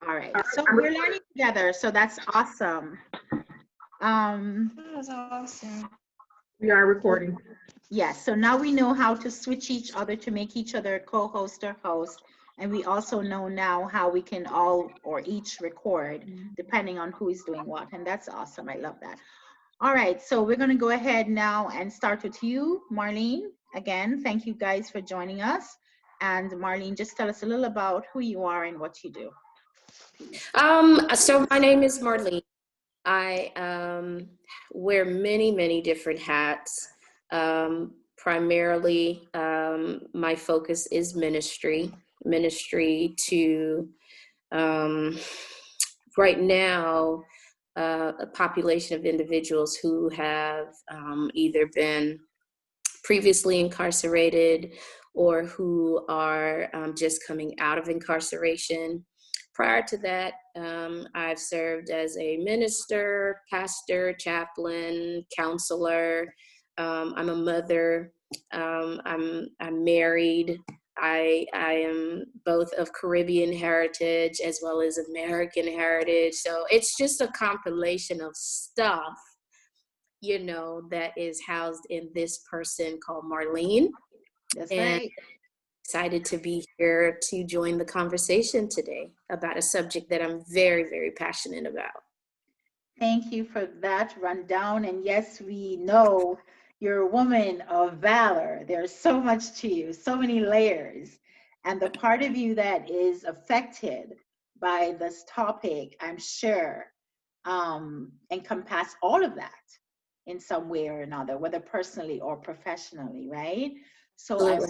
All right, so we're learning together, so that's awesome. That was awesome. We are recording. Yes, so now we know how to switch each other to make each other co-host or host. And we also know now how we can all or each record depending on who is doing what. And that's awesome. I love that. All right, so we're going to go ahead now and start with you, Marlene. Again, thank you guys for joining us. And Marlene, just tell us a little about who you are and what you do. So my name is Marlene. I wear many different hats. Primarily, my focus is ministry to right now a population of individuals who have either been previously incarcerated or who are just coming out of incarceration. Prior to that, I've served as a minister, pastor, chaplain, counselor. I'm a mother. I'm married. I am both of Caribbean heritage as well as American heritage. So it's just a compilation of stuff, you know, that is housed in this person called Marlene. That's and right. Excited to be here to join the conversation today about a subject that I'm very passionate about. Thank you for that rundown. And yes, we know you're a woman of valor. There's so much to you, so many layers. And the part of you that is affected by this topic, I'm sure, encompass all of that in some way or another, whether personally or professionally, right? So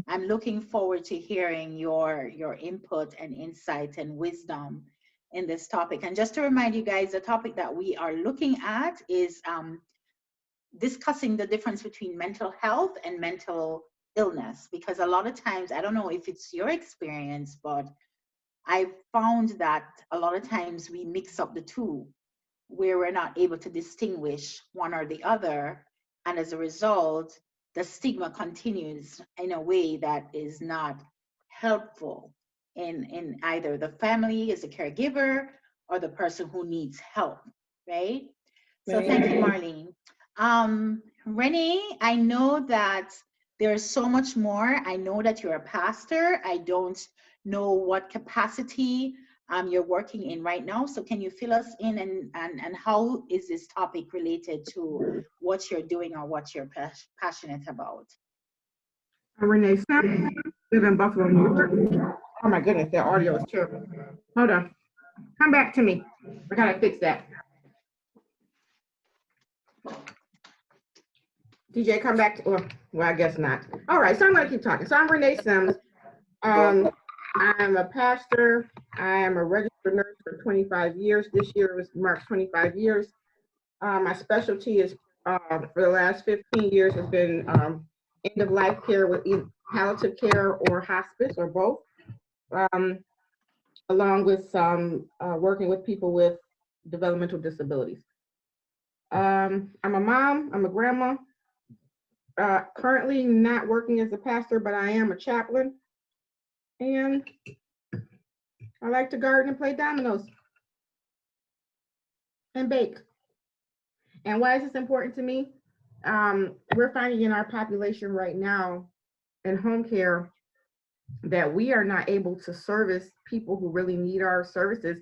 I'm looking forward to hearing your input and insight and wisdom in this topic. And just to remind you guys, the topic that we are looking at is discussing the difference between mental health and mental illness, because a lot of times, I don't know if it's your experience, but I found that a lot of times we mix up the two, where we're not able to distinguish one or the other. And as a result, the stigma continues in a way that is not helpful in either the family as a caregiver or the person who needs help, right? So thank you, Marlene. Renee, I know that there's so much more. I know that you're a pastor. I don't know what capacity you're working in right now. So can you fill us in and how is this topic related to what you're doing or what you're passionate about? I'm Renee Sims, live in Buffalo, New York. Oh my goodness, that audio is terrible. Hold on. Come back to me. I gotta fix that. DJ, come back to, well, I guess not. All right, so I'm gonna keep talking. So I'm Renee Sims. I'm a pastor. I am a registered nurse for 25 years. This year was marks 25 years. My specialty is, for the last 15 years, has been end of life care with either palliative care or hospice or both, along with some working with people with developmental disabilities. I'm a mom, I'm a grandma, currently not working as a pastor, but I am a chaplain. And I like to garden and play dominoes and bake. And why is this important to me? We're finding in our population right now in home care that we are not able to service people who really need our services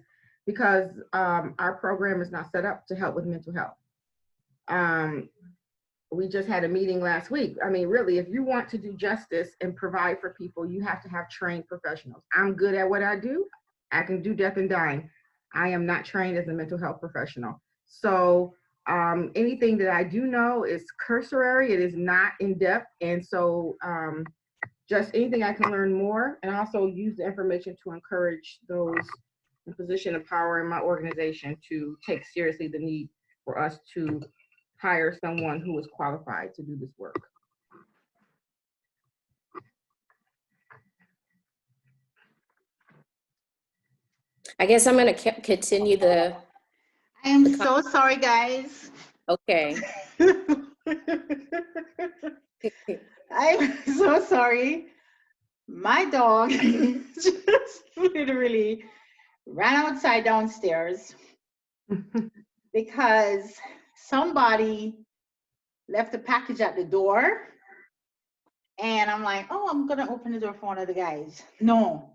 because our program is not set up to help with mental health. We just had a meeting last week. I mean, really, if you want to do justice and provide for people, you have to have trained professionals. I'm good at what I do. I can do death and dying. I am not trained as a mental health professional. So anything that I do know is cursory. It is not in depth. And so just anything I can learn more and also use the information to encourage those in position of power in my organization to take seriously the need for us to hire someone who is qualified to do this work. I guess I'm going to continue the. I am so sorry, guys. Okay. I'm so sorry. My dog just literally ran outside downstairs because somebody left a package at the door. And I'm like, oh, I'm going to open the door for one of the guys. No.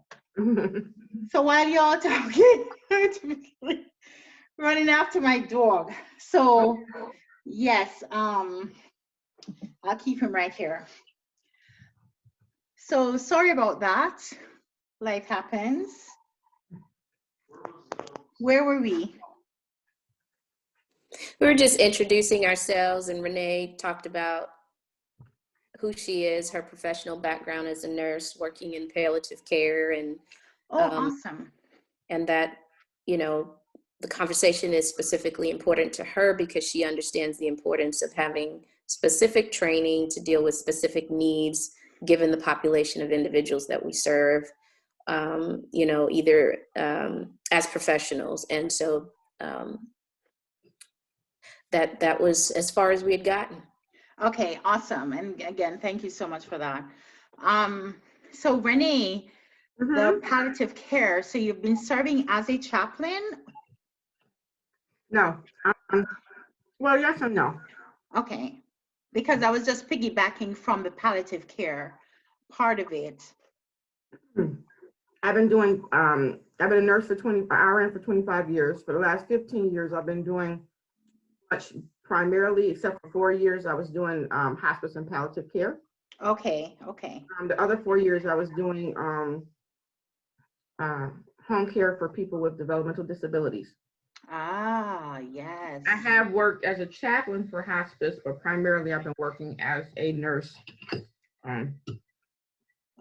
So while y'all talking, running after my dog. So yes, I'll keep him right here. So sorry about that. Life happens. Where were we? We were just introducing ourselves, and Renee talked about who she is, her professional background as a nurse working in palliative care, and awesome. And that, you know, the conversation is specifically important to her because she understands the importance of having specific training to deal with specific needs given the population of individuals that we serve, you know, either as professionals. And so that was as far as we had gotten. Okay, awesome. And again, thank you so much for that. So Renee, the palliative care, so you've been serving as a chaplain? No. Well, yes and no. Okay, because I was just piggybacking from the palliative care part of it. I've been doing, I've been a nurse for 25 years. For the last 15 years, I've been doing much primarily, except for 4 years, I was doing hospice and palliative care. Okay, okay. The other 4 years, I was doing home care for people with developmental disabilities. Ah, yes. I have worked as a chaplain for hospice, but primarily I've been working as a nurse.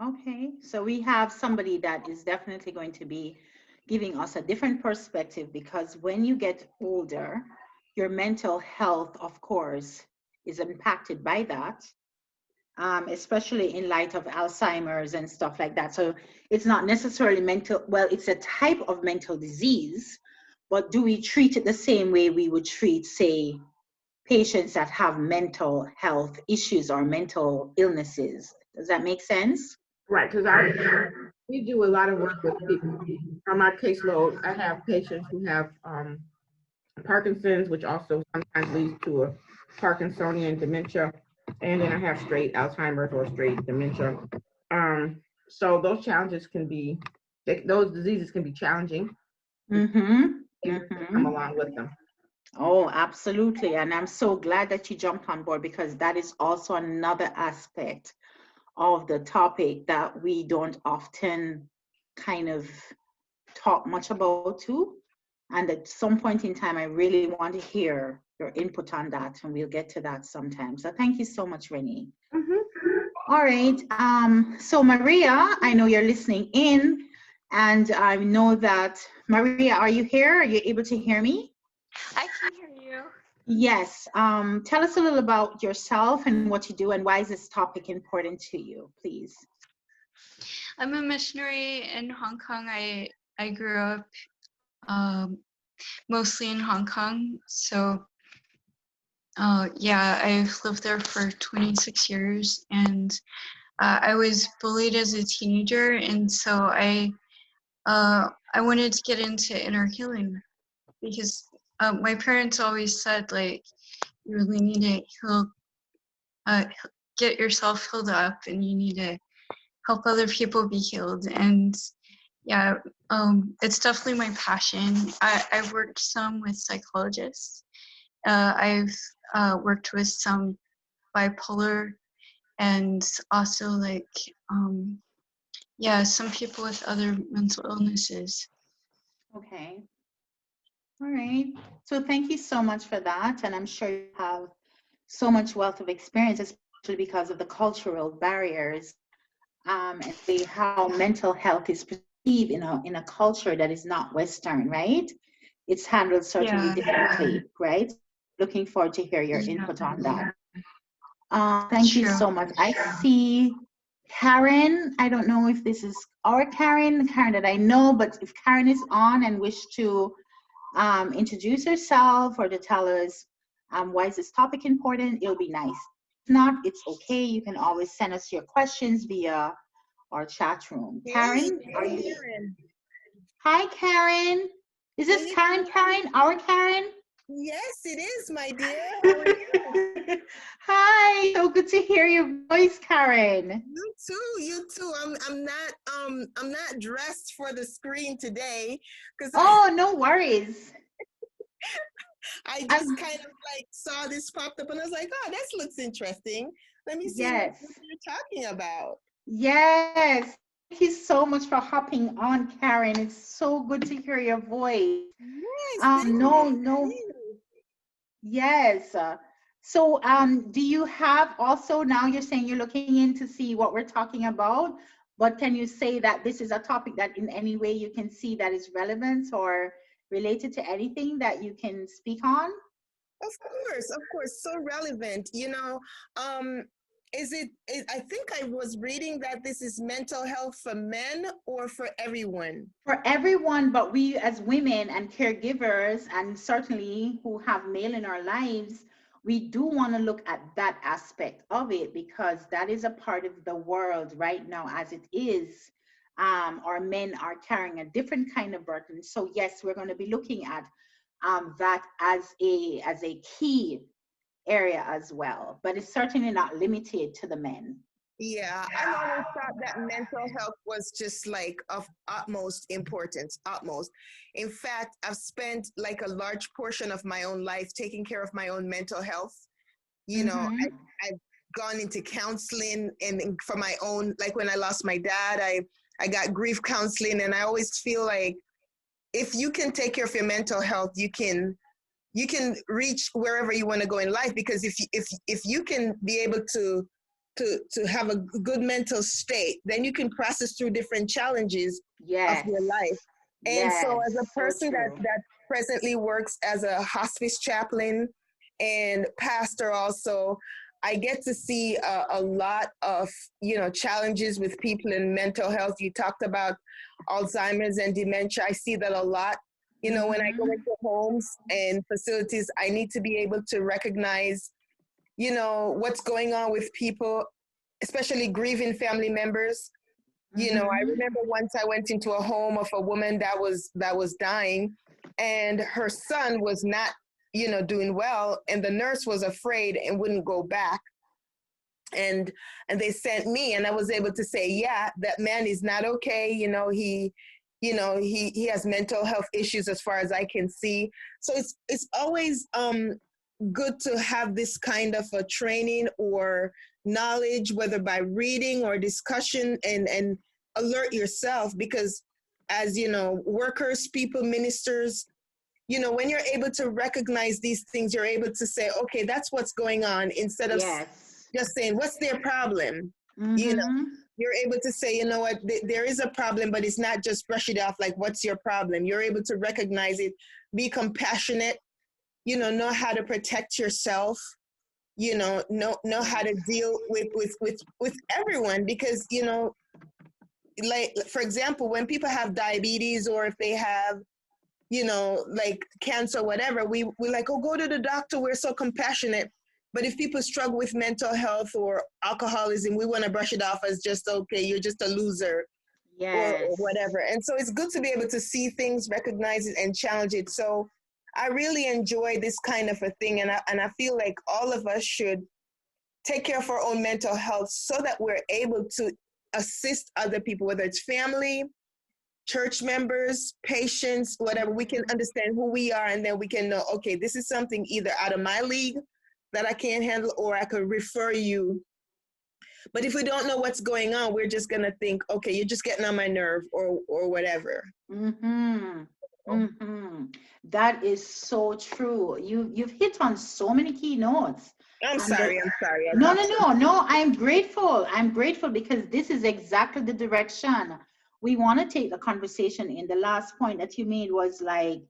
Okay, so we have somebody that is definitely going to be giving us a different perspective, because when you get older, your mental health, of course, is impacted by that, especially in light of Alzheimer's and stuff like that. So it's not necessarily mental, well, it's a type of mental disease, but do we treat it the same way we would treat, say, patients that have mental health issues or mental illnesses? Does that make sense? Right, because we do a lot of work with people. On my caseload, I have patients who have Parkinson's, which also sometimes leads to a Parkinsonian dementia, and then I have straight Alzheimer's or straight dementia. So those challenges can be, those diseases can be challenging. Come along with them. Oh, absolutely. And I'm so glad that you jumped on board, because that is also another aspect of the topic that we don't often kind of talk much about too. And at some point in time, I really want to hear your input on that, and we'll get to that sometime. So thank you so much, Renee. All right. So Maria, I know you're listening in, and I know that, Maria, are you here? Are you able to hear me? I can hear you. Yes. Tell us a little about yourself and what you do, and why is this topic important to you, please? I'm a missionary in Hong Kong. I grew up mostly in Hong Kong. So yeah, I've lived there for 26 years, and I was bullied as a teenager, and so I wanted to get into inner healing, because my parents always said, like, you really need to heal, get yourself healed up, and you need to help other people be healed. And yeah, it's definitely my passion. I've worked some with psychologists. I've worked with some bipolar, and also like yeah, some people with other mental illnesses. Okay. All right. So thank you so much for that. And I'm sure you have so much wealth of experience, especially because of the cultural barriers, and how mental health is perceived in a culture that is not Western, right? It's handled certainly differently, right? Looking forward to hear your input on that. Thank you so much. I see Karen. I don't know if this is our Karen that I know, but if Karen is on and wish to introduce herself or to tell us why is this topic important, it'll be nice. If not, it's okay. You can always send us your questions via our chat room. Karen, are you? Hi, Karen. Is How this you Karen? doing? Karen? Our Karen? Yes, it is, my dear. How are you? Hi. So good to hear your voice, Karen. You too. You too. I'm not dressed for the screen today because Oh, no worries. I just Um, kind of like saw this popped up and I was like, oh, this looks interesting. Let me see what yes. you're talking about. Yes. Thank you so much for hopping on, Karen. It's so good to hear your voice. Yes, thank No, you. no. Yes. So, do you have also now you're saying you're looking in to see what we're talking about, but can you say that this is a topic that in any way you can see that is relevant or related to anything that you can speak on? Of course, so relevant. Um, I think I was reading that this is mental health for men or for everyone. For everyone, but we as women and caregivers, and certainly who have male in our lives, we do want to look at that aspect of it because that is a part of the world right now as it is. Our men are carrying a different kind of burden. So yes, we're going to be looking at that as a key area as well, but it's certainly not limited to the men. Yeah, I've always thought that mental health was just like of utmost importance, utmost. In fact, I've spent like a large portion of my own life taking care of my own mental health. Mm-hmm. I've gone into counseling and for my own, like when I lost my dad, I got grief counseling, and I always feel like if you can take care of your mental health, you can reach wherever you want to go in life, because if you can be able to have a good mental state, then you can process through different challenges of Yes. your life. And so as a Yes. So person that true. that presently works as a hospice chaplain and pastor also, I get to see a lot of challenges with people in mental health. You talked about Alzheimer's and dementia. I see that a lot. When I go Mm-hmm. into homes and facilities, I need to be able to recognize, what's going on with people, especially grieving family members. I Mm-hmm. remember once I went into a home of a woman that was dying, and her son was not, doing well, and the nurse was afraid and wouldn't go back. And they sent me, and I was able to say, yeah, that man is not okay. He has mental health issues as far as I can see. So it's always good to have this kind of a training or knowledge, whether by reading or discussion, and alert yourself, because as workers, people, ministers, when you're able to recognize these things, you're able to say, okay, that's what's going on, instead of Yes. just saying, what's their problem? You know, Mm-hmm. you're able to say, you know what, there is a problem, but it's not just brush it off like, what's your problem? You're able to recognize it, be compassionate, know how to protect yourself, know how to Yes. deal with everyone, because, like, for example, when people have diabetes, or if they have, like cancer, whatever, we're like, oh, go to the doctor. We're so compassionate. But if people struggle with mental health or alcoholism, we want to brush it off as just, okay, you're just a loser, or Yes. whatever. And so it's good to be able to see things, recognize it, and challenge it. So I really enjoy this kind of a thing. And I feel like all of us should take care of our own mental health so that we're able to assist other people, whether it's family, church members, patients, whatever. We can Mm-hmm. understand who we are, and then we can know, okay, this is something either out of my league that I can't handle, or I could refer you. But if we don't know what's going on, we're just gonna think, okay, you're just getting on my nerve, or whatever. Mm-hmm. Mm-hmm. That is so true. You've hit on so many key notes. I'm And sorry, I'm sorry, I no, talked no, so no, much. no. I'm grateful. I'm grateful because this is exactly the direction we want to take the conversation in. The last point that you made was like,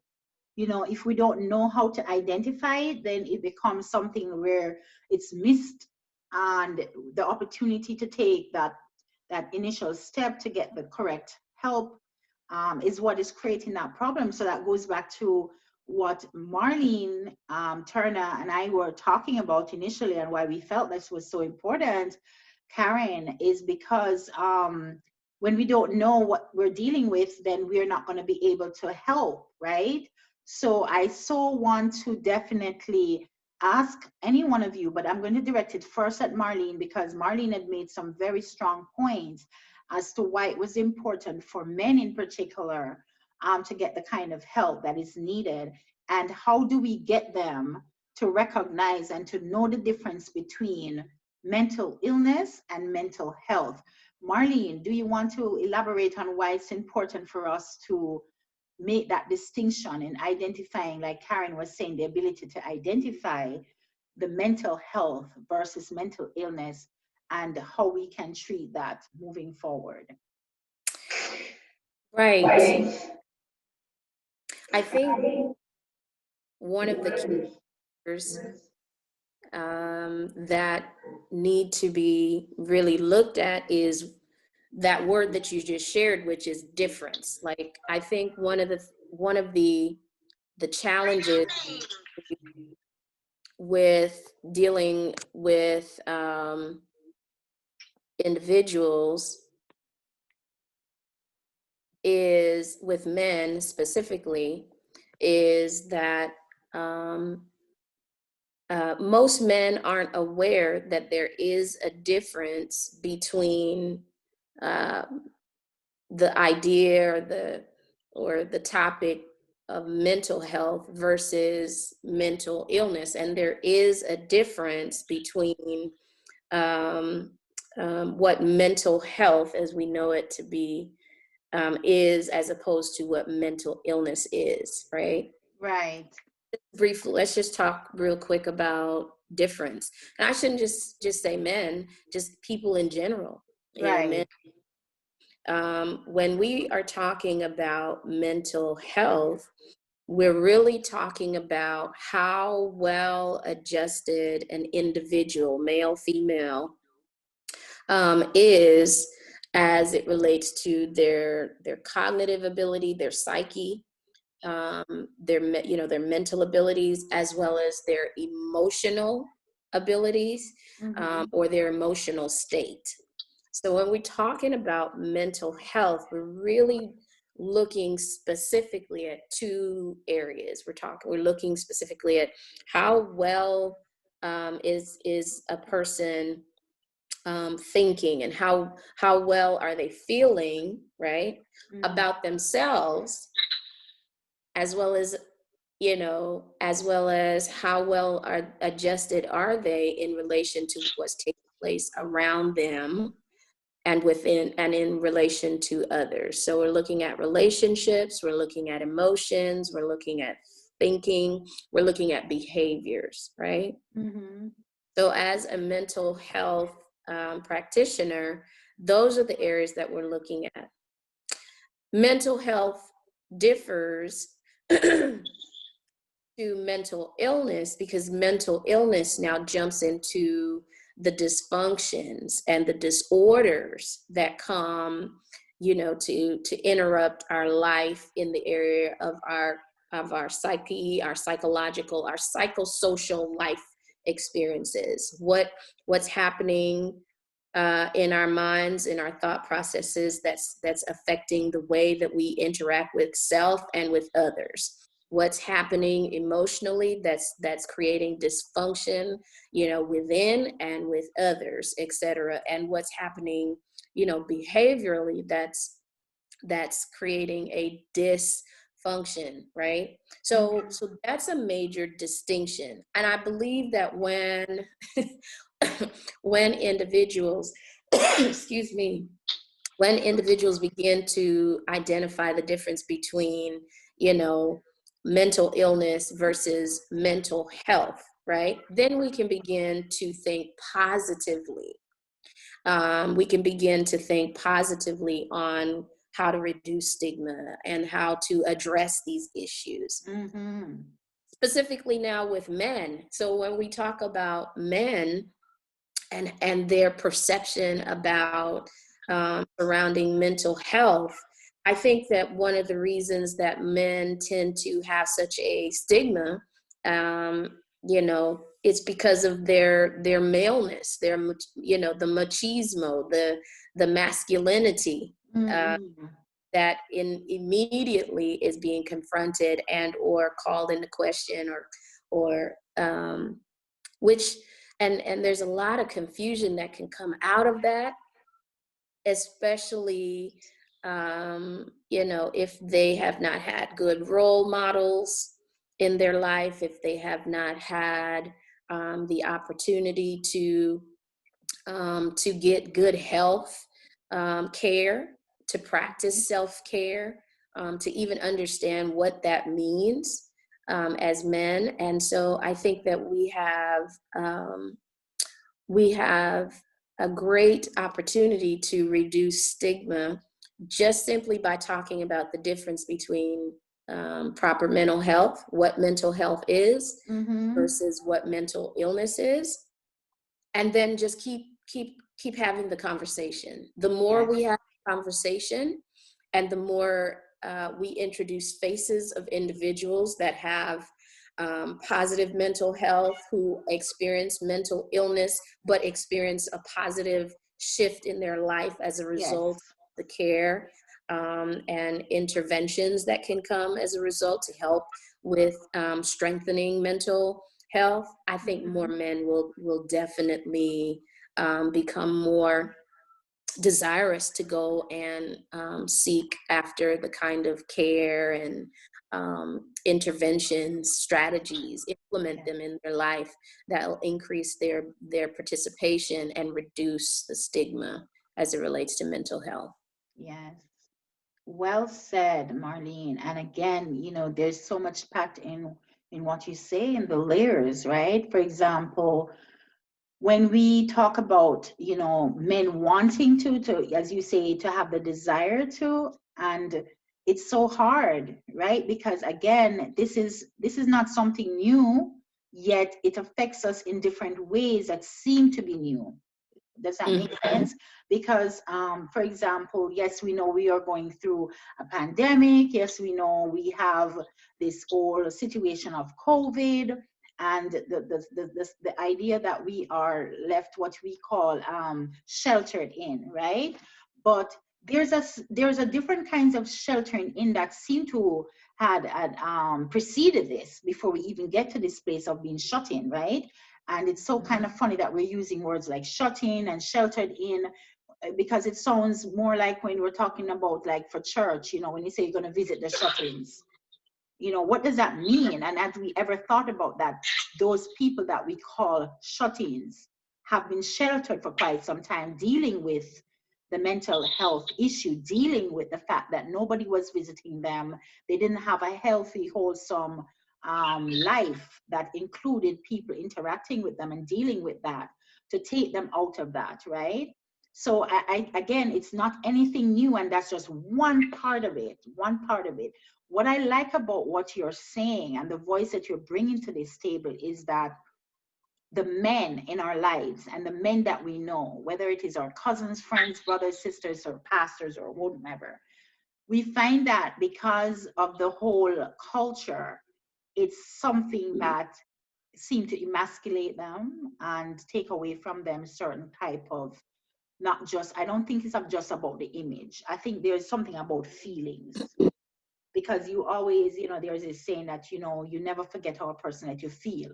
if we don't know how to identify it, then it becomes something where it's missed, and the opportunity to take that initial step to get the correct help is what is creating that problem. So that goes back to what Marlene Turner and I were talking about initially, and why we felt this was so important, Karen, is because when we don't know what we're dealing with, then we're not going to be able to help, right? So I so want to definitely ask any one of you, but I'm going to direct it first at Marlene, because Marlene had made some very strong points as to why it was important for men in particular to get the kind of help that is needed, and how do we get them to recognize and to know the difference between mental illness and mental health. Marlene, do you want to elaborate on why it's important for us to make that distinction in identifying, like Karen was saying, the ability to identify the mental health versus mental illness, and how we can treat that moving forward? Right. I think one of the keys that need to be really looked at is that word that you just shared, which is difference. Like, I think one of the challenges with dealing with individuals is, with men specifically, is that most men aren't aware that there is a difference between the idea or the topic of mental health versus mental illness. And there is a difference between what mental health, as we know it to be, is, as opposed to what mental illness is, right? Right. Briefly, let's just talk real quick about difference. And I shouldn't just say men, just people in general. You know, men. When we are talking about mental health, we're really talking about how well adjusted an individual, male, female, is as it relates to their cognitive ability, their psyche, their mental abilities, as well as their emotional abilities, or their emotional state. So when we're talking about mental health, we're really looking specifically at two areas. We're looking specifically at how well is a person thinking, and how well are they feeling, right, about themselves, as well as how well are adjusted are they in relation to what's taking place around them and within and in relation to others. So we're looking at relationships, we're looking at emotions, we're looking at thinking, we're looking at behaviors, right? So as a mental health practitioner, those are the areas that we're looking at. Mental health differs to mental illness because mental illness now jumps into the dysfunctions and the disorders that come, to interrupt our life in the area of our psyche, our psychological, our psychosocial life experiences. What's happening in our minds, in our thought processes, that's affecting the way that we interact with self and with others. What's happening emotionally that's creating dysfunction, within and with others, etc. And what's happening, behaviorally, that's creating a dysfunction, right? So that's a major distinction. And I believe that when when individuals excuse me, when individuals begin to identify the difference between, mental illness versus mental health, right? Then we can begin to think positively. We can begin to think positively on how to reduce stigma and how to address these issues. Specifically now with men. So when we talk about men and their perception about surrounding mental health, I think that one of the reasons that men tend to have such a stigma, it's because of their maleness, the machismo, the masculinity, that immediately is being confronted and or called into question, or which, and there's a lot of confusion that can come out of that, especially you know, if they have not had good role models in their life, if they have not had the opportunity to get good health care, to practice self-care, to even understand what that means as men. And so I think that we have a great opportunity to reduce stigma just simply by talking about the difference between proper mental health, what mental health is versus what mental illness is, and then just keep having the conversation. The more we have conversation, and the more we introduce faces of individuals that have positive mental health, who experience mental illness, but experience a positive shift in their life as a result of the care and interventions that can come as a result to help with strengthening mental health, I think more men will definitely become more desirous to go and seek after the kind of care and interventions, strategies, implement them in their life that will increase their participation and reduce the stigma as it relates to mental health. Yes. Well said, Marlene. And again, you know, there's so much packed in what you say, in the layers, right? For example, when we talk about, you know, men wanting to, as you say, to have the desire to, and it's so hard, right? Because again, this is not something new, yet it affects us in different ways that seem to be new. Does that make sense? Because, for example, yes, we know we are going through a pandemic. Yes, we know we have this whole situation of COVID, and the idea that we are left what we call sheltered in, right? But there's a different kinds of sheltering in that seem to had preceded this before we even get to this place of being shut in, right? And it's so kind of funny that we're using words like shut in and sheltered in, because it sounds more like when we're talking about, like, for church, you know, when you say you're going to visit the shut-ins, you know, what does that mean? And have we ever thought about that? Those people that we call shut-ins have been sheltered for quite some time, dealing with the mental health issue, dealing with the fact that nobody was visiting them. They didn't have a healthy, wholesome life that included people interacting with them and dealing with that, to take them out of that, right? So again, it's not anything new, and that's just one part of it, one part of it. What I like about what you're saying and the voice that you're bringing to this table is that the men in our lives and the men that we know, whether it is our cousins, friends, brothers, sisters, or pastors, or whatever, we find that because of the whole culture, it's something that seems to emasculate them and take away from them certain type of, not just, I don't think it's just about the image. I think there's something about feelings, because you always, you know, there's this saying that, you know, you never forget how a person that you feel.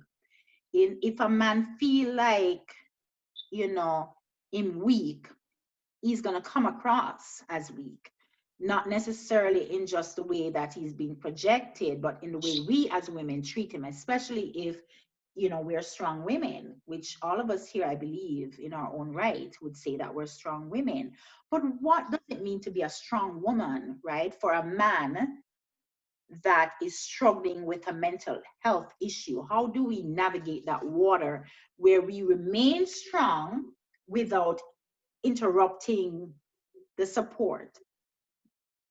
If a man feel like, you know, him weak, he's going to come across as weak, not necessarily in just the way that he's being projected, but in the way we as women treat him, especially if, you know, we're strong women, which all of us here, I believe, in our own right, would say that we're strong women. But what does it mean to be a strong woman, right? For a man that is struggling with a mental health issue, how do we navigate that water where we remain strong without interrupting the support?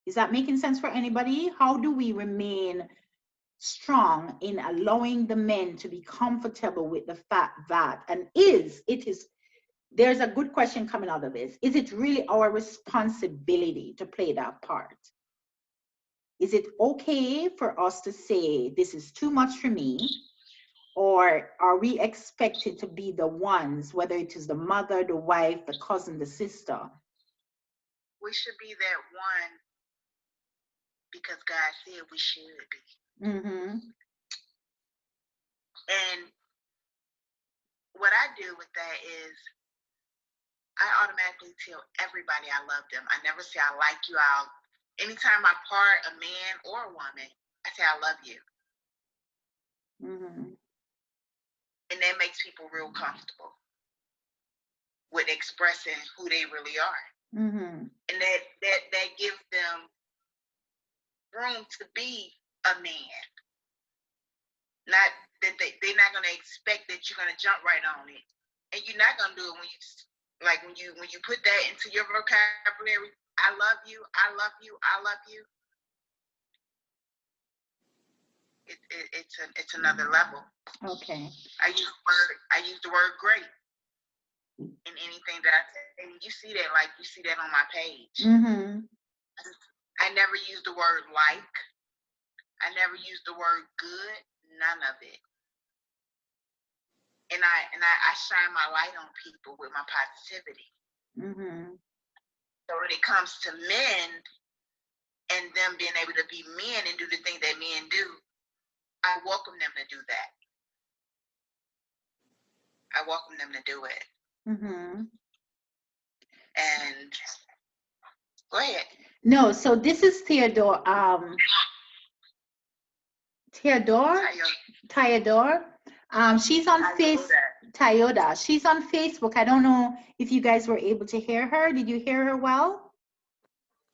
Is that making sense for anybody? How do we remain strong in allowing the men to be comfortable with the fact that, and there's a good question coming out of this, is it really our responsibility to play that part? Is it okay for us to say, this is too much for me? Or are we expected to be the ones, whether it is the mother, the wife, the cousin, the sister, we should be that one because God said we should be. Mm-hmm. And what I do with that is I automatically tell everybody I love them. I never say I like you. Anytime I part a man or a woman, I say I love you. Mm-hmm. And that makes people real comfortable with expressing who they really are. Mm-hmm. And that gives them room to be a man. Not that they're not gonna expect that you're gonna jump right on it. And you're not gonna do it when you put that into your vocabulary, I love you, I love you, I love you. It's another level. Okay. I use the word great in anything that I say. And you see that on my page. Mm-hmm. I never use the word like. I never use the word good. None of it. And I shine my light on people with my positivity. Mm-hmm. So when it comes to men and them being able to be men and do the things that men do, I welcome them to do that. I welcome them to do it. Mm-hmm. And go ahead. No, so this is Theodore. Theodore. She's on Toyota. She's on Facebook. I don't know if you guys were able to hear her. Did you hear her well?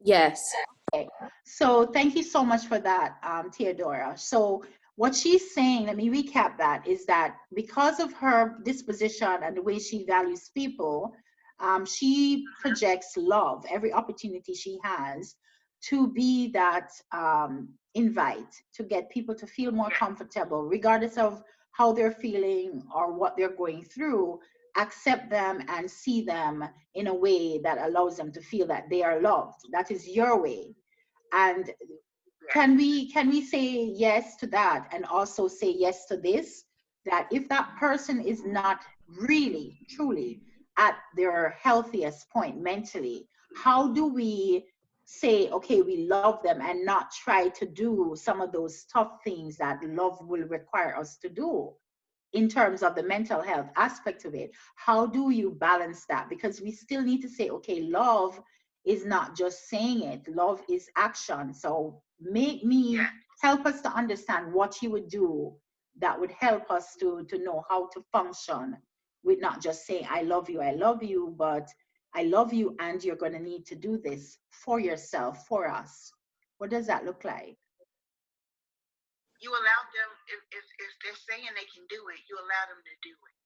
Yes. Okay. So thank you so much for that, Theodora. So what she's saying, let me recap that, is that because of her disposition and the way she values people, she projects love every opportunity she has to be that invite to get people to feel more comfortable, regardless of how they're feeling or what they're going through. Accept them and see them in a way that allows them to feel that they are loved. That is your way. And can we say yes to that and also say yes to this, that if that person is not really truly at their healthiest point mentally, how do we say, okay, we love them and not try to do some of those tough things that love will require us to do in terms of the mental health aspect of it? How do you balance that? Because we still need to say, okay, love is not just saying it, love is action. So help us to understand what you would do that would help us to know how to function with not just saying I love you, but I love you and you're going to need to do this for yourself, for us. What does that look like? You allow them, if they're saying they can do it, you allow them to do it.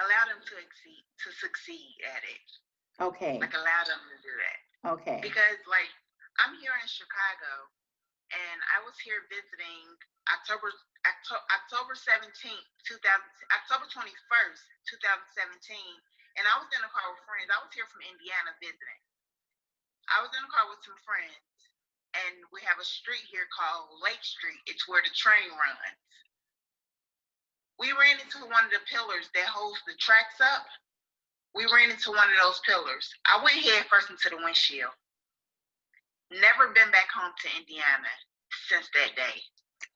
Allow them to succeed at it. Okay. Like allow them to do that. Okay. Because like I'm here in Chicago and I was here visiting October 17th, October 21st, 2017, and I was in a car with friends. I was here from Indiana visiting. I was in a car with some friends. And we have a street here called Lake Street. It's where the train runs. We ran into one of the pillars that holds the tracks up. We ran into one of those pillars. I went head first into the windshield. Never been back home to Indiana since that day.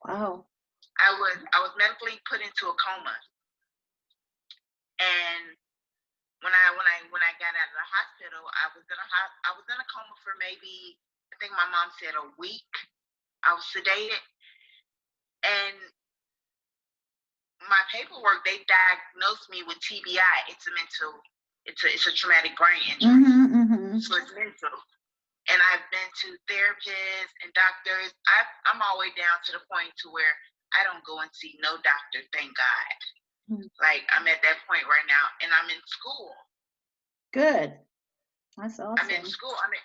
Wow. I was medically put into a coma. And when I got out of the hospital, I was in a coma for maybe, I think my mom said a week. I was sedated. And my paperwork, they diagnosed me with TBI. It's a traumatic brain injury. Mm-hmm, mm-hmm. So it's mental. And I've been to therapists and doctors. I'm all the way down to the point to where I don't go and see no doctor, thank God. Mm-hmm. Like I'm at that point right now, and I'm in school. Good. That's awesome. I'm in school. I'm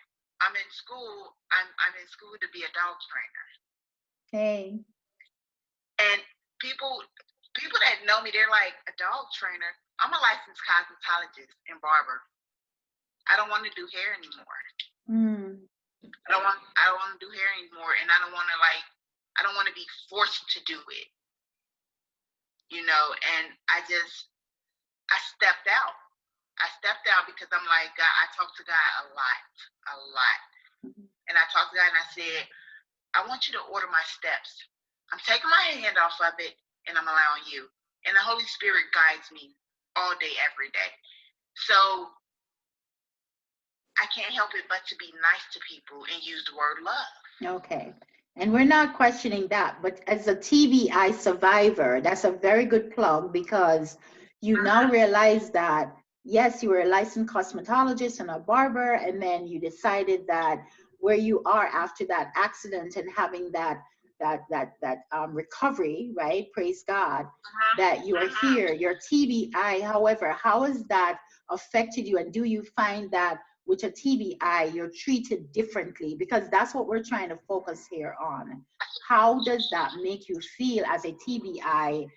in school. I'm in school to be a dog trainer. Hey. And people that know me, they're like, a dog trainer? I'm a licensed cosmetologist and barber. I don't want to do hair anymore. Mm. I don't want to do hair anymore, and I don't want to be forced to do it. You know, and I stepped out. I stepped out because I'm like, God, I talk to God a lot. And I talked to God and I said, I want you to order my steps. I'm taking my hand off of it and I'm allowing you. And the Holy Spirit guides me all day, every day. So I can't help it but to be nice to people and use the word love. Okay. And we're not questioning that, but as a TBI survivor, that's a very good plug, because you now realize that, yes, you were a licensed cosmetologist and a barber, and then you decided that where you are after that accident and having that recovery, right? Praise God, that you are here, your TBI. However, how has that affected you? And do you find that with a TBI, you're treated differently? Because that's what we're trying to focus here on. How does that make you feel as a TBI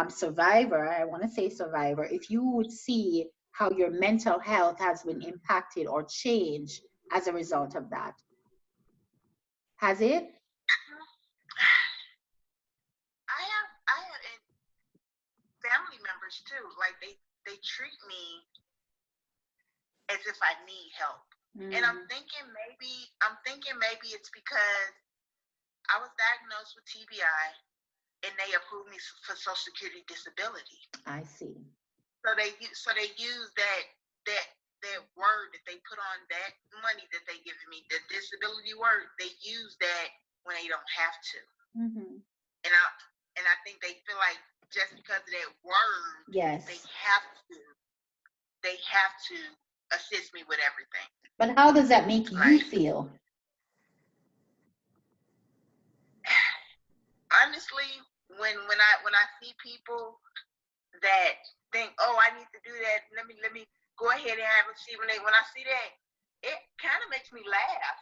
survivor? I want to say survivor. If you would see how your mental health has been impacted or changed as a result of that. Has it? I have family members too. Like they treat me as if I need help. And I'm thinking maybe it's because I was diagnosed with TBI and they approved me for Social Security disability. I see. So they use that word that they put on that money that they giving me, the disability word. They use that when they don't have to. And I think they feel like just because of that word, yes, they have to assist me with everything. But how does that make you feel? Honestly, when I see people that think, oh, I need to do that, let me go ahead and have a seat. When I see that, it kind of makes me laugh.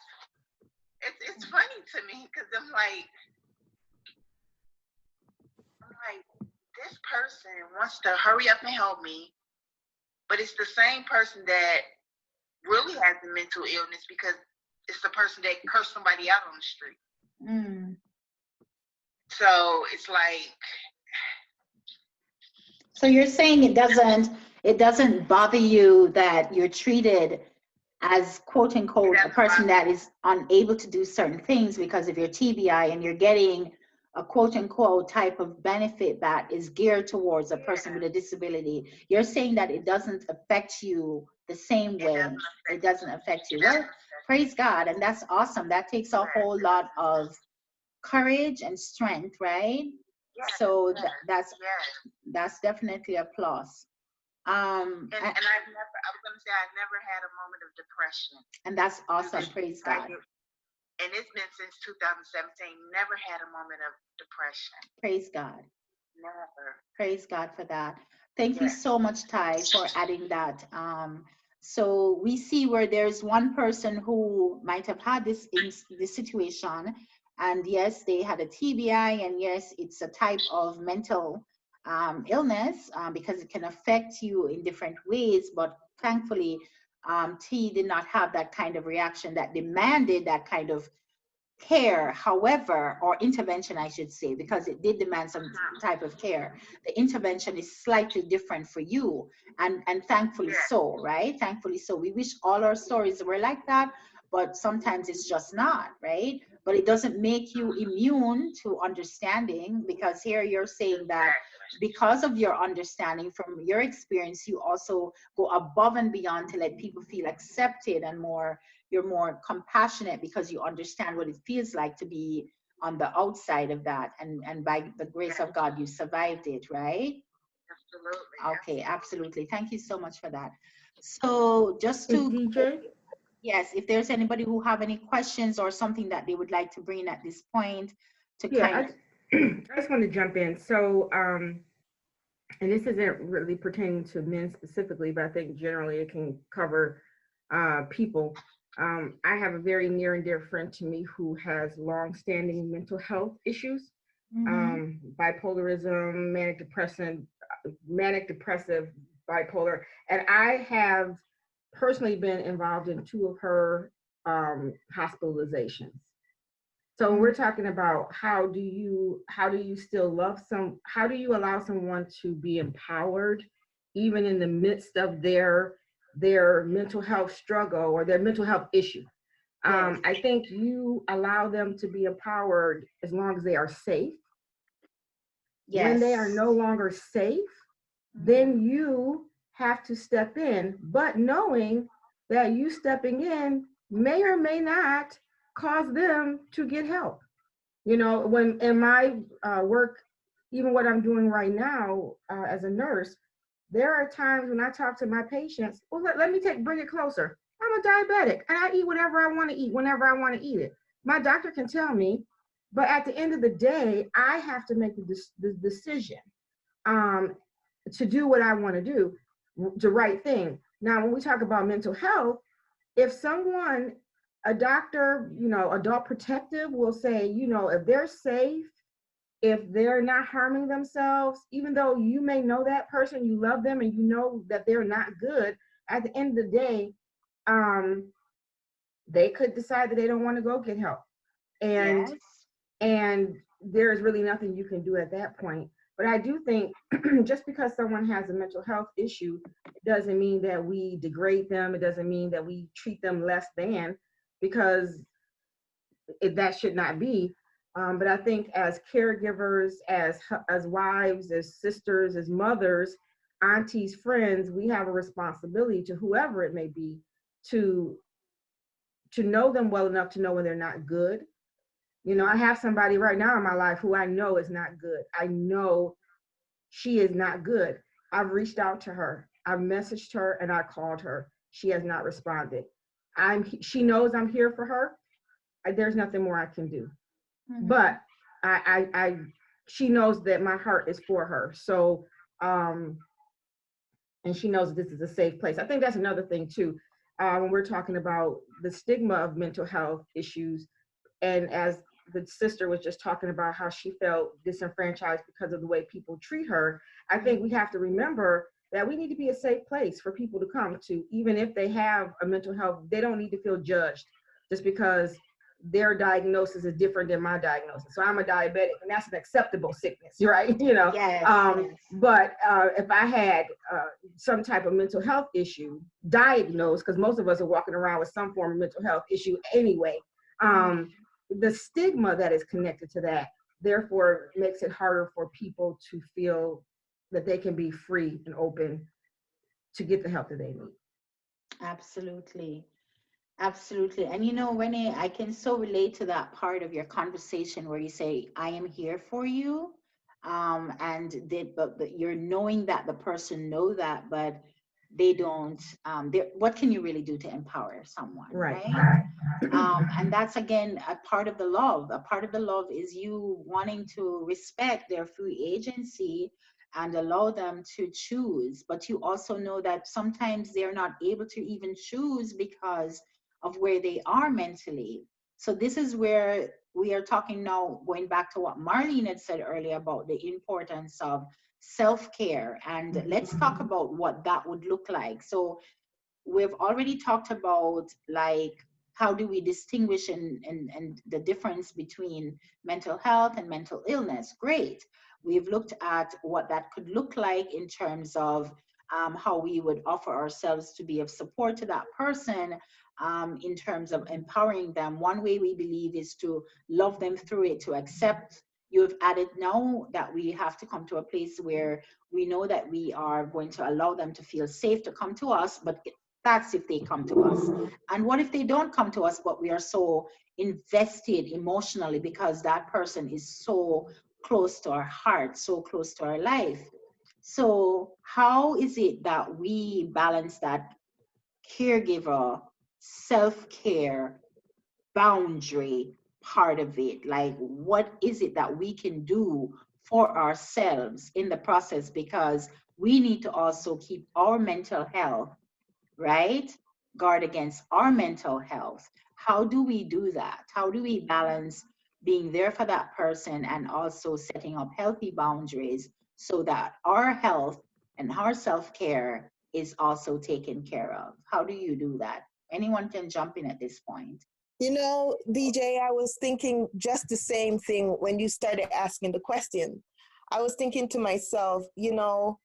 It's funny to me because I'm like, this person wants to hurry up and help me, but it's the same person that really has the mental illness because it's the person that cursed somebody out on the street. So it's like. So you're saying it doesn't bother you that you're treated as quote unquote a person that is unable to do certain things because of your TBI, and you're getting a quote unquote type of benefit that is geared towards a person with a disability. You're saying that it doesn't affect you the same way. It doesn't affect you. Well, praise God. And that's awesome. That takes a whole lot of courage and strength, right? So that's definitely a plus. And I was gonna say I never had a moment of depression. And that's awesome. Praise God. And it's been since 2017. Never had a moment of depression. Praise God. Never. Praise God for that. Thank you so much, Ty, for adding that. So we see where there's one person who might have had this situation, and yes, they had a TBI, and yes, it's a type of mental illness because it can affect you in different ways. But thankfully, T did not have that kind of reaction that demanded that kind of care, however, or intervention, I should say, because it did demand some type of care. The intervention is slightly different for you, and thankfully so, right? Thankfully so. We wish all our stories were like that, but sometimes it's just not, right? But it doesn't make you immune to understanding, because here you're saying that because of your understanding from your experience, you also go above and beyond to let people feel accepted and you're more compassionate because you understand what it feels like to be on the outside of that. And by the grace of God, you survived it, right? Absolutely. Okay, absolutely. Thank you so much for that. So just to, DJ? yes, if there's anybody who have any questions or something that they would like to bring at this point to I just want to jump in. So, and this isn't really pertaining to men specifically, but I think generally it can cover people. I have a very near and dear friend to me who has long-standing mental health issues, bipolarism, manic depressive, bipolar, and I have personally been involved in 2 of her hospitalizations. So we're talking about how do you still love how do you allow someone to be empowered even in the midst of their mental health struggle or their mental health issue. Yes. I think you allow them to be empowered as long as they are safe. When they are Yes. no longer safe, then you have to step in, but knowing that you stepping in may or may not cause them to get help. You know, when in my work, even what I'm doing right now as a nurse, there are times when I talk to my patients, well, let me bring it closer. I'm a diabetic and I eat whatever I want to eat whenever I want to eat it. My doctor can tell me, but at the end of the day, I have to make the decision um, to do what I want to do, the right thing. Now, when we talk about mental health, if someone, a doctor, you know, adult protective will say, you know, if they're safe, if they're not harming themselves, even though you may know that person, you love them, and you know that they're not good, at the end of the day, they could decide that they don't want to go get help. And Yes. and there's really nothing you can do at that point. But I do think just because someone has a mental health issue doesn't mean that we degrade them. It doesn't mean that we treat them less than, because that should not be. But I think as caregivers, as wives, as sisters, as mothers, aunties, friends, we have a responsibility to whoever it may be to know them well enough to know when they're not good. You know, I have somebody right now in my life who I know is not good. I know she is not good. I've reached out to her. I've messaged her and I called her. She has not responded. She knows I'm here for her. There's nothing more I can do. But she knows that my heart is for her. So, and she knows this is a safe place. I think that's another thing too. When we're talking about the stigma of mental health issues, and as the sister was just talking about how she felt disenfranchised because of the way people treat her, I think we have to remember that we need to be a safe place for people to come to. Even if they have a mental health, they don't need to feel judged just because their diagnosis is different than my diagnosis. So I'm a diabetic, and that's an acceptable sickness, right? You know. Yes. Yes. But if I had some type of mental health issue diagnosed, because most of us are walking around with some form of mental health issue anyway, the stigma that is connected to that therefore makes it harder for people to feel that they can be free and open to get the help that they need. Absolutely. Absolutely. And you know, Renee, I can so relate to that part of your conversation where you say, I am here for you. But you're knowing that the person know that, but they don't, what can you really do to empower someone, Right. right? And that's again a part of the love. A part of the love is you wanting to respect their free agency and allow them to choose. But you also know that sometimes they're not able to even choose because of where they are mentally. So this is where we are talking now, going back to what Marlene had said earlier about the importance of self-care. And let's talk about what that would look like. So we've already talked about like how do we distinguish and the difference between mental health and mental illness. Great. We've looked at what that could look like in terms of how we would offer ourselves to be of support to that person, in terms of empowering them. One way we believe is to love them through it, to accept. You've added now that we have to come to a place where we know that we are going to allow them to feel safe to come to us, but that's if they come to us. And what if they don't come to us, but we are so invested emotionally because that person is so close to our heart, so close to our life? So, how is it that we balance that caregiver, self care, boundary part of it? Like, what is it that we can do for ourselves in the process? Because we need to also keep our mental health, right? Guard against our mental health. How do we do that? How do we balance being there for that person and also setting up healthy boundaries so that our health and our self care is also taken care of? How do you do that? Anyone can jump in at this point. You know, DJ, I was thinking just the same thing when you started asking the question. I was thinking to myself, you know,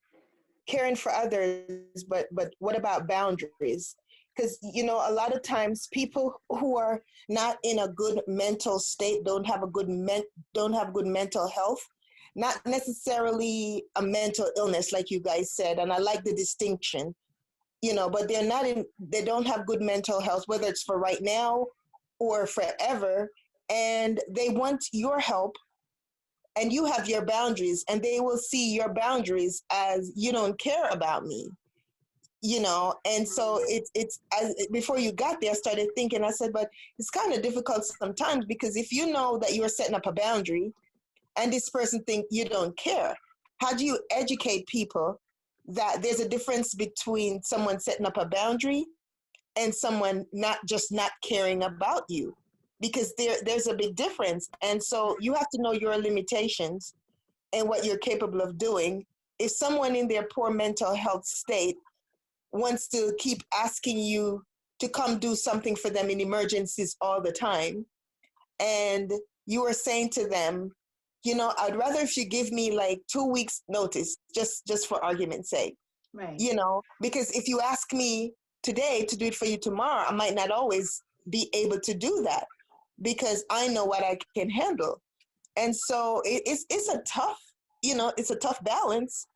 caring for others, but what about boundaries? Because a lot of times people who are not in a good mental state don't have good mental health, not necessarily a mental illness like you guys said, and I like the distinction, but they don't have good mental health, whether it's for right now or forever, and they want your help, and you have your boundaries, and they will see your boundaries as you don't care about me, and so before you got there, I started thinking, I said, but it's kind of difficult sometimes, because if you know that you're setting up a boundary and this person think you don't care, how do you educate people that there's a difference between someone setting up a boundary and someone not caring about you? Because there's a big difference. And so you have to know your limitations and what you're capable of doing. If someone in their poor mental health state wants to keep asking you to come do something for them in emergencies all the time, and you are saying to them, I'd rather if you give me like 2 weeks notice, just for argument's sake, Right. Because if you ask me today to do it for you tomorrow, I might not always be able to do that, because I know what I can handle. And so it's a tough, it's a tough balance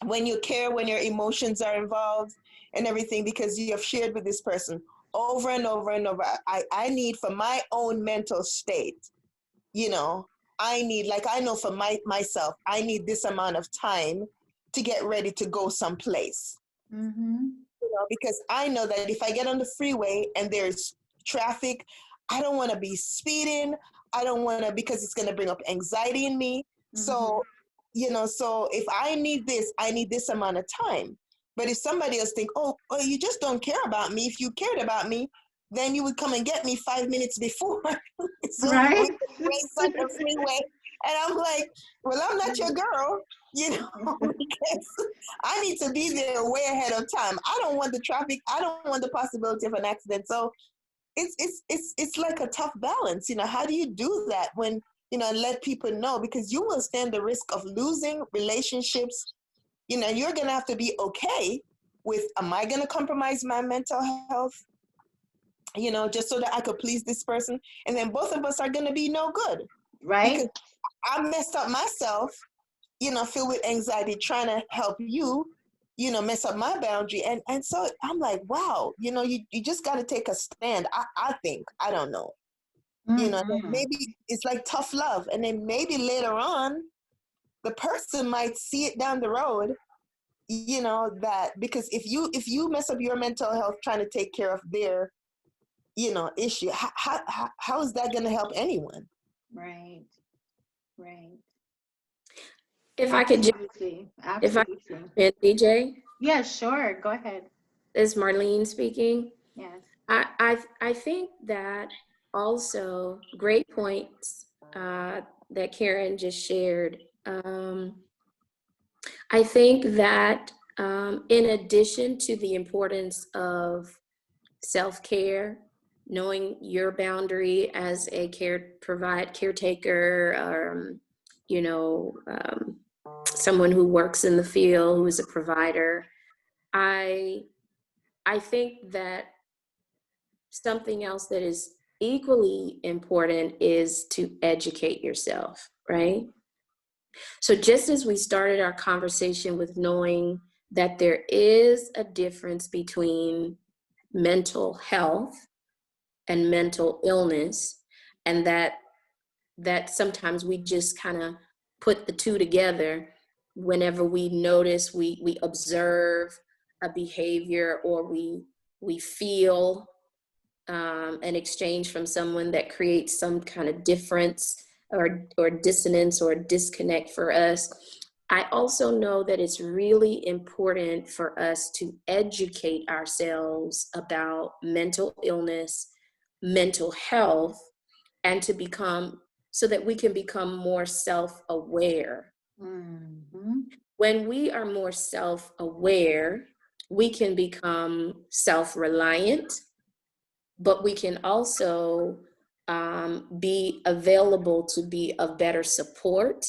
when you care, when your emotions are involved and everything, because you have shared with this person over and over and over, I need for my own mental state, I need, like, I know for myself, I need this amount of time to get ready to go someplace. Mm-hmm. Because I know that if I get on the freeway and there's traffic, I don't want to be speeding. I don't want to, because it's going to bring up anxiety in me. Mm-hmm. So, so if I need this amount of time. But if somebody else think, oh, you just don't care about me. If you cared about me, then you would come and get me 5 minutes before. So Right. we could race on the freeway. And I'm like, well, I'm not your girl, because I need to be there way ahead of time. I don't want the traffic. I don't want the possibility of an accident. So it's like a tough balance. How do you do that when, let people know, because you will stand the risk of losing relationships. You're going to have to be okay with, am I going to compromise my mental health? Just so that I could please this person. And then both of us are going to be no good. Right. Because I messed up myself, filled with anxiety, trying to help you, mess up my boundary. And so I'm like, wow, you just got to take a stand. I think, I don't know, Mm-hmm. maybe it's like tough love. And then maybe later on, the person might see it down the road, that because if you mess up your mental health trying to take care of their, issue, how is that going to help anyone? Right. Right. If I could just, Absolutely. if I Absolutely. could, DJ, Yeah, sure. Go ahead. this is Marlene speaking. Yes. I think that also great points that Karen just shared. I think that in addition to the importance of self-care, knowing your boundary as a caretaker, someone who works in the field, who is a provider, I think that something else that is equally important is to educate yourself, right? So just as we started our conversation with knowing that there is a difference between mental health and mental illness, and that sometimes we just kind of put the two together whenever we notice, we observe a behavior, or we feel an exchange from someone that creates some kind of difference or dissonance or disconnect for us. I also know that it's really important for us to educate ourselves about mental illness, mental health, and so that we can become more self-aware. Mm-hmm. When we are more self-aware, we can become self-reliant, but we can also be available to be of better support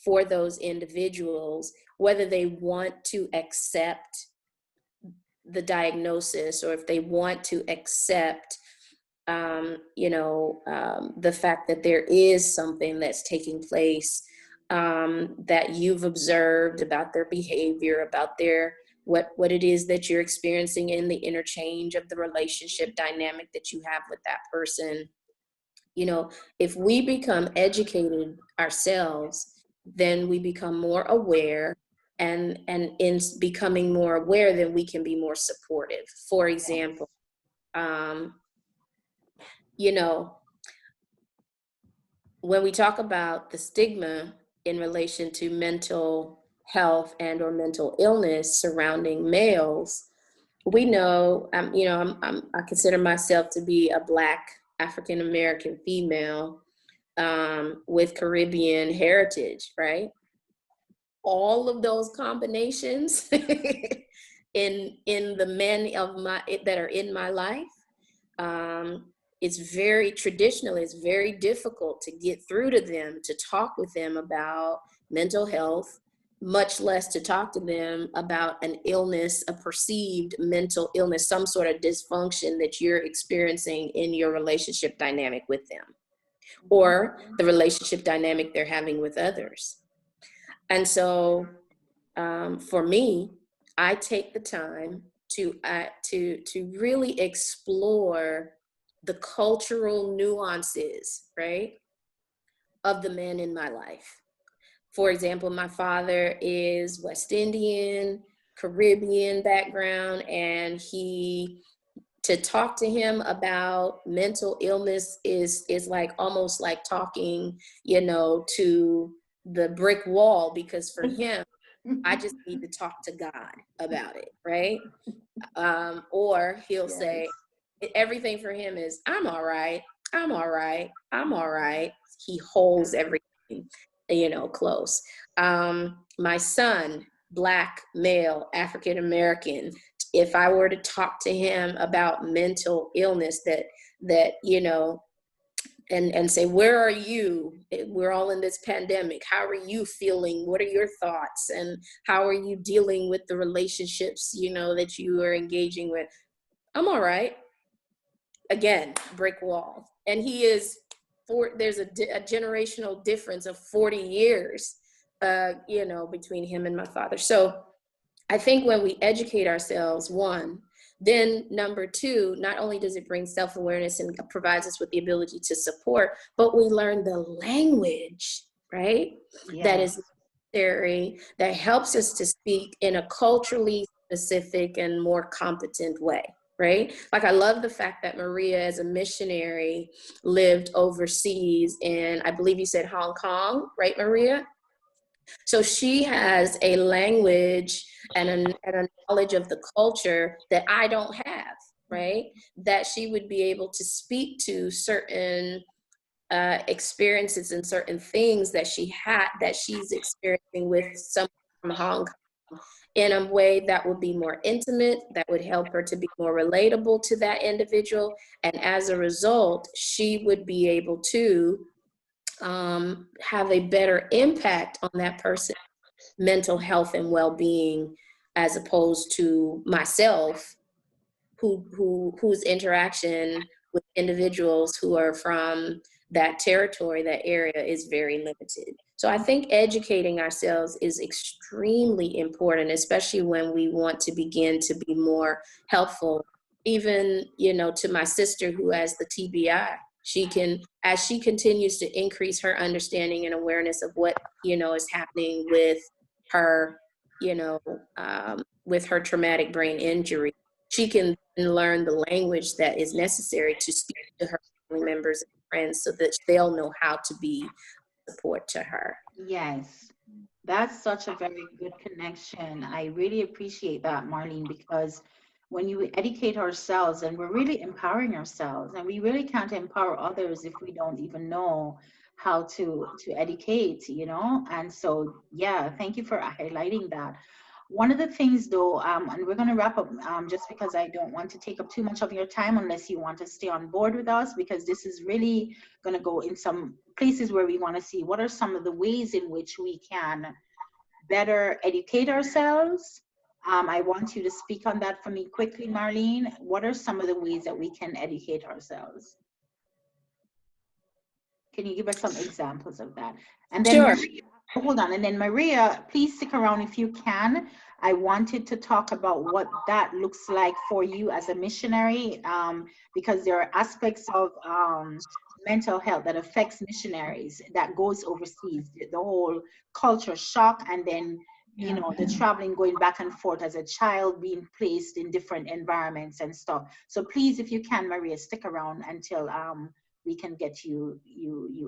for those individuals, whether they want to accept the diagnosis or if they want to accept the fact that there is something that's taking place that you've observed about their behavior, about their what it is that you're experiencing in the interchange of the relationship dynamic that you have with that person. If we become educated ourselves, then we become more aware, and in becoming more aware, then we can be more supportive. For example, when we talk about the stigma in relation to mental health and or mental illness surrounding males, we know, I consider myself to be a Black African American female with Caribbean heritage, right? All of those combinations in the men that are in my life, it's very traditional. It's very difficult to get through to them, to talk with them about mental health, much less to talk to them about an illness, a perceived mental illness, some sort of dysfunction that you're experiencing in your relationship dynamic with them, or the relationship dynamic they're having with others. And so for me, I take the time to really explore the cultural nuances, right, of the men in my life. For example, my father is West Indian, Caribbean background, and to talk to him about mental illness is like almost like talking, to the brick wall, because for him, I just need to talk to God about it, right? Or he'll say, everything for him is, I'm all right, I'm all right, I'm all right. He holds everything, close. My son, Black, male, African American, if I were to talk to him about mental illness and say, where are you? We're all in this pandemic. How are you feeling? What are your thoughts? And how are you dealing with the relationships, that you are engaging with? I'm all right. Again, brick wall. And there's a generational difference of 40 years, between him and my father. So I think when we educate ourselves, one, then number two, not only does it bring self-awareness and provides us with the ability to support, but we learn the language, right? Yes. That is necessary, that helps us to speak in a culturally specific and more competent way, right? Like, I love the fact that Maria, as a missionary, lived overseas in, I believe you said Hong Kong, right, Maria? So she has a language and a knowledge of the culture that I don't have, right? That she would be able to speak to certain experiences and certain things that she's experiencing with someone from Hong Kong in a way that would be more intimate, that would help her to be more relatable to that individual. And as a result, she would be able to have a better impact on that person's mental health and well-being, as opposed to myself, whose interaction with individuals who are from that territory, that area, is very limited. So I think educating ourselves is extremely important, especially when we want to begin to be more helpful. Even, to my sister who has the TBI, as she continues to increase her understanding and awareness of what, is happening with her, with her traumatic brain injury, she can learn the language that is necessary to speak to her family members and friends so that they'll know how to be support to her. Yes, that's such a very good connection. I really appreciate that, Marlene, because when you educate ourselves, and we're really empowering ourselves, and we really can't empower others if we don't even know how to educate, And so, yeah, thank you for highlighting that. One of the things though, and we're going to wrap up just because I don't want to take up too much of your time unless you want to stay on board with us, because this is really going to go in some places where we want to see what are some of the ways in which we can better educate ourselves. I want you to speak on that for me quickly, Marlene. What are some of the ways that we can educate ourselves? Can you give us some examples of that? And then Sure. Maria, hold on, and then Maria, please stick around if you can. I wanted to talk about what that looks like for you as a missionary, because there are aspects of mental health that affects missionaries that goes overseas, the whole culture shock, and then you know, the traveling, going back and forth as a child, being placed in different environments and stuff. So please, if you can, Maria, stick around until we can get you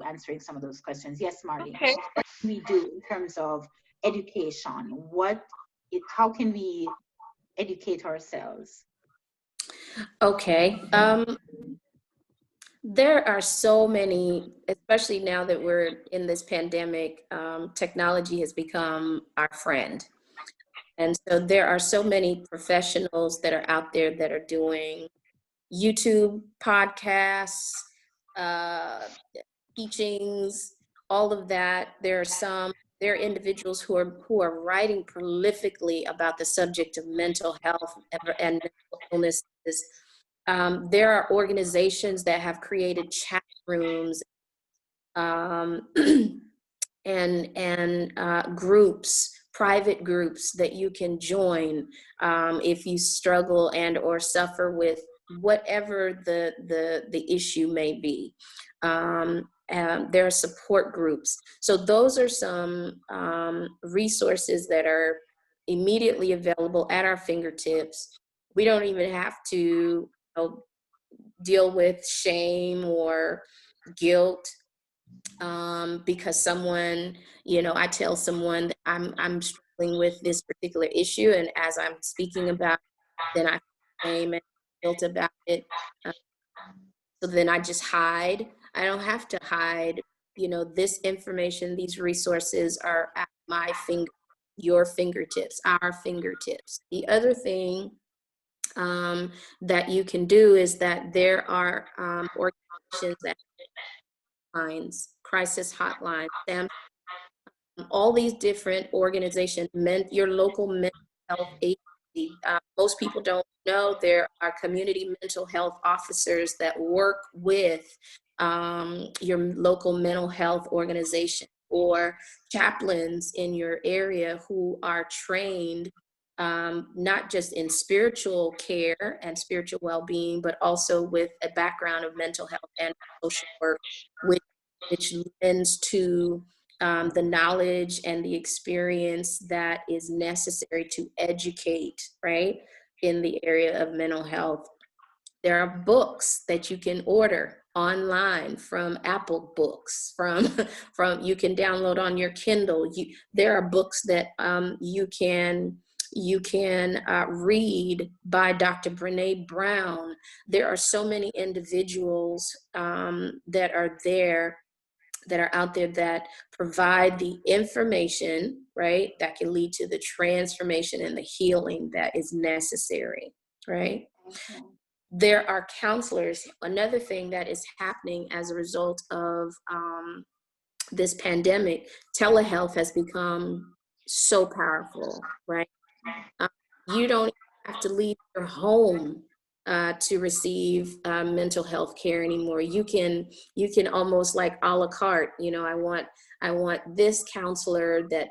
answering some of those questions. Yes, Marlene. Okay. What can we do in terms of education? How can we educate ourselves? Okay. There are so many, especially now that we're in this pandemic, technology has become our friend. And so there are so many professionals that are out there that are doing YouTube podcasts, teachings, all of that. There are individuals who are writing prolifically about the subject of mental health and mental illnesses. There are organizations that have created chat rooms and groups, private groups that you can join if you struggle and or suffer with whatever the issue may be. There are support groups. So those are some resources that are immediately available at our fingertips. We don't even have to deal with shame or guilt because someone, I tell someone that I'm struggling with this particular issue, and as I'm speaking about it, then I feel shame and guilt about it. So then I just hide. I don't have to hide. This information, these resources are at your fingertips, our fingertips. The other thing that you can do is that there are organizations that crisis hotlines, all these different organizations, your local mental health agency. Most people don't know there are community mental health officers that work with your local mental health organization, or chaplains in your area who are trained not just in spiritual care and spiritual well-being, but also with a background of mental health and social work, which lends to the knowledge and the experience that is necessary to educate, right, in the area of mental health. There are books that you can order online from Apple Books, from you can download on your Kindle. There are books that you can read by Dr. Brene Brown. There are so many individuals that are out there that provide the information, right, that can lead to the transformation and the healing that is necessary, right? Okay. There are counselors. Another thing that is happening as a result of this pandemic, telehealth has become so powerful, right? You don't have to leave your home to receive mental health care anymore. You can almost like a la carte. I want this counselor that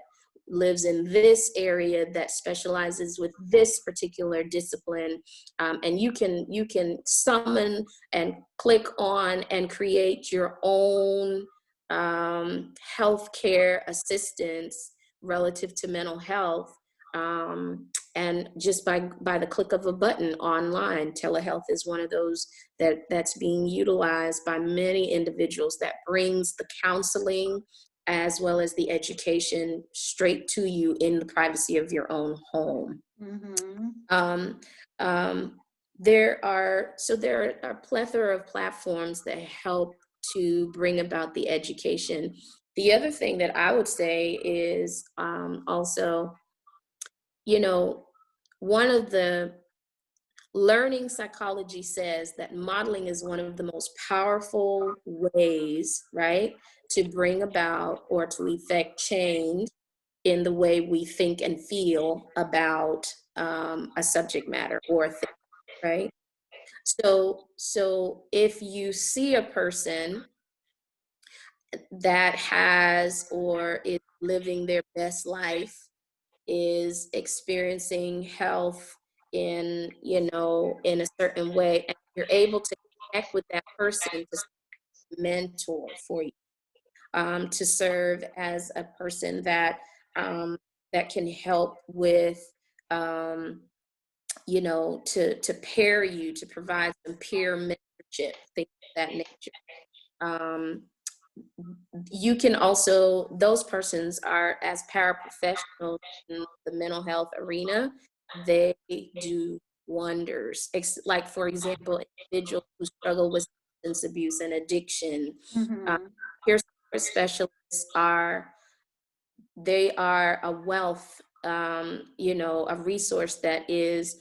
lives in this area that specializes with this particular discipline, and you can summon and click on and create your own healthcare assistance relative to mental health. And just by the click of a button online. Telehealth is one of those that's being utilized by many individuals, that brings the counseling as well as the education straight to you in the privacy of your own home. Mm-hmm. There are a plethora of platforms that help to bring about the education. The other thing that I would say is also, one of the learning psychology says that modeling is one of the most powerful ways, right, to bring about or to effect change in the way we think and feel about a subject matter or a thing, right? So if you see a person that has or is living their best life, is experiencing health in a certain way, and you're able to connect with that person to mentor for you, to serve as a person that that can help with to pair you, to provide some peer mentorship, things of that nature. um, you can also, those persons are as paraprofessionals in the mental health arena, they do wonders. Like, for example, individuals who struggle with substance abuse and addiction, Mm-hmm. peer support specialists are, they are a wealth, a resource that is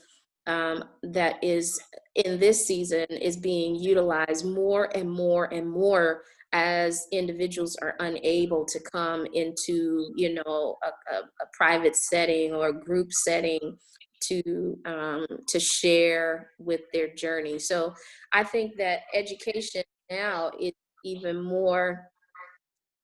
in this season is being utilized more and more and more as individuals are unable to come into, a private setting or a group setting to share with their journey. So I think that education now is even more,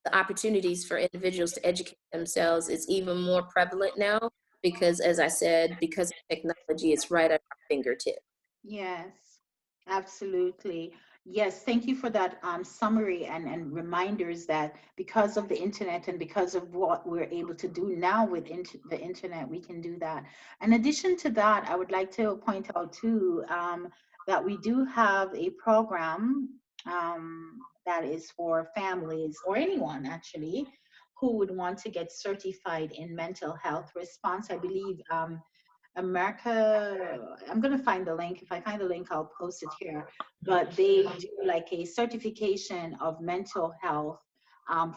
the opportunities for individuals to educate themselves is even more prevalent now because, as I said, because of technology, it's right at our fingertips. Yes, absolutely. Yes, thank you for that summary and reminders that because of the internet and because of what we're able to do now with the internet, we can do that. In addition to that, I would like to point out too that we do have a program that is for families or anyone actually who would want to get certified in mental health response. I believe America, I'm going to find the link. If I find the link, I'll post it here. But they do like a certification of mental health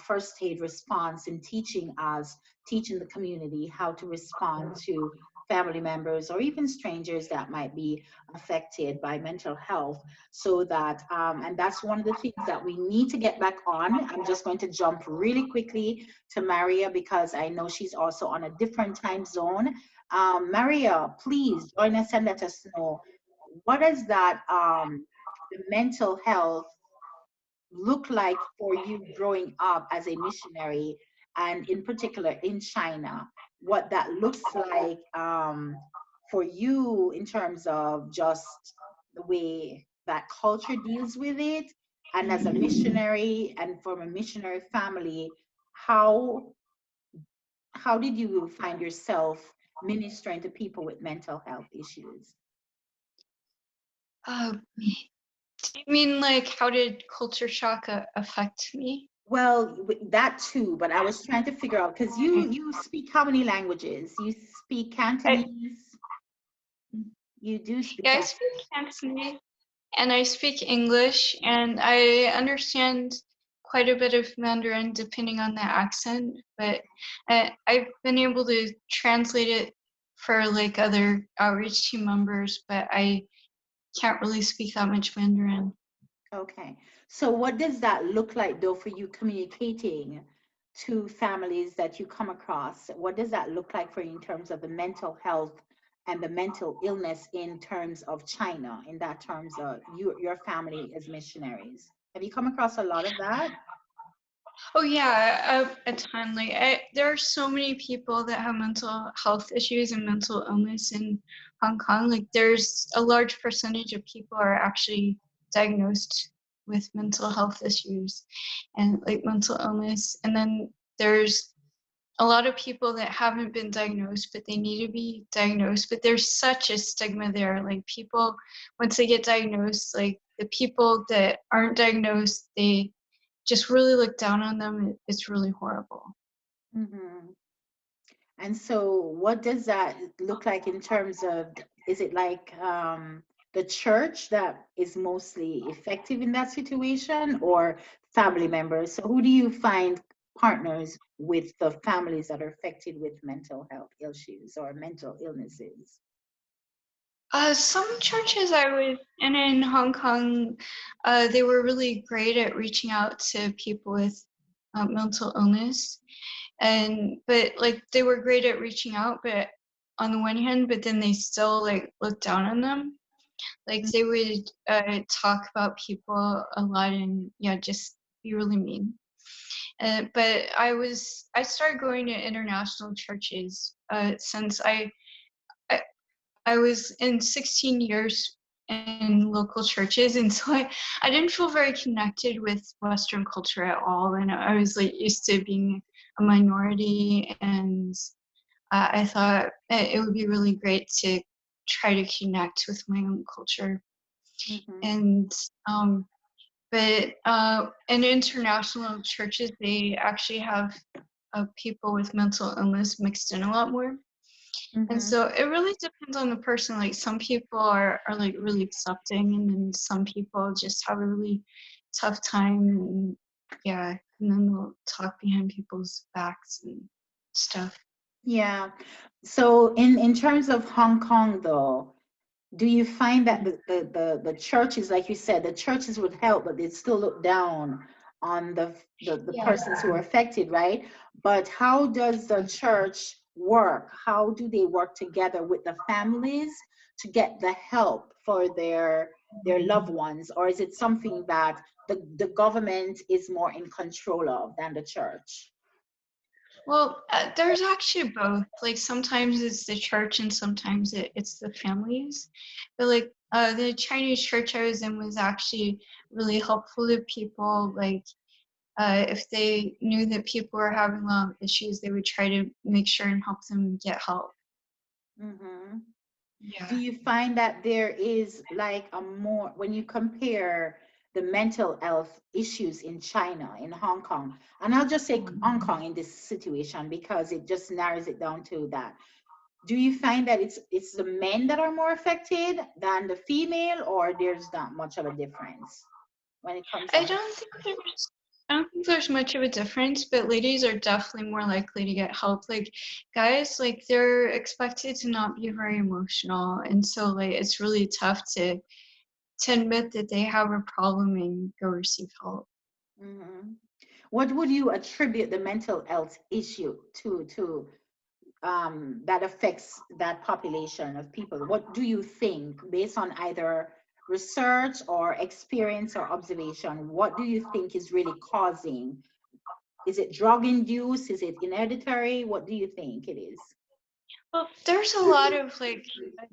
first aid response and teaching the community how to respond to family members or even strangers that might be affected by mental health. So that, and that's one of the things that we need to get back on. I'm just going to jump really quickly to Maria because I know she's also on a different time zone. Maria, please join us and let us know what is that the mental health look like for you growing up as a missionary and in particular in China, what that looks like for you in terms of just the way that culture deals with it, and as a missionary and from a missionary family, how how did you find yourself ministering to people with mental health issues? Do you mean like how did culture shock affect me? Well, that too, but I was trying to figure out because you speak how many languages? You speak I, Cantonese. You do speak yeah, I Cantonese. speak Cantonese and I speak English and I understand quite a bit of Mandarin depending on the accent, but I've been able to translate it for like other outreach team members, but I can't really speak that much Mandarin. Okay. So what does that look like though for you communicating to families that you come across? What does that look like for you in terms of the mental health and the mental illness in terms of China, in that terms of your family as missionaries? Have you come across a lot of that? Oh yeah, a ton. Like there are so many people that have mental health issues and mental illness in Hong Kong. Like there's a large percentage of people are actually diagnosed with mental health issues and like mental illness. And then there's a lot of people that haven't been diagnosed, but they need to be diagnosed. But there's such a stigma there. Like people, once they get diagnosed, like the people that aren't diagnosed, they just really look down on them. It's really horrible. Hmm. And so, what does that look like in terms of, is it like the church that is mostly effective in that situation or family members? So, who do you find partners with the families that are affected with mental health issues or mental illnesses? Some churches I was in Hong Kong, they were really great at reaching out to people with mental illness, but like they were great at reaching out, but on the one hand, but then they still like looked down on them. Like they would talk about people a lot and yeah, just be really mean. But I started going to international churches since I I was in 16 years in local churches, and so I didn't feel very connected with Western culture at all, and I was like used to being a minority, and I thought it would be really great to try to connect with my own culture. Mm-hmm. And but in international churches, they actually have people with mental illness mixed in a lot more. And so it really depends on the person. Like some people are like really accepting, and then some people just have a really tough time, and yeah, and then they'll talk behind people's backs and stuff. Yeah. So in terms of Hong Kong though, do you find that the churches, like you said, the churches would help, but they still look down on the Yeah. persons who are affected, right? But how does the church work? How do they work together with the families to get the help for their loved ones? Or is it something that the government is more in control of than the church? Well, there's actually both. Like sometimes it's the church and sometimes it's the families. But like the Chinese church I was in was actually really helpful to people. Like if they knew that people were having a lot of issues, they would try to make sure and help them get help. Mm-hmm. Do Yeah. you find that there is like a more, when you compare the mental health issues in China, in Hong Kong, and I'll just say Hong Kong in this situation because it just narrows it down to that. Do you find that it's the men that are more affected than the female, or there's not much of a difference when it comes I on? don't think there's I don't think there's much of a difference, but ladies are definitely more likely to get help. Like guys, like they're expected to not be very emotional, and so like it's really tough to admit that they have a problem and go receive help. Mm-hmm. What would you attribute the mental health issue to that affects that population of people? What do you think, based on either research or experience or observation, what do you think is really causing? Is it drug induced? Is it hereditary? What do you think it is? Well, there's a lot of like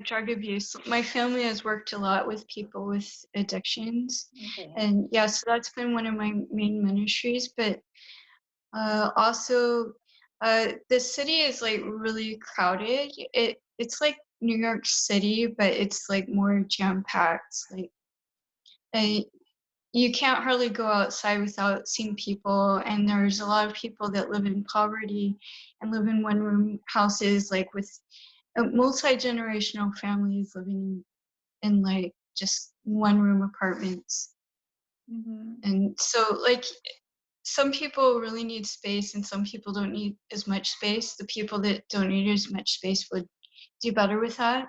drug abuse. My family has worked a lot with people with addictions, Okay. and yeah, so that's been one of my main ministries. But also, the city is like really crowded. It's like New York City, but it's like more jam packed. Like uh, you can't hardly go outside without seeing people, and there's a lot of people that live in poverty and live in one room houses, like with multi-generational families living in like just one room apartments. Mm-hmm. And so like some people really need space and some people don't need as much space. The people that don't need as much space would do better with that.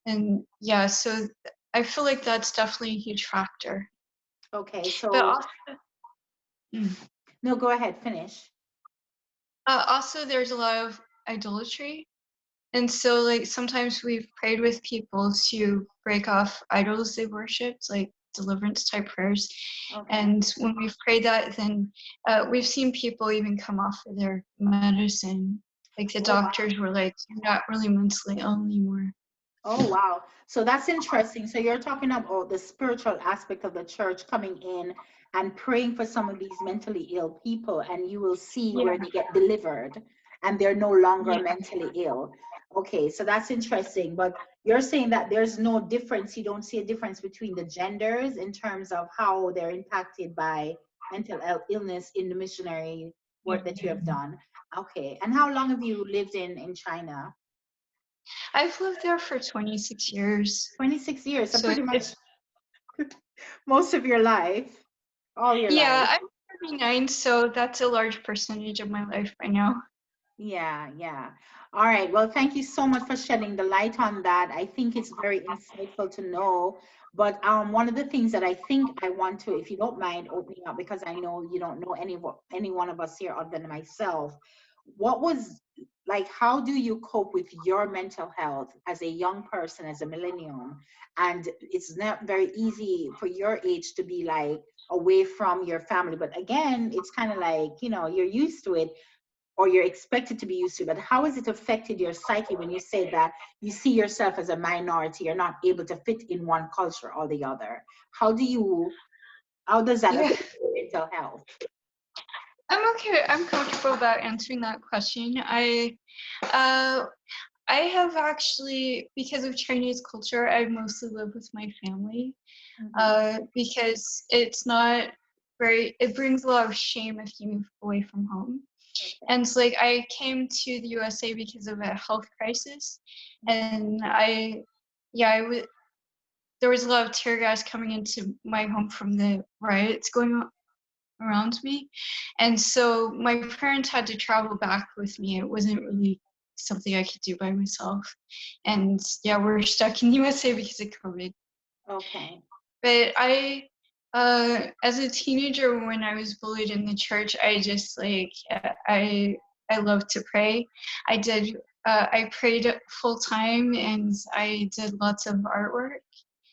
And yeah, so I feel like that's definitely a huge factor. Okay, But so also, mm, no, go ahead, finish. also there's a lot of idolatry. And so like sometimes we've prayed with people to break off idols they worshipped, like deliverance type prayers. Okay. And when we've prayed that, then we've seen people even come off of their medicine. Like the Oh, wow. doctors were like, you're not really mentally ill anymore. Oh, wow. So that's interesting. So you're talking about the spiritual aspect of the church coming in and praying for some of these mentally ill people, and you will see Yeah. where they get delivered and they're no longer Yeah. mentally ill. Okay, so that's interesting. But you're saying that there's no difference, you don't see a difference between the genders in terms of how they're impacted by mental health illness in the missionary work that you have done. Okay, and how long have you lived in China? I've lived there for 26 years. 26 years, so So pretty much it's, most of your life, all your life. yeah, 39, so that's a large percentage of my life right now. Yeah, yeah. All right. Well, thank you so much for shedding the light on that. I think it's very insightful to know. But one of the things that I think I want to, if you don't mind opening up, because I know you don't know any one of us here other than myself, what was like, how do you cope with your mental health as a young person, as a millennium? And it's not very easy for your age to be like away from your family. But again, it's kind of like, you're used to it or you're expected to be used to, but how has it affected your psyche when you say that you see yourself as a minority, you're not able to fit in one culture or the other? How does that Yeah, affect your mental health? I'm okay. I'm comfortable about answering that question. Uh, I have actually, because of Chinese culture, I mostly live with my family. Because it's not very, it brings a lot of shame if you move away from home. Okay. And so, like, I came to the USA because of a health crisis, and there was a lot of tear gas coming into my home from the riots going on around me, and so my parents had to travel back with me. It wasn't really something I could do by myself, and yeah, we're stuck in the USA because of COVID. Okay. But as a teenager, when I was bullied in the church, I just I loved to pray. I prayed full time, and I did lots of artwork.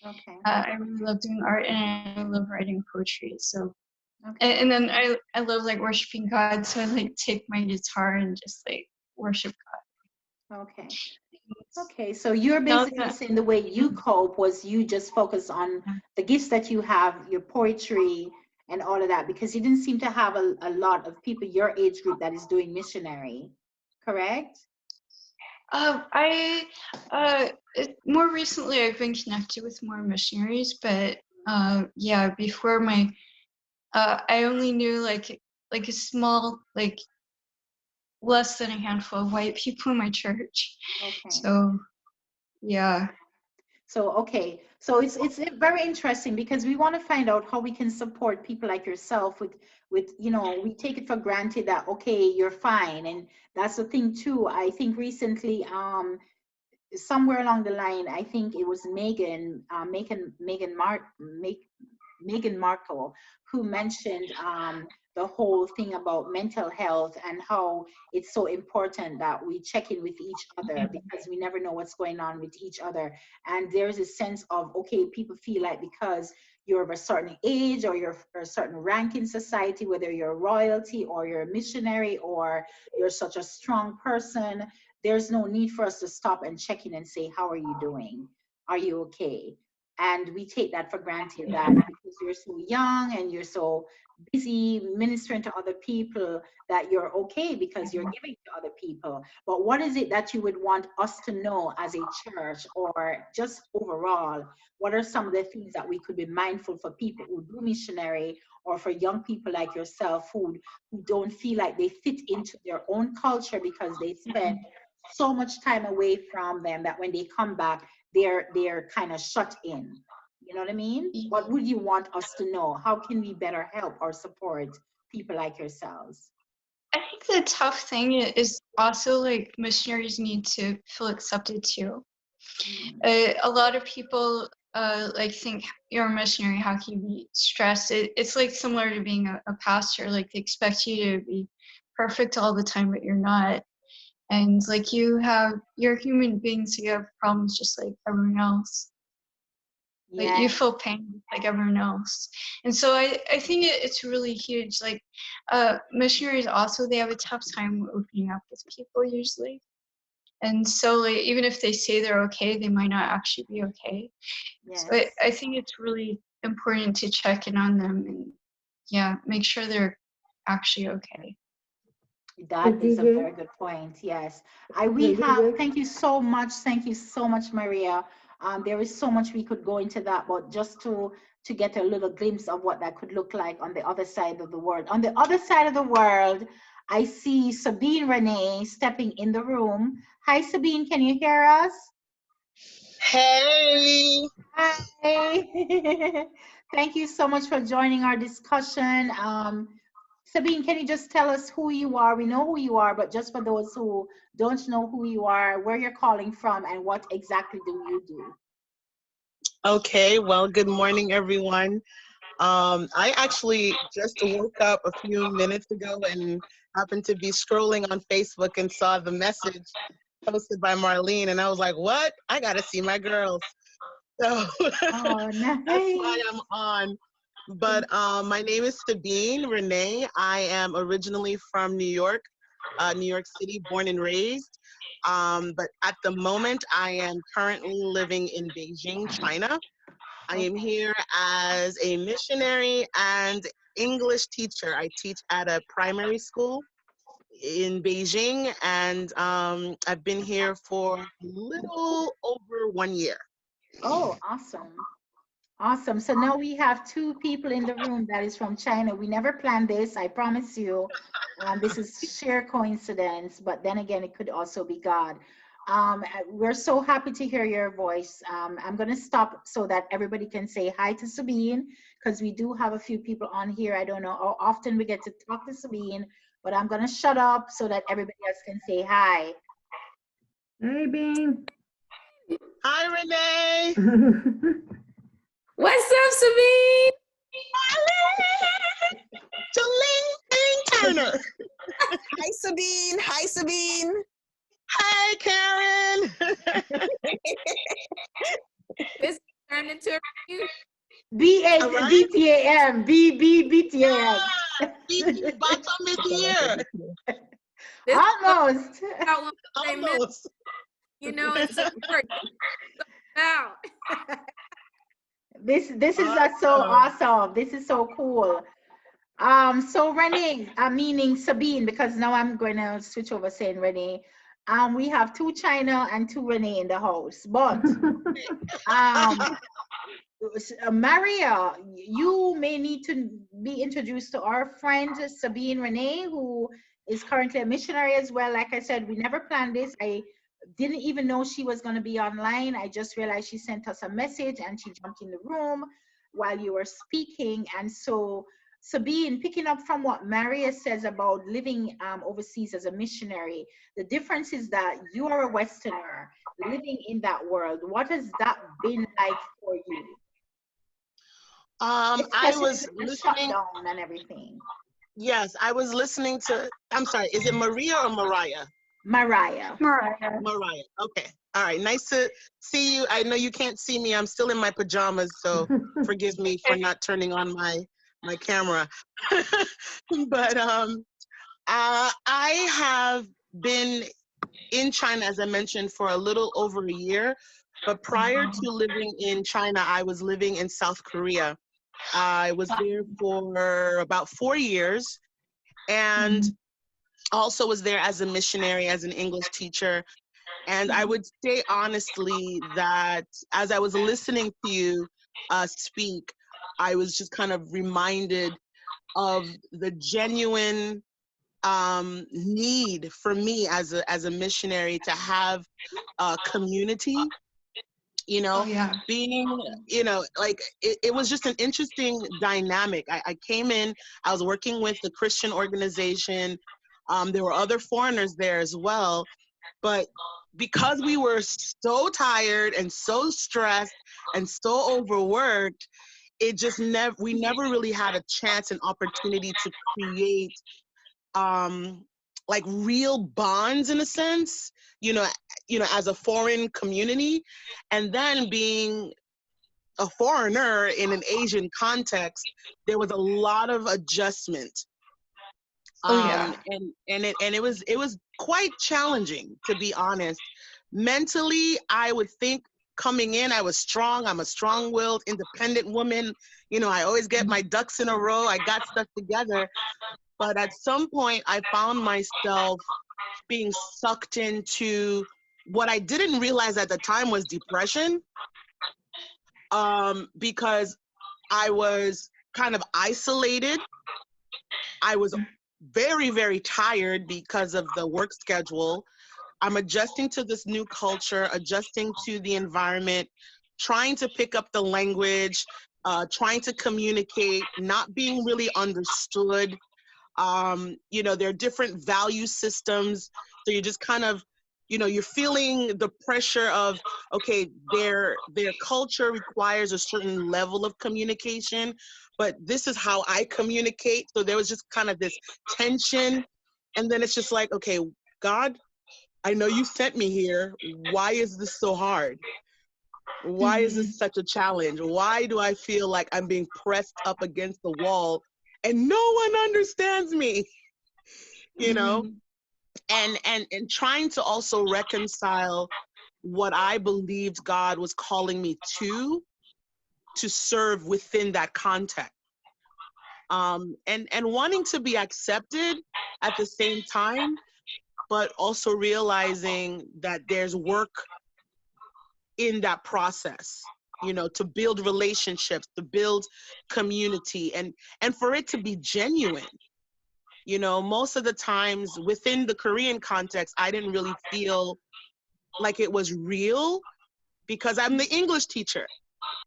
Okay. I really love doing art, and I love writing poetry. So, Okay. and then I love like worshiping God. So I like take my guitar and just like worship Okay. God. Okay. So you're Now basically that saying the way you cope was you just focus on the gifts that you have, your poetry and all of that, because you didn't seem to have a lot of people your age group that is doing missionary, correct? I more recently I've been connected with more missionaries, but yeah, before my I only knew like a small like less than a handful of white people in my church. Okay. So yeah. So, okay. So it's very interesting because we want to find out how we can support people like yourself with, we take it for granted that, okay, you're fine. And that's the thing too. I think recently, somewhere along the line, I think it was Meghan Markle, who mentioned the whole thing about mental health and how it's so important that we check in with each other because we never know what's going on with each other. And there's a sense of, okay, people feel like because you're of a certain age or you're a certain rank in society, whether you're royalty or you're a missionary or you're such a strong person, there's no need for us to stop and check in and say, how are you doing? Are you okay? And we take that for granted that because you're so young and you're so busy ministering to other people that you're okay because you're giving to other people. But what is it that you would want us to know as a church or just overall? What are some of the things that we could be mindful for people who do missionary or for young people like yourself who don't feel like they fit into their own culture because they spent so much time away from them that when they come back, they're kind of shut in. You know what I mean? What would you want us to know? How can we better help or support people like yourselves? I think the tough thing is also like missionaries need to feel accepted too. A lot of people like think you're a missionary, how can you be stressed? It's like similar to being a pastor, like they expect you to be perfect all the time, but you're not. And like you're human beings, you have problems just like everyone else. Like Yeah, you feel pain like everyone else. And so I think it's really huge. Like missionaries also, they have a tough time opening up with people usually. And so like even if they say they're okay, they might not actually be okay. So yes. I think it's really important to check in on them and yeah, make sure they're actually okay. That And is a DJ, very good point. Yes. We and have, DJ, thank you so much. Thank you so much, Maria. There is so much we could go into that, but just to get a little glimpse of what that could look like on the other side of the world. On the other side of the world, I see Sabine Renee stepping in the room. Hi, Sabine, can you hear us? Hey, Hi. Thank you so much for joining our discussion. Sabine, can you just tell us who you are? We know who you are, but just for those who don't know who you are, where you're calling from, and what exactly do you do? Okay, well, good morning, everyone. I actually just woke up a few minutes ago and happened to be scrolling on Facebook and saw the message posted by Marlene, and I was like, what? I got to see my girls. So Oh, that's why nice. I'm on. But my name is Sabine Renee. I am originally from New York City, born and raised. But at the moment, I am currently living in Beijing, China. I am Okay. here as a missionary and English teacher. I teach at a primary school in Beijing, and I've been here for a little over 1 year. Oh, awesome. Awesome. So now we have two people in the room that is from China. We never planned this, I promise you. This is sheer coincidence, but then again, it could also be God. We're so happy to hear your voice. I'm going to stop so that everybody can say hi to Sabine, because we do have a few people on here. I don't know how often we get to talk to Sabine, but I'm going to shut up so that everybody else can say hi. Hey, Bean. Hi, Renee. What's up, Sabine? Jolene Turner. Hi, Sabine. Hi, Sabine. Hi, Karen. This turned into a review. All right. BTAM, BTAM. Bottom is here. This Almost. about when they miss, Almost. you know, it's important. Wow. This is so awesome. This is so cool. So Renee, I'm meaning Sabine, because now I'm going to switch over saying Renee. We have two China and two Renee in the house, but Maria, you may need to be introduced to our friend Sabine Renee, who is currently a missionary as well. Like I said, we never planned this. I didn't even know she was going to be online. I just realized she sent us a message and she jumped in the room while you were speaking. And so, Sabine, picking up from what Maria says about living overseas as a missionary, the difference is that you are a Westerner living in that world. What has that been like for you? I Especially was with the listening. shutdown and everything. Yes, I was listening to. I'm sorry. Is it Maria or Mariah? Mariah. Mariah. Mariah. Okay. All right. Nice to see you. I know you can't see me. I'm still in my pajamas, so forgive me for not turning on my camera. But I have been in China, as I mentioned, for a little over a year. But prior to living in China, I was living in South Korea. I was there for about 4 years, and also was there as a missionary, as an English teacher. And I would say honestly that as I was listening to you speak, I was just kind of reminded of the genuine need for me as a missionary to have a community, you Oh know, yeah. being, you know, like it was just an interesting dynamic. I came in, I was working with the Christian organization. There were other foreigners there as well, but because we were so tired and so stressed and so overworked, it just we never really had a chance and opportunity to create like real bonds in a sense, as a foreign community. And then being a foreigner in an Asian context, there was a lot of adjustment. Oh yeah. And it was quite challenging, to be honest. Mentally, I would think coming in, I was strong. I'm a strong-willed, independent woman. I always get my ducks in a row. I got stuff together. But at some point, I found myself being sucked into what I didn't realize at the time was depression, because I was kind of isolated. I was very, very tired because of the work schedule. I'm adjusting to this new culture, adjusting to the environment, trying to pick up the language, trying to communicate, not being really understood. You know, there are different value systems. So you're just kind of, you know, you're feeling the pressure of, okay, their culture requires a certain level of communication, but this is how I communicate. So there was just kind of this tension. And then it's just like, okay, God, I know you sent me here. Why is this so hard? Why is this such a challenge? Why do I feel like I'm being pressed up against the wall and no one understands me? You know? And trying to also reconcile what I believed God was calling me to serve within that context. And wanting to be accepted at the same time, but also realizing that there's work in that process, you know, to build relationships, to build community, and for it to be genuine. You know, most of the times within the Korean context, I didn't really feel like it was real because I'm the English teacher.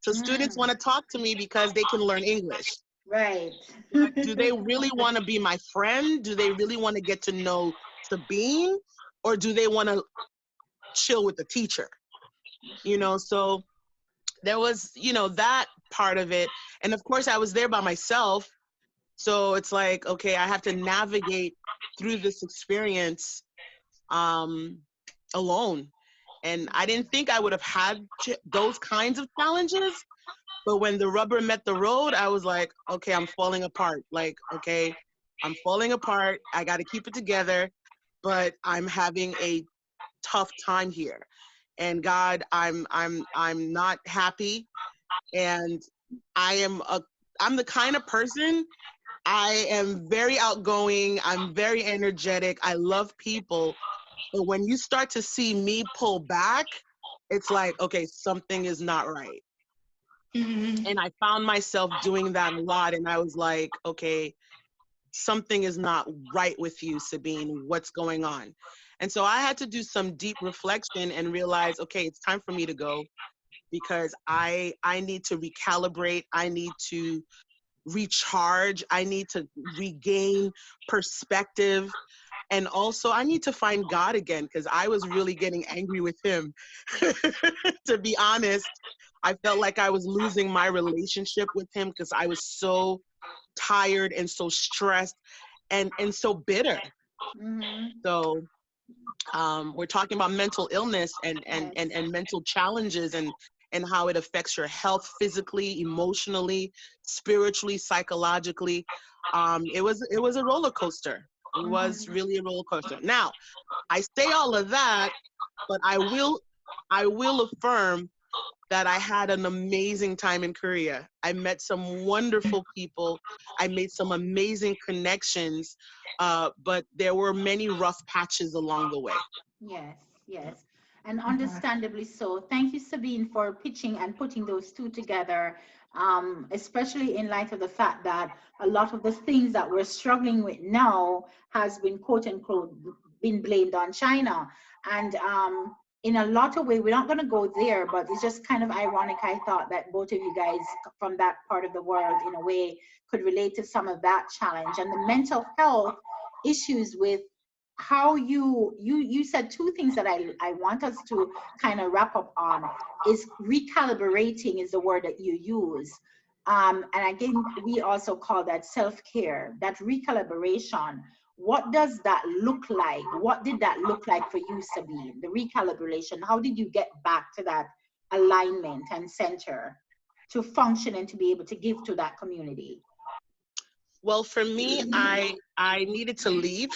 So students want to talk to me because they can learn English. Right. But do they really want to be my friend? Do they really want to get to know Sabine? Or do they want to chill with the teacher? You know, so there was, you know, that part of it. And of course, I was there by myself. So it's like, okay, I have to navigate through this experience alone. And I didn't think I would have had those kinds of challenges. But when the rubber met the road, I was like, okay, I'm falling apart. Like, okay, I'm falling apart. I got to keep it together. But I'm having a tough time here. And God, I'm not happy. And I'm the kind of person, I am very outgoing. I'm very energetic. I love people. But when you start to see me pull back, it's like, okay, something is not right. And I found myself doing that a lot. And I was like, okay, something is not right with you, Sabine. What's going on? And so I had to do some deep reflection and realize, okay, it's time for me to go because I need to recalibrate. I need to recharge. I need to regain perspective. And also I need to find God again because I was really getting angry with him. To be honest, I felt like I was losing my relationship with him because I was so tired and so stressed and so bitter. So we're talking about mental illness and mental challenges and how it affects your health physically, emotionally, spiritually, psychologically. It was a roller coaster. It was really a roller coaster. Now, I say all of that, but I will affirm that I had an amazing time in Korea. I met some wonderful people. I made some amazing connections, but there were many rough patches along the way. Yes, yes. And understandably so. Thank you, Sabine, for pitching and putting those two together, especially in light of the fact that a lot of the things that we're struggling with now has been, quote unquote, been blamed on China. And in a lot of ways, we're not going to go there, but it's just kind of ironic. I thought that both of you guys from that part of the world, in a way, could relate to some of that challenge and the mental health issues with how you said two things that I want us to kind of wrap up on is recalibrating is the word that you use. And I think we also call that self-care, that recalibration. What does that look like? What did that look like for you, Sabine? The recalibration, how did you get back to that alignment and center to function and to be able to give to that community? Well, for me, I needed to leave.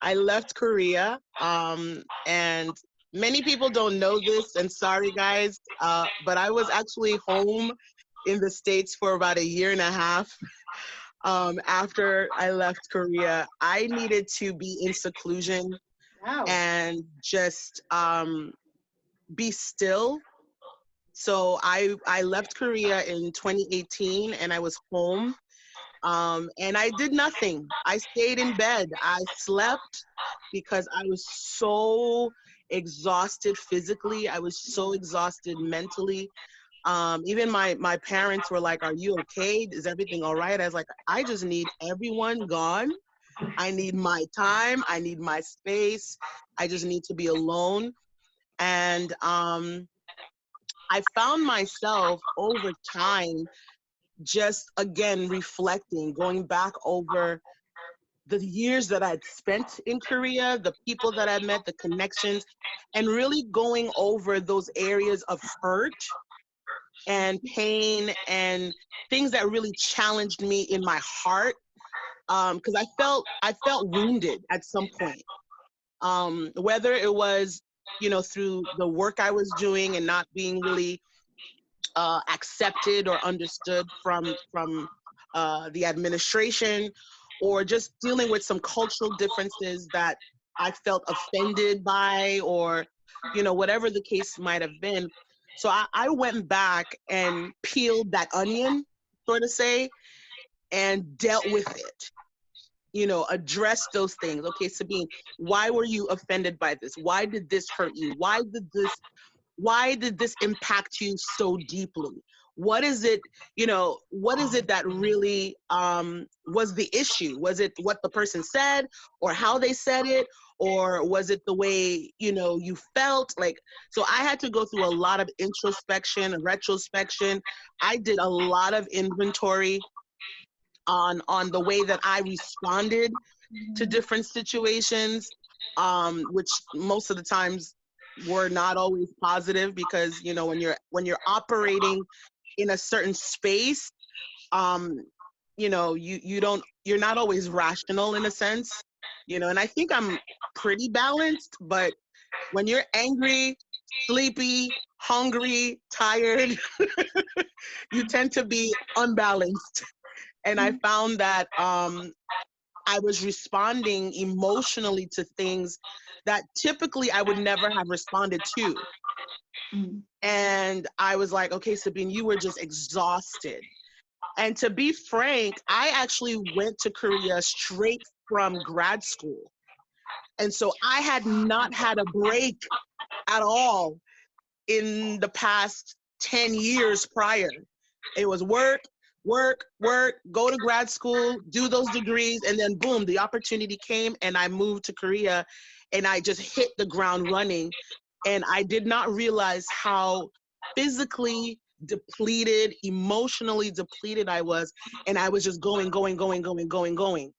I left Korea, and many people don't know this, and sorry guys, but I was actually home in the States for about 1.5 years. After I left Korea, I needed to be in seclusion. Wow. And just be still. So I left Korea in 2018 and I was home. And I did nothing. I stayed in bed. I slept because I was so exhausted physically. I was so exhausted mentally. Even my parents were like, "Are you okay? Is everything all right?" I was like, "I just need everyone gone. I need my time. I need my space. I just need to be alone." And I found myself over time just again reflecting, going back over the years that I'd spent in Korea, the people that I met, the connections, and really going over those areas of hurt and pain and things that really challenged me in my heart. Because I felt wounded at some point. Whether it was, through the work I was doing and not being really accepted or understood from the administration, or just dealing with some cultural differences that I felt offended by, or whatever the case might have been. So I went back and peeled that onion, sort of say, and dealt with it. Address those things. Okay, Sabine, why were you offended by this? Why did this hurt you? Why did this impact you so deeply? What is it, what is it that really was the issue? Was it what the person said, or how they said it, or was it the way, you felt? Like, so I had to go through a lot of introspection, retrospection. I did a lot of inventory on the way that I responded to different situations, which most of the times were not always positive, because when you're operating in a certain space, you're not always rational in a sense, and I think I'm pretty balanced, but when you're angry, sleepy, hungry, tired, you tend to be unbalanced. And I found that I was responding emotionally to things that typically I would never have responded to. And I was like, okay, Sabine, you were just exhausted. And to be frank, I actually went to Korea straight from grad school. And so I had not had a break at all in the past 10 years prior. It was work, work, work, go to grad school, do those degrees, and then boom, the opportunity came and I moved to Korea and I just hit the ground running. And I did not realize how physically depleted, emotionally depleted I was. And I was just going, going, going, going, going, going.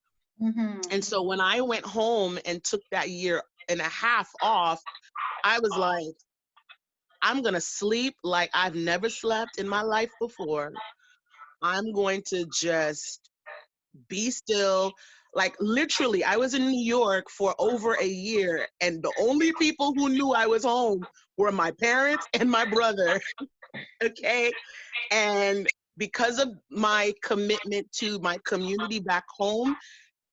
And so when I went home and took that year and a half off, I was like, I'm going to sleep like I've never slept in my life before. I'm going to just be still. Like literally, I was in New York for over a year, and the only people who knew I was home were my parents and my brother. Okay. And because of my commitment to my community back home,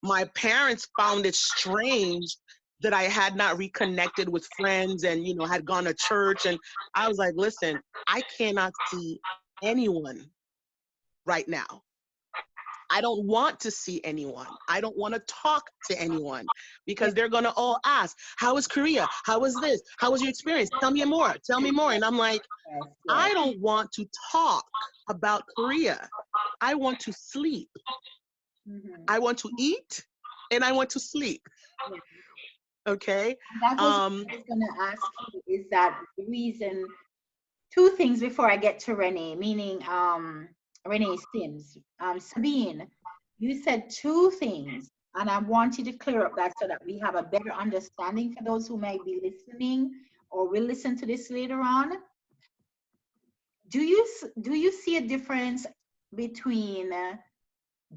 my parents found it strange that I had not reconnected with friends and, had gone to church. And I was like, listen, I cannot see anyone right now. I don't want to see anyone. I don't want to talk to anyone, because they're going to all ask, how was Korea? How was this? How was your experience? Tell me more. Tell me more. And I'm like, I don't want to talk about Korea. I want to sleep. I want to eat and I want to sleep. Okay. That was what I was going to ask you, is that the reason, two things before I get to Renee, meaning Renee Sims. Sabine, you said two things, and I want you to clear up that so that we have a better understanding for those who may be listening or will listen to this later on. Do you see a difference between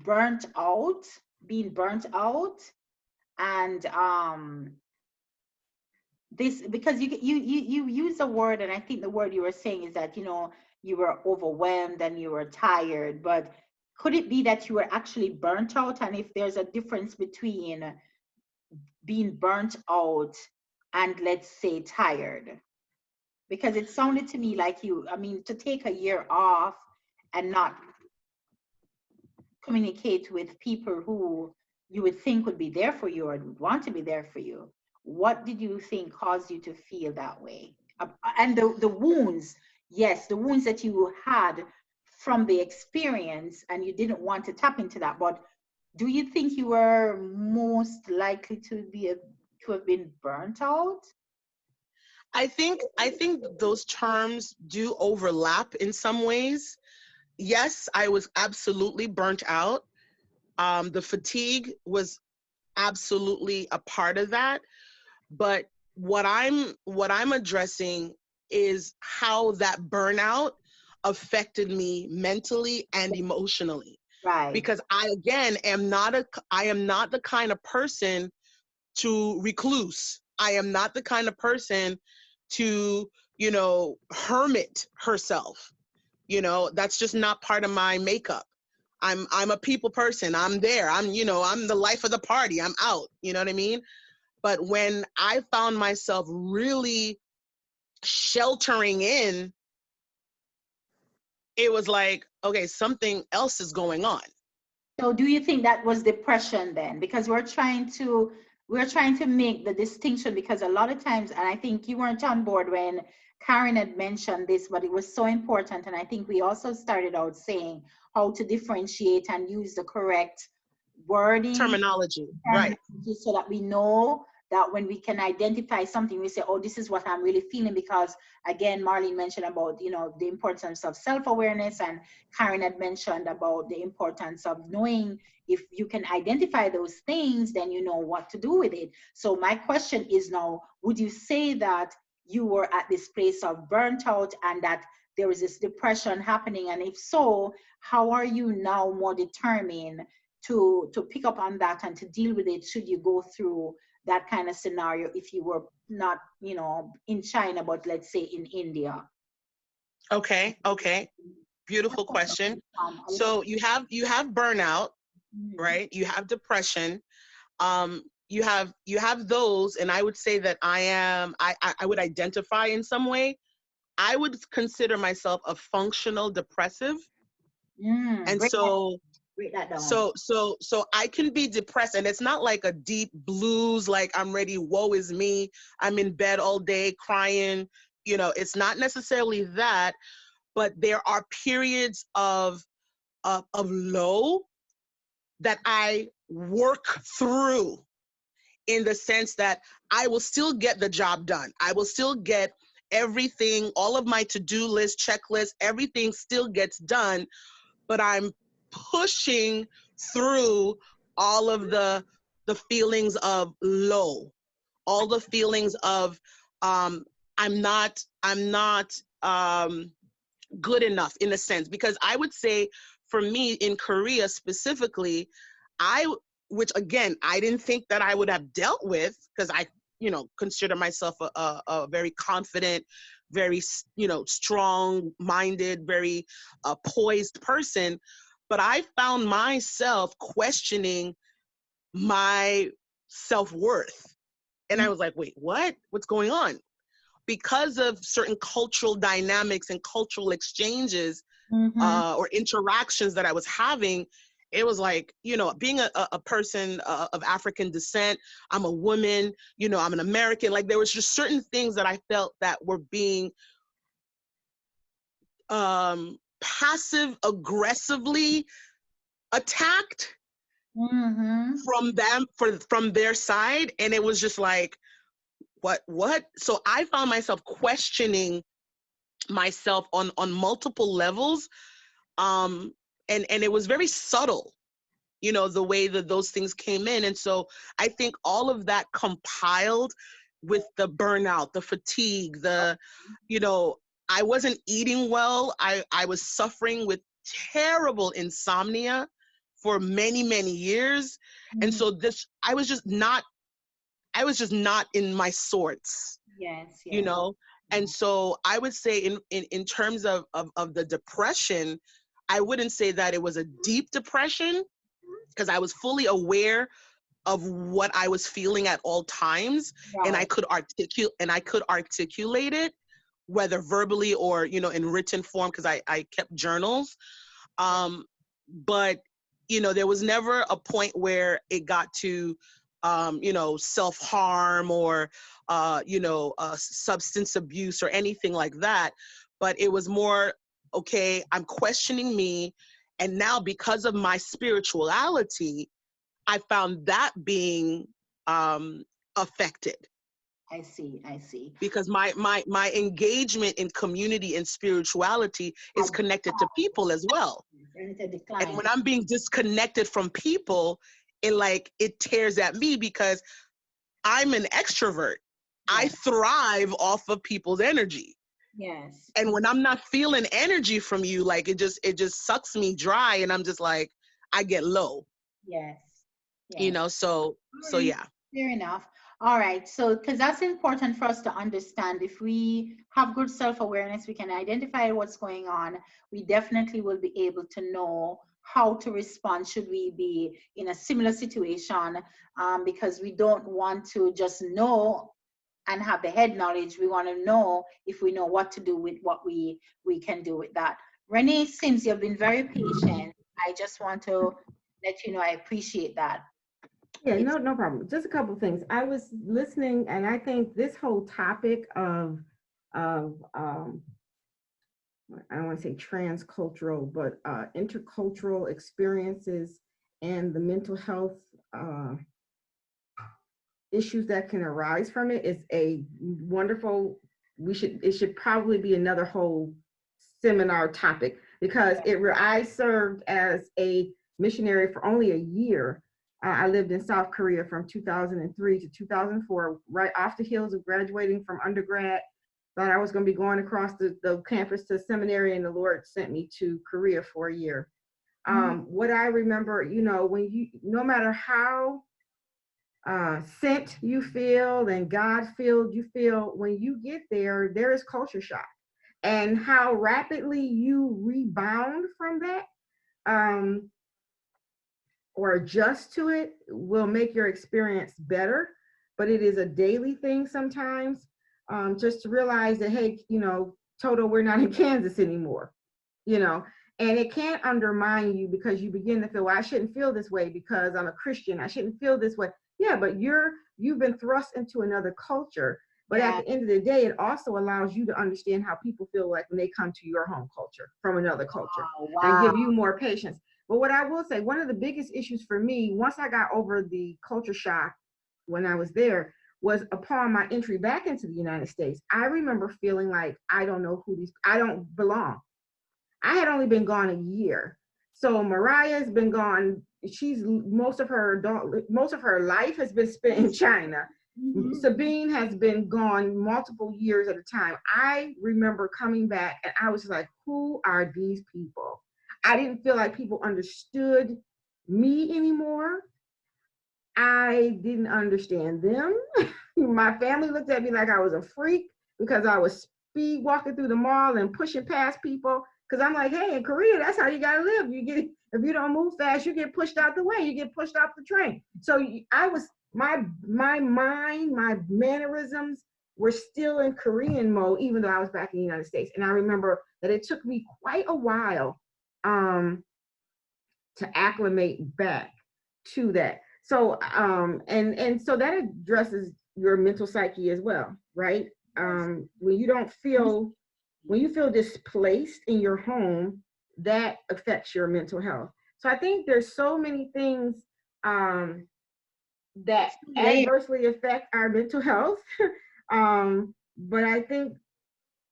burnt out, being burnt out, and this, because you use a word, and I think the word you were saying is that you were overwhelmed and you were tired, but could it be that you were actually burnt out? And if there's a difference between being burnt out and, let's say, tired, because it sounded to me like to take a year off and not communicate with people who you would think would be there for you or would want to be there for you. What did you think caused you to feel that way? And the wounds, yes, the wounds that you had from the experience, and you didn't want to tap into that. But do you think you were most likely to have been burnt out? I think those terms do overlap in some ways. Yes, I was absolutely burnt out. The fatigue was absolutely a part of that. But what I'm addressing is how that burnout affected me mentally and emotionally. Right. Because I am not the kind of person to recluse. I am not the kind of person to, hermit herself. That's just not part of my makeup. I'm a people person. I'm there. I'm the life of the party. I'm out. You know what I mean? But when I found myself really sheltering in, it was like, okay, something else is going on. So do you think that was depression then? Because we're trying to make the distinction, because a lot of times, and I think you weren't on board when Karen had mentioned this, but it was so important. And I think we also started out saying how to differentiate and use the correct wording Terminology, right? terminology, so that we know that when we can identify something, we say, oh, this is what I'm really feeling. Because again, Marlene mentioned about, the importance of self-awareness, and Karen had mentioned about the importance of knowing, if you can identify those things, then you know what to do with it. So my question is now, would you say that you were at this place of burnt out, and that there was this depression happening? And if so, how are you now more determined to pick up on that and to deal with it, should you go through that kind of scenario, if you were not, in China, but let's say in India? Okay. Beautiful question. So you have burnout, right? You have depression. You have those, and I would say that I would identify in some way. I would consider myself a functional depressive. And Break that down. so I can be depressed, and it's not like a deep blues, like I'm ready, woe is me, I'm in bed all day crying. It's not necessarily that, but there are periods of low that I work through, in the sense that I will still get the job done. I will still get everything, all of my to-do list, checklist, everything still gets done, but I'm pushing through all of the feelings of low, all the feelings of I'm not good enough, in a sense. Because I would say, for me in Korea specifically, I which again I didn't think that I would have dealt with, because I consider myself a very confident, very strong minded, very poised person. But I found myself questioning my self-worth, and I was like, wait, what's going on? Because of certain cultural dynamics and cultural exchanges, or interactions that I was having, it was like, being a person of African descent, I'm a woman, I'm an American, like there was just certain things that I felt that were being passive aggressively attacked from their side. And it was just like, what? So I found myself questioning myself on multiple levels. And it was very subtle, the way that those things came in. And so I think all of that compiled with the burnout, the fatigue, I wasn't eating well. I was suffering with terrible insomnia for many, many years. And so I was just not in my sorts. Yes. And so I would say in terms of the depression, I wouldn't say that it was a deep depression, because I was fully aware of what I was feeling at all times, and I could articulate it, whether verbally or in written form, because I kept journals. But there was never a point where it got to self-harm or substance abuse or anything like that. but it was more, okay, I'm questioning me. And now because of my spirituality, I found that being affected. I see. Because my engagement in community and spirituality is connected to people as well. And it's a decline. And when I'm being disconnected from people, it tears at me because I'm an extrovert. I thrive off of people's energy. Yes. And when I'm not feeling energy from you, it just sucks me dry, and I'm just like, I get low. Yes. So yeah. Fair enough. All right. So, because that's important for us to understand. If we have good self-awareness, we can identify what's going on. We definitely will be able to know how to respond should we be in a similar situation, because we don't want to just know and have the head knowledge. We want to know if we know what to do with what we can do with that. Renee Sims, you've been very patient. I just want to let you know I appreciate that. Yeah, no problem. Just a couple of things. I was listening, and I think this whole topic of I don't want to say transcultural, but intercultural experiences and the mental health issues that can arise from it is a wonderful. It should probably be another whole seminar topic, because I served as a missionary for only a year. I lived in South Korea from 2003 to 2004, right off the heels of graduating from undergrad. Thought I was going to be going across the campus to seminary, and the Lord sent me to Korea for a year. What I remember, when no matter how sent you feel and God-filled you feel, when you get there, there is culture shock. And how rapidly you rebound from that, or adjust to it, will make your experience better. But it is a daily thing sometimes. Just to realize that, hey, Toto, we're not in Kansas anymore, and it can't undermine you, because you begin to feel, well, I shouldn't feel this way because I'm a Christian. I shouldn't feel this way. Yeah, but you've been thrust into another culture. But at the end of the day, it also allows you to understand how people feel like when they come to your home culture from another culture, and give you more patience. But what I will say, one of the biggest issues for me, once I got over the culture shock when I was there, was upon my entry back into the United States. I remember feeling like, I don't belong. I had only been gone a year. So Mariah's been gone. Most of her life has been spent in China. Mm-hmm. Sabine has been gone multiple years at a time. I remember coming back, and I was like, who are these people? I didn't feel like people understood me anymore. I didn't understand them. My family looked at me like I was a freak because I was speed walking through the mall and pushing past people. Because I'm like, hey, in Korea, that's how you gotta live. If you don't move fast, you get pushed out the way. You get pushed off the train. So my mind, my mannerisms were still in Korean mode, even though I was back in the United States. And I remember that it took me quite a while to acclimate back to that. So and so that addresses your mental psyche as well, right? When you feel displaced in your home, that affects your mental health. So I think there's so many things that adversely affect our mental health. But I think,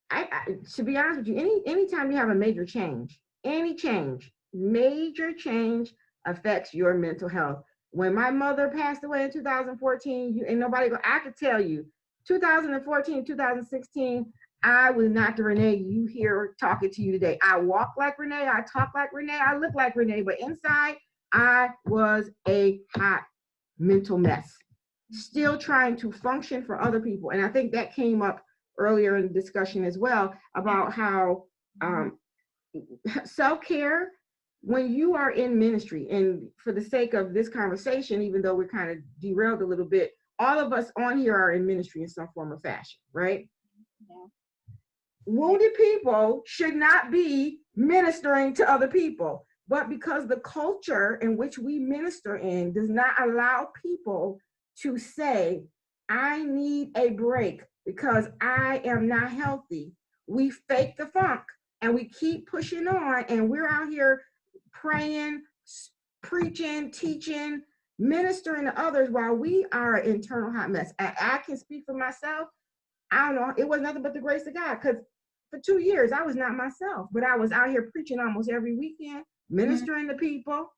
I to be honest with you, anytime you have a major change, major change affects your mental health. When my mother passed away in 2014, I could tell you, 2014, 2016, I was not the Renee you hear talking to you today. I walk like Renee, I talk like Renee, I look like Renee, but inside, I was a hot mental mess, still trying to function for other people. And I think that came up earlier in the discussion as well, about how self-care, when you are in ministry, and for the sake of this conversation, even though we're kind of derailed a little bit, all of us on here are in ministry in some form or fashion, right? Yeah. Wounded people should not be ministering to other people, but because the culture in which we minister in does not allow people to say, I need a break because I am not healthy, we fake the funk and we keep pushing on, and we're out here praying, preaching, teaching, ministering to others while we are an internal hot mess. And I can speak for myself. I don't know. It was nothing but the grace of God, because for 2 years I was not myself, but I was out here preaching almost every weekend, ministering to people,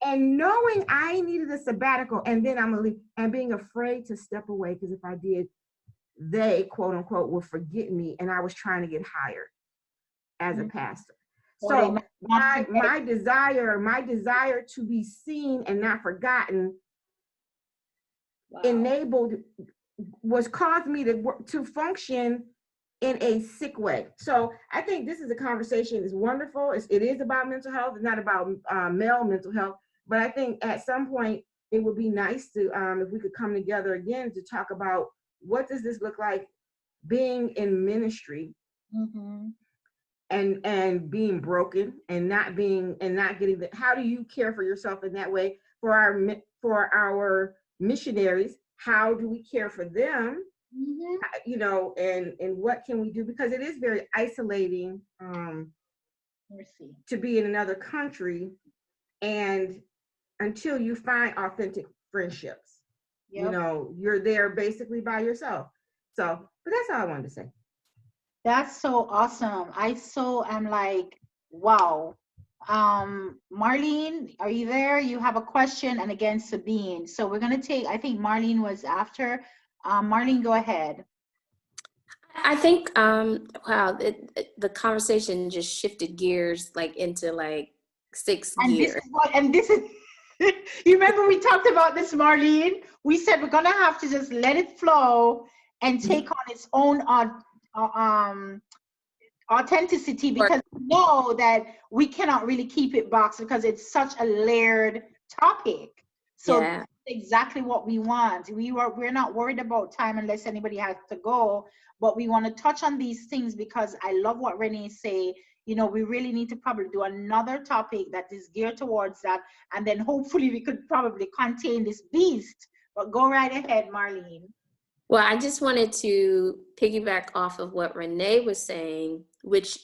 and knowing I needed a sabbatical, and then I'm gonna leave, and being afraid to step away, because if I did, they quote unquote would forget me, and I was trying to get hired as a pastor. So my desire to be seen and not forgotten enabled was caused me to function in a sick way. So I think this is a conversation is wonderful. It is about mental health. It's not about male mental health, but I think at some point it would be nice to, if we could come together again to talk about what does this look like being in ministry, and being broken and not getting how do you care for yourself in that way for our missionaries? How do we care for them? You know, and what can we do, because it is very isolating to be in another country, and until you find authentic friendships, you know, you're there basically by yourself. So, but that's all I wanted to say. That's so awesome. I so am like, wow. Marlene, are you there? You have a question, and again, Sabine. So we're gonna take, I think Marlene was after. Marlene, go ahead. I think, wow, the conversation just shifted gears like into like sixth gear. This is, you remember we talked about this, Marlene? We said we're gonna have to just let it flow and take on its own authenticity, because we know that we cannot really keep it boxed because it's such a layered topic. So that's exactly what we want. We're not worried about time unless anybody has to go, but we want to touch on these things because I love what Renee say. You know, we really need to probably do another topic that is geared towards that, and then hopefully we could probably contain this beast. But go right ahead, Marlene. Well, I just wanted to piggyback off of what Renee was saying, which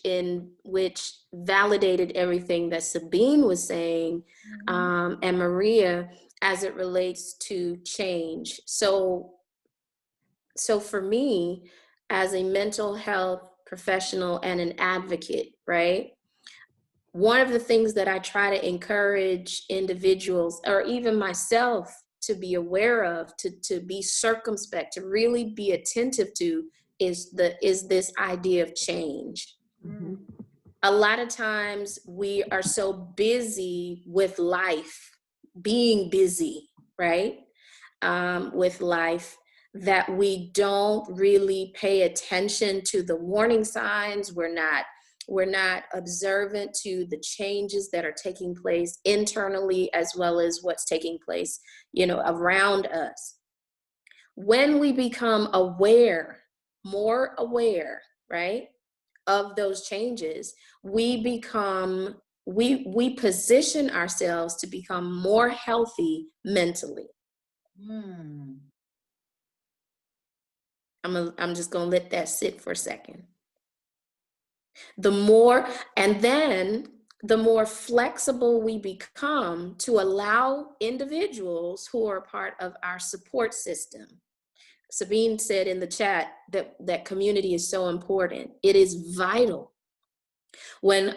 validated everything that Sabine was saying, and Maria, as it relates to change. So for me, as a mental health professional and an advocate, right? One of the things that I try to encourage individuals, or even myself, to be aware of, to be circumspect, to really be attentive to, is this idea of change. A lot of times we are so busy with life, being busy, right? With life, that we don't really pay attention to the warning signs. We're not observant to the changes that are taking place internally, as well as what's taking place, you know, around us. When we become more aware, right, of those changes, we position ourselves to become more healthy mentally. I'm just gonna let that sit for a second. The more flexible we become to allow individuals who are part of our support system. Sabine said in the chat that community is so important. It is vital. When we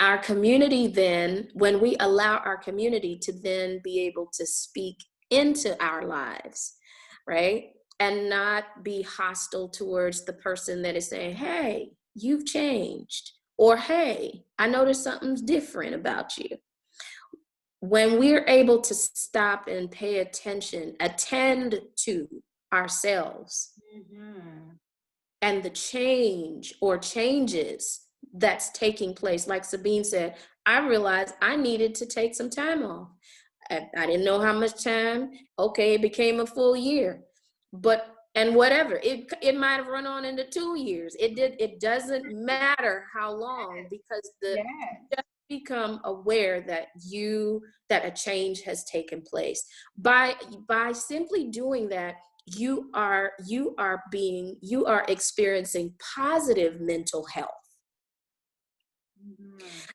allow our community to then be able to speak into our lives, right? And not be hostile towards the person that is saying, hey, you've changed. Or, hey, I noticed something's different about you. When we're able to stop and pay attention, attend to ourselves and the change or changes that's taking place. Like Sabine said, I realized I needed to take some time off. I didn't know how much time. Okay, it became a full year. And whatever, it might have run on into 2 years. It doesn't matter how long, because just become aware that a change has taken place. By simply doing that, you are experiencing positive mental health.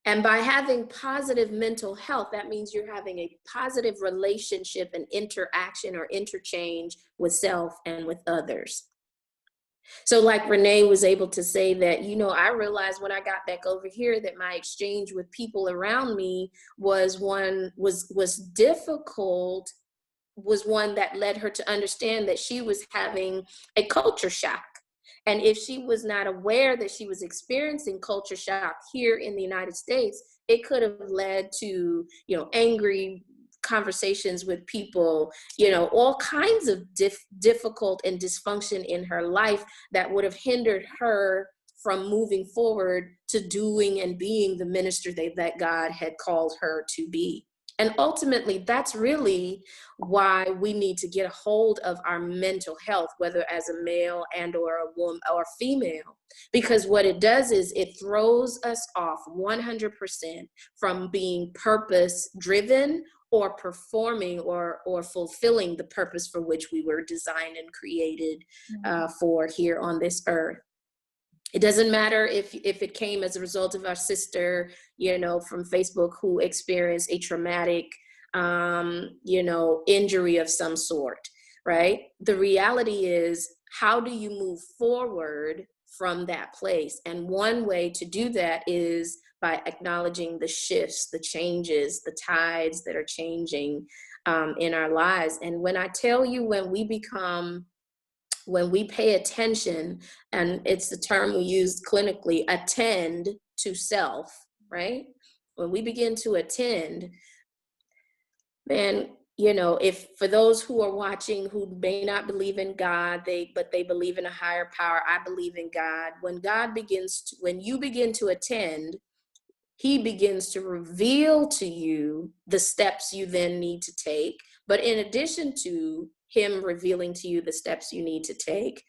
And by having positive mental health, that means you're having a positive relationship and interaction or interchange with self and with others. So like Renee was able to say that, you know, I realized when I got back over here that my exchange with people around me was difficult, was one that led her to understand that she was having a culture shock. And if she was not aware that she was experiencing culture shock here in the United States, it could have led to, you know, angry conversations with people, you know, all kinds of difficult and dysfunction in her life that would have hindered her from moving forward to doing and being the minister that God had called her to be. And ultimately, that's really why we need to get a hold of our mental health, whether as a male and or a woman or female, because what it does is it throws us off 100% from being purpose driven or performing or fulfilling the purpose for which we were designed and created for here on this earth. It doesn't matter if it came as a result of our sister, you know, from Facebook who experienced a traumatic, you know, injury of some sort, right? The reality is, how do you move forward from that place? And one way to do that is by acknowledging the shifts, the changes, the tides that are changing in our lives. And when I tell you, when we pay attention, and it's the term we use clinically, attend to self, right? When we begin to attend, then, you know, if for those who are watching who may not believe in God, but they believe in a higher power, I believe in God. When you begin to attend, He begins to reveal to you the steps you then need to take. But in addition to Him revealing to you the steps you need to take,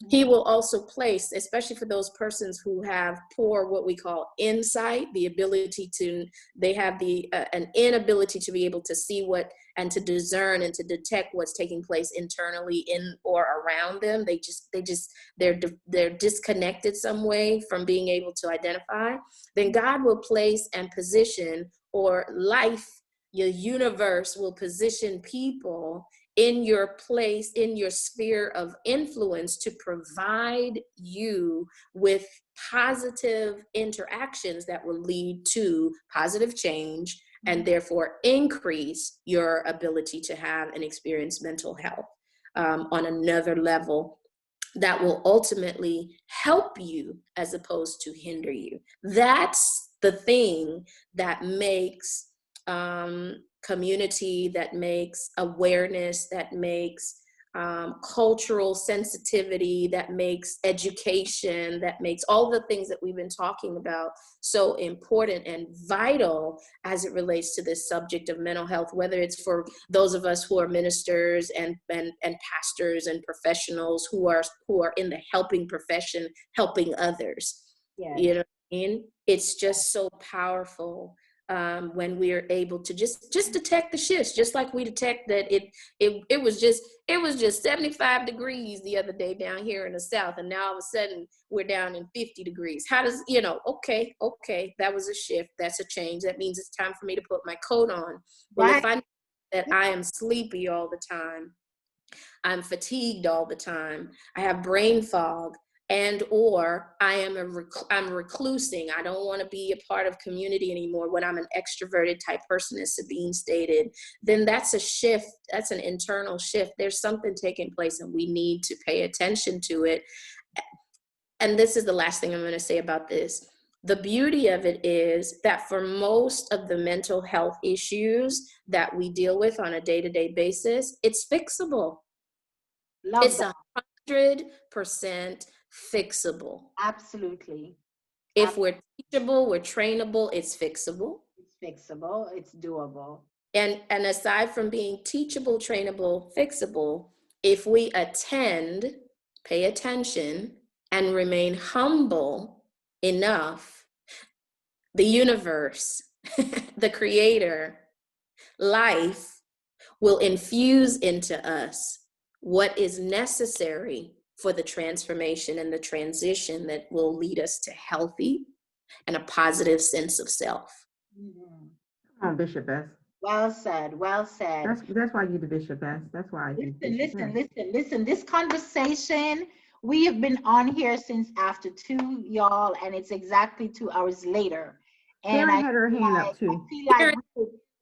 He will also place, especially for those persons who have poor, what we call insight, the ability to, they have an inability to be able to see what, and to discern and to detect what's taking place internally in or around them. They're disconnected some way from being able to identify. Then God will place and position, or life, your universe will position people in your place, in your sphere of influence, to provide you with positive interactions that will lead to positive change and therefore increase your ability to have and experience mental health on another level that will ultimately help you as opposed to hinder you. That's the thing that makes community, that makes awareness, that makes cultural sensitivity, that makes education, that makes all the things that we've been talking about so important and vital as it relates to this subject of mental health, whether it's for those of us who are ministers and pastors and professionals who are in the helping profession, helping others. Yes. You know what I mean? It's just so powerful when we are able to just detect the shifts, just like we detect that it was just 75 degrees the other day down here in the South, and now all of a sudden we're down in 50 degrees. How does, you know, okay, that was a shift, that's a change. That means it's time for me to put my coat on. Well, right. If I know that I am sleepy all the time, I'm fatigued all the time, I have brain fog, and or I'm reclusing, I don't want to be a part of community anymore, when I'm an extroverted type person, as Sabine stated, then that's a shift, that's an internal shift. There's something taking place and we need to pay attention to it. And this is the last thing I'm going to say about this. The beauty of it is that for most of the mental health issues that we deal with on a day-to-day basis, it's fixable. It's 100% fixable. Absolutely. If we're teachable, we're trainable, it's fixable. It's fixable, it's doable. And aside from being teachable, trainable, fixable, if we attend, pay attention, and remain humble enough, the universe, the creator, life will infuse into us what is necessary for the transformation and the transition that will lead us to healthy and a positive sense of self. Mhm. Come on, Bishopess. Well said. Well said. That's why you the Bishopess. That's why you Listen. This conversation, we have been on here since after 2, y'all, and it's exactly 2 hours later. And Karen had her hand up I too. feel like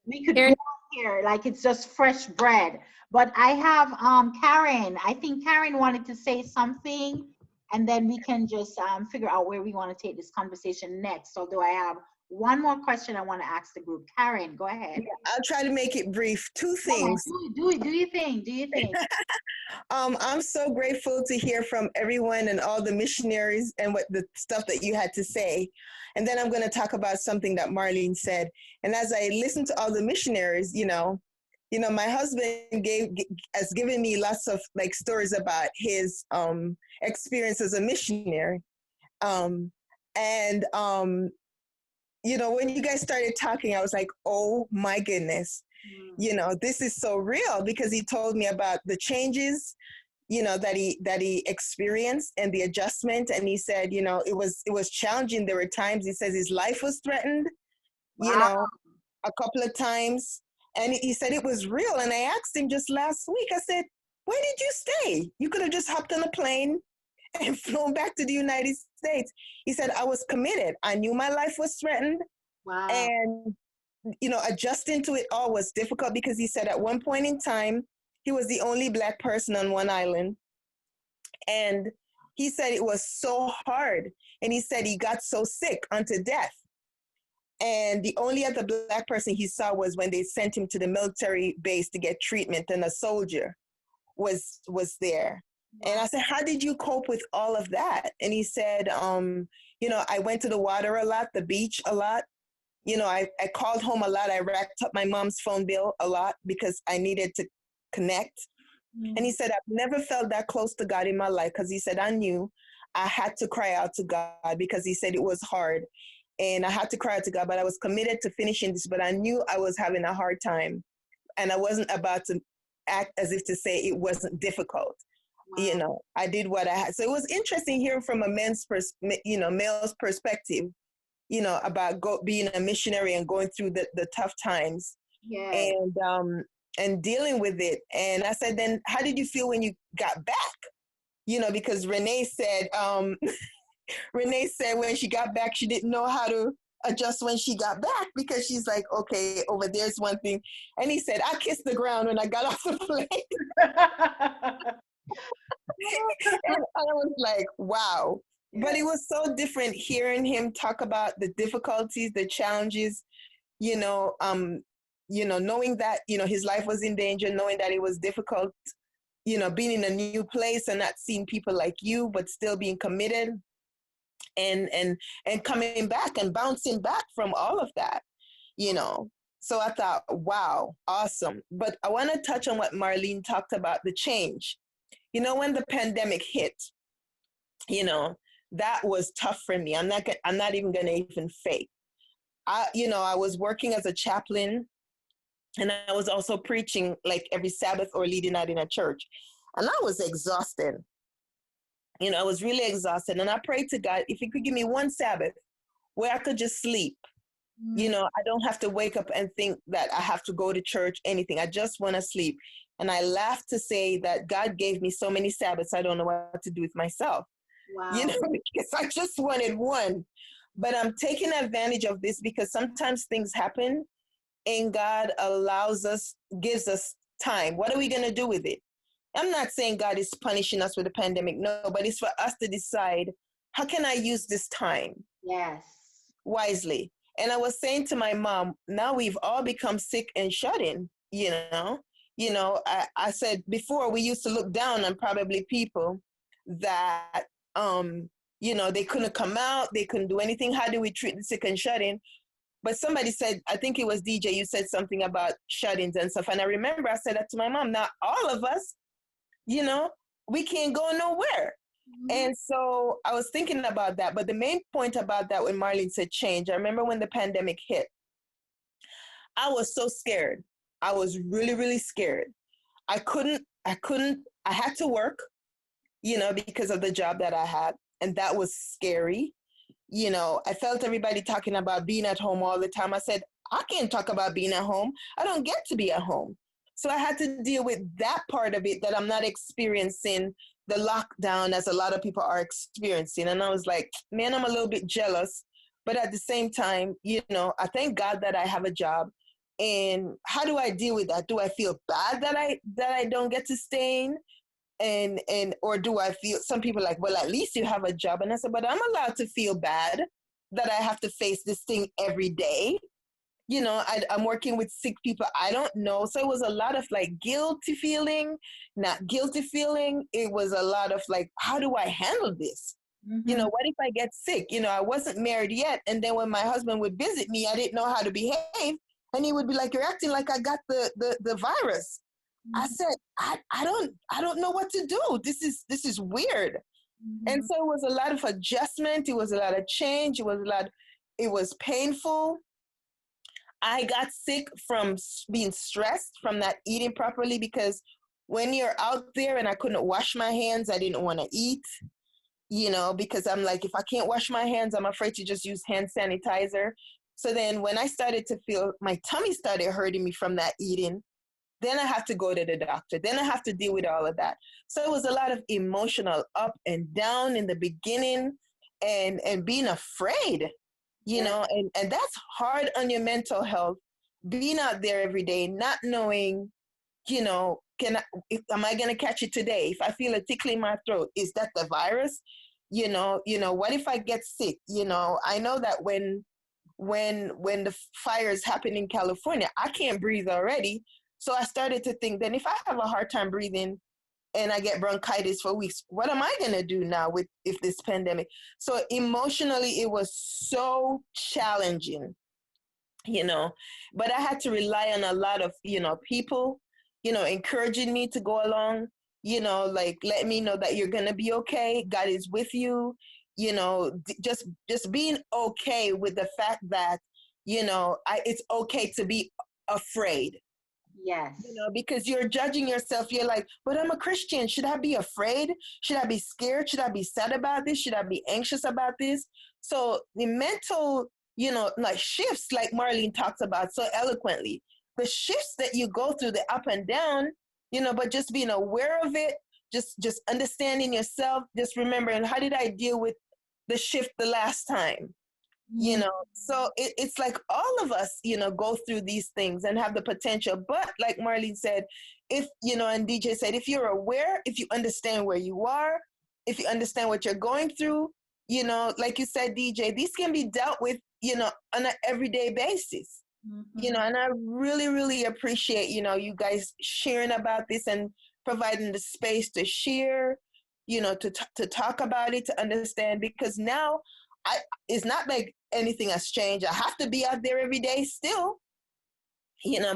we could go on here like it's just fresh bread. But I have Karen. I think Karen wanted to say something, and then we can just figure out where we want to take this conversation next. Although I have one more question I want to ask the group. Karen, go ahead. I'll try to make it brief. 2 things. Do you think? I'm so grateful to hear from everyone and all the missionaries and what the stuff that you had to say. And then I'm going to talk about something that Marlene said. And as I listen to all the missionaries, my husband has given me lots of like stories about his experience as a missionary. When you guys started talking, I was like, oh my goodness, this is so real, because he told me about the changes, that he experienced and the adjustment. And he said, it was challenging. There were times, he says, his life was threatened, Wow. a couple of times. And he said it was real. And I asked him just last week, I said, where did you stay? You could have just hopped on a plane and flown back to the United States. He said, I was committed. I knew my life was threatened. Wow. And, adjusting to it all was difficult, because he said at one point in time, he was the only Black person on one island. And he said it was so hard. And he said he got so sick unto death. And the only other Black person he saw was when they sent him to the military base to get treatment, and a soldier was there. And I said, how did you cope with all of that? And he said, I went to the water a lot, the beach a lot. I called home a lot. I racked up my mom's phone bill a lot because I needed to connect. And he said, I've never felt that close to God in my life, because he said, I knew I had to cry out to God, because he said it was hard. And I had to cry out to God, but I was committed to finishing this, but I knew I was having a hard time. And I wasn't about to act as if to say it wasn't difficult. Wow. I did what I had. So it was interesting hearing from a male's perspective, about being a missionary and going through the tough times. Yes. And dealing with it. And I said, then how did you feel when you got back? Because Renee said when she got back, she didn't know how to adjust when she got back, because she's like, okay, over there's one thing. And he said, I kissed the ground when I got off the plane. And I was like, wow. Yeah. But it was so different hearing him talk about the difficulties, the challenges, knowing that, his life was in danger, knowing that it was difficult, being in a new place and not seeing people like you, but still being committed and coming back and bouncing back from all of that, So I thought, wow, awesome. But I want to touch on what Marlene talked about, the change. When the pandemic hit, that was tough for me. I'm not even going to even fake. I was working as a chaplain, and I was also preaching like every Sabbath or leading out in a church. And I was exhausted. I was really exhausted. And I prayed to God, if he could give me one Sabbath where I could just sleep. I don't have to wake up and think that I have to go to church, anything. I just want to sleep. And I laughed to say that God gave me so many Sabbaths, I don't know what to do with myself. Wow. Because I just wanted one. But I'm taking advantage of this, because sometimes things happen and God gives us time. What are we going to do with it? I'm not saying God is punishing us with the pandemic, no, but it's for us to decide, how can I use this time? Yes. Wisely. And I was saying to my mom, now we've all become sick and shut in, I said before, we used to look down on probably people that, they couldn't come out, they couldn't do anything. How do we treat the sick and shut in? But somebody said, I think it was DJ, you said something about shut-ins and stuff. And I remember I said that to my mom. Now, all of us, we can't go nowhere. Mm-hmm. And so I was thinking about that. But the main point about that, when Marlene said change, I remember when the pandemic hit, I was so scared. I was really, really scared. I couldn't I had to work, because of the job that I had. And that was scary. I felt everybody talking about being at home all the time. I said, I can't talk about being at home. I don't get to be at home. So I had to deal with that part of it, that I'm not experiencing the lockdown as a lot of people are experiencing. And I was like, man, I'm a little bit jealous. But at the same time, I thank God that I have a job. And how do I deal with that? Do I feel bad that I don't get to stay in? And or do I feel, some people like, well, at least you have a job. And I said, but I'm allowed to feel bad that I have to face this thing every day. I'm working with sick people I don't know. So it was a lot of like guilty feeling, not guilty feeling. It was a lot of like, how do I handle this? What if I get sick? I wasn't married yet. And then when my husband would visit me, I didn't know how to behave. And he would be like, you're acting like I got the virus. I said, I don't know what to do. This is weird. And so it was a lot of adjustment. It was a lot of change. It was painful. I got sick from being stressed from not eating properly, because when you're out there and I couldn't wash my hands, I didn't want to eat, because I'm like, if I can't wash my hands, I'm afraid to just use hand sanitizer. So then when I started to feel my tummy started hurting me from that eating, then I have to go to the doctor. Then I have to deal with all of that. So it was a lot of emotional up and down in the beginning, and being afraid, and that's hard on your mental health, being out there every day, not knowing, am I going to catch it today? If I feel a tickle in my throat, is that the virus? What if I get sick? I know that when the fires happen in California, I can't breathe already. So I started to think, then if I have a hard time breathing and I get bronchitis for weeks, what am I going to do now if this pandemic? So emotionally, it was so challenging, but I had to rely on a lot of, people, encouraging me to go along, like, let me know that you're going to be okay. God is with you, just being okay with the fact that, it's okay to be afraid. Yes. Because you're judging yourself. You're like, but I'm a Christian. Should I be afraid? Should I be scared? Should I be sad about this? Should I be anxious about this? So the mental, like shifts, like Marlene talks about so eloquently, the shifts that you go through, the up and down, but just being aware of it, just understanding yourself, just remembering, how did I deal with the shift the last time? So it's like all of us, go through these things and have the potential. But like Marlene said, if, and DJ said, if you're aware, if you understand where you are, if you understand what you're going through, like you said, DJ, these can be dealt with, on an everyday basis, and I really, really appreciate, you guys sharing about this and providing the space to share, to talk about it, to understand, because now it's not like anything has changed. I have to be out there every day still,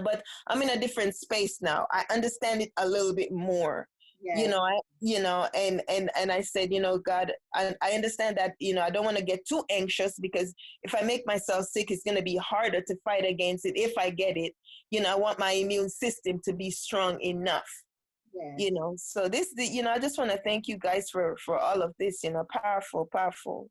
but I'm in a different space now. I understand it a little bit more. Yes. And I said, God, I understand that, I don't want to get too anxious, because if I make myself sick, it's going to be harder to fight against it if I get it. I want my immune system to be strong enough. Yes. So this, I just want to thank you guys for all of this, powerful.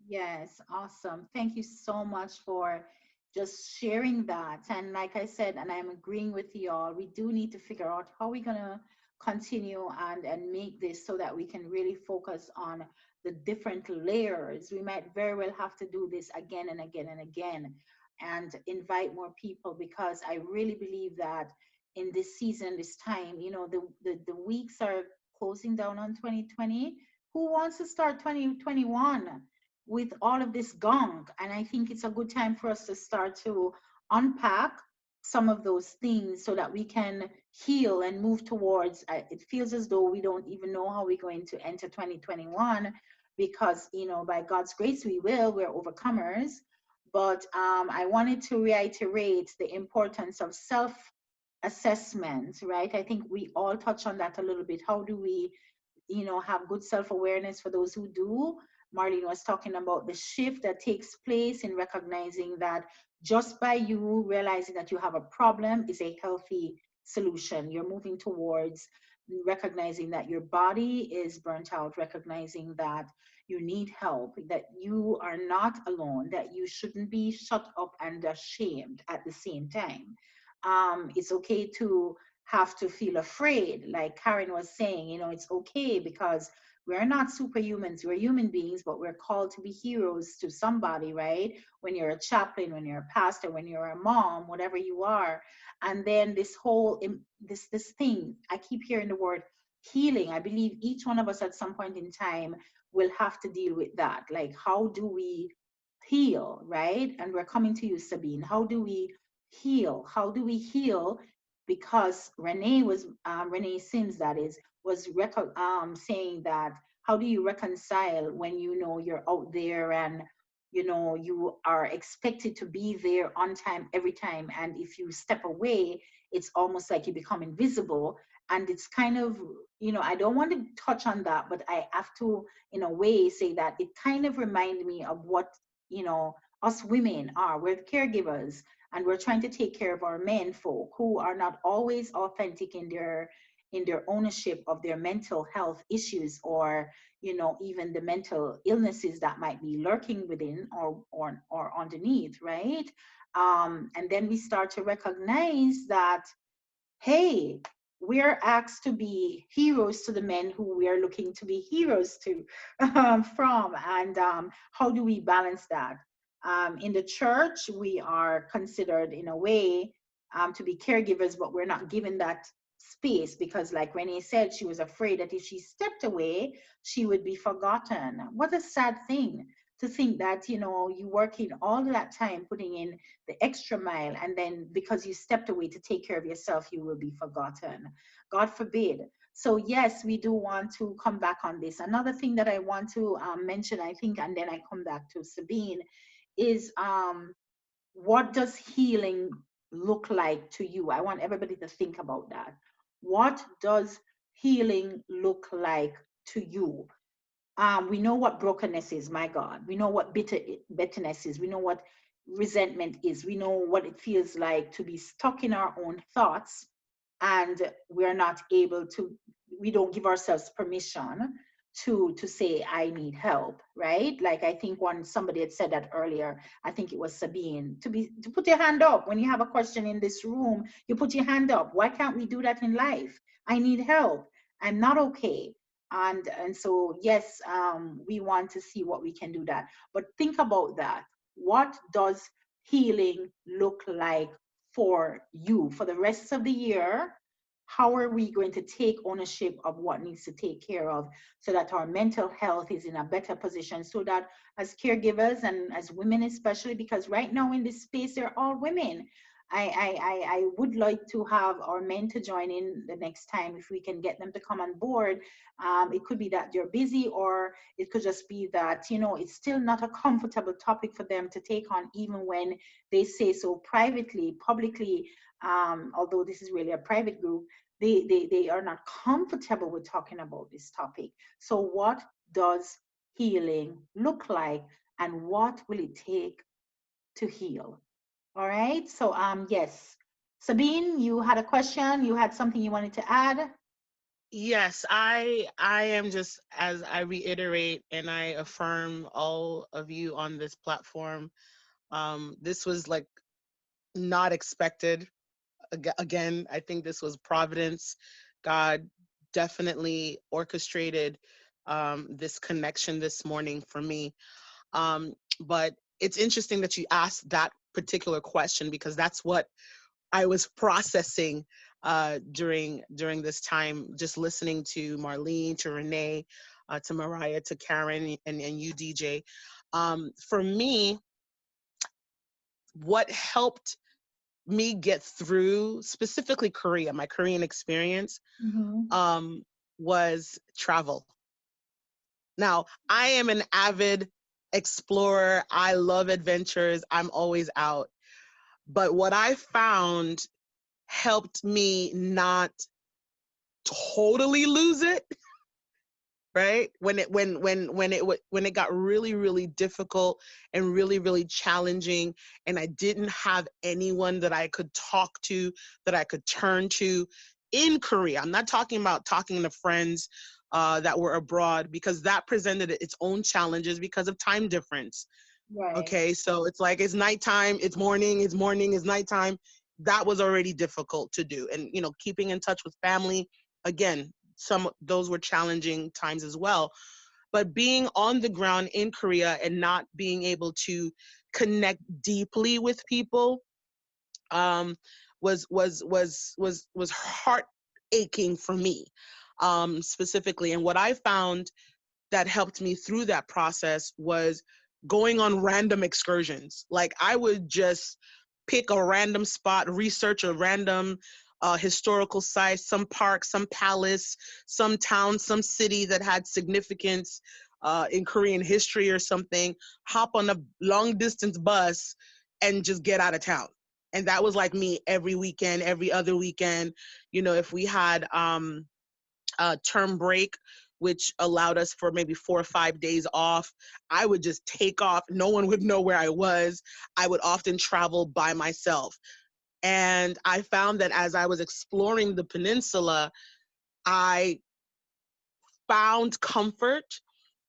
Yes, awesome. Thank you so much for just sharing that. And like I said, and I'm agreeing with you all, we do need to figure out how we're going to continue and make this so that we can really focus on the different layers. We might very well have to do this again and again and again and invite more people, because I really believe that in this season, this time, the weeks are closing down on 2020. Who wants to start 2021 with all of this gunk? And I think it's a good time for us to start to unpack some of those things so that we can heal and move towards, it feels as though we don't even know how we're going to enter 2021, because by God's grace we're overcomers. But I wanted to reiterate the importance of self assessment, right? I think we all touch on that a little bit. How do we have good self-awareness for those who do? Marlene was talking about the shift that takes place in recognizing that just by you realizing that you have a problem is a healthy solution. You're moving towards recognizing that your body is burnt out, recognizing that you need help, that you are not alone, that you shouldn't be shut up and ashamed at the same time. It's okay to have to feel afraid, like Karen was saying, you know, it's okay because we're not superhumans, we're human beings, but we're called to be heroes to somebody, right? When you're a chaplain, when you're a pastor, when you're a mom, whatever you are. And then this whole this thing, I keep hearing the word healing. I believe each one of us at some point in time will have to deal with that. Like, how do we heal, right? And we're coming to you, Sabine. How do we heal? How do we heal? Because Renee Sims, that is, was saying that how do you reconcile when you know you're out there and you know you are expected to be there on time every time, and if you step away, it's almost like you become invisible. And it's kind of, you know, I don't want to touch on that, but I have to in a way say that it kind of reminded me of what, you know, us women are. We're the caregivers, and we're trying to take care of our men folk who are not always authentic in their ownership of their mental health issues, or you know, even the mental illnesses that might be lurking within or underneath, right? And then we start to recognize that, hey, we're asked to be heroes to the men who we are looking to be heroes to from. And how do we balance that? In the church, we are considered in a way to be caregivers, but we're not given that space because, like Renee said, she was afraid that if she stepped away, she would be forgotten. What a sad thing to think that, you know, you working all that time, putting in the extra mile, and then because you stepped away to take care of yourself, you will be forgotten. God forbid. So yes, we do want to come back on this. Another thing that I want to mention, I think, and then I come back to Sabine, is what does healing look like to you? I want everybody to think about that. What does healing look like to you? We know what brokenness is, my God. We know what bitterness is. We know what resentment is. We know what it feels like to be stuck in our own thoughts, and we're not able to, we don't give ourselves permission to say I need help, right? Like I think somebody had said that earlier. I think it was Sabine, to put your hand up when you have a question in this room. You put your hand up. Why can't we do that in life? I need help. I'm not okay. And so yes, we want to see what we can do that. But think about that. What does healing look like for you for the rest of the year? How are we going to take ownership of what needs to take care of so that our mental health is in a better position, so that as caregivers and as women especially, because right now in this space they're all women. I would like to have our men to join in the next time if we can get them to come on board. It could be that they're busy, or it could just be that, you know, it's still not a comfortable topic for them to take on, even when they say so privately. Publicly, although this is really a private group, they are not comfortable with talking about this topic. So what does healing look like, and what will it take to heal? All right. So yes. Sabine, you had a question. You had something you wanted to add? Yes, I am just, as I reiterate and I affirm all of you on this platform. This was like not expected. Again, I think this was providence. God definitely orchestrated this connection this morning for me. But it's interesting that you asked that particular question, because that's what I was processing during this time, just listening to Marlene, to Renee, to Mariah, to Karen, and you, DJ. For me, what helped me get through specifically Korea, my Korean experience, was travel. Now, I am an avid explorer. I love adventures. I'm always out. But what I found helped me not totally lose it, right? When it got really, really difficult and really, really challenging, and I didn't have anyone that I could talk to, that I could turn to, in Korea. I'm not talking about talking to friends that were abroad, because that presented its own challenges because of time difference. Right. Okay, so it's like it's nighttime, it's morning, it's morning, it's nighttime. That was already difficult to do. And, you know, keeping in touch with family, again, those were challenging times as well. But being on the ground in Korea and not being able to connect deeply with people was heart aching for me, specifically. And what I found that helped me through that process was going on random excursions. Like, I would just pick a random spot, research a random historical site, some park, some palace, some town, some city that had significance in Korean history or something, hop on a long distance bus and just get out of town. And that was like me every weekend, every other weekend. You know, if we had term break, which allowed us for maybe 4 or 5 days off, I would just take off. No one would know where I was. I would often travel by myself. And I found that as I was exploring the peninsula, I found comfort.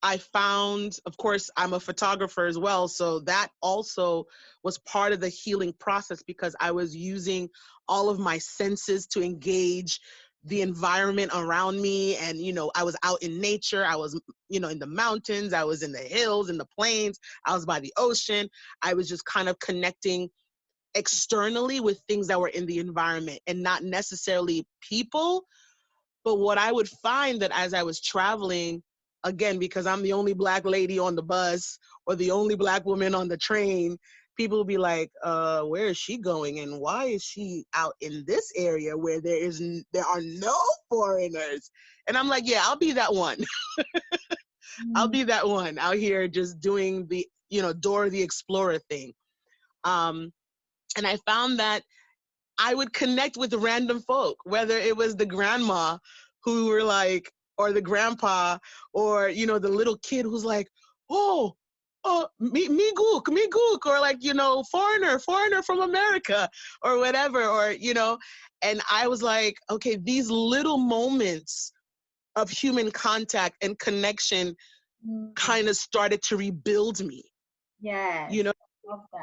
I found, of course, I'm a photographer as well, so that also was part of the healing process, because I was using all of my senses to engage the environment around me. And, you know, I was out in nature. I was, you know, in the mountains. I was in the hills, in the plains. I was by the ocean. I was just kind of connecting externally with things that were in the environment and not necessarily people. But what I would find that as I was traveling, again, because I'm the only Black lady on the bus or the only Black woman on the train, people would be like, where is she going? And why is she out in this area where there are no foreigners? And I'm like, yeah, I'll be that one. I'll be that one out here just doing the, you know, Dora the Explorer thing. And I found that I would connect with random folk, whether it was the grandma who were like, or the grandpa, or, you know, the little kid who's like, oh, me gook, or like, you know, foreigner from America, or whatever, or, you know. And I was like, okay, these little moments of human contact and connection kind of started to rebuild me. Yes. You know,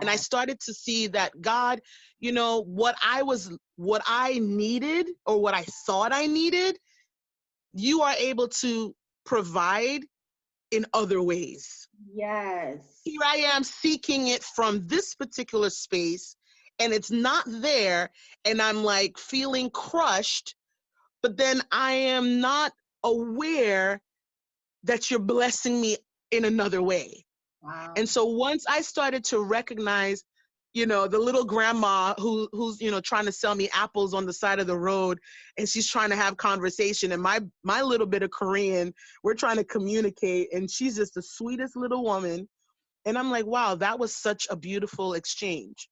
and I started to see that God, you know, what I needed, or what I thought I needed, you are able to provide in other ways. Yes. Here I am seeking it from this particular space, and it's not there, and I'm like feeling crushed, but then I am not aware that you're blessing me in another way. Wow. And so once I started to recognize, you know, the little grandma who's, you know, trying to sell me apples on the side of the road, and she's trying to have conversation, and my little bit of Korean, we're trying to communicate, and she's just the sweetest little woman. And I'm like, wow, that was such a beautiful exchange.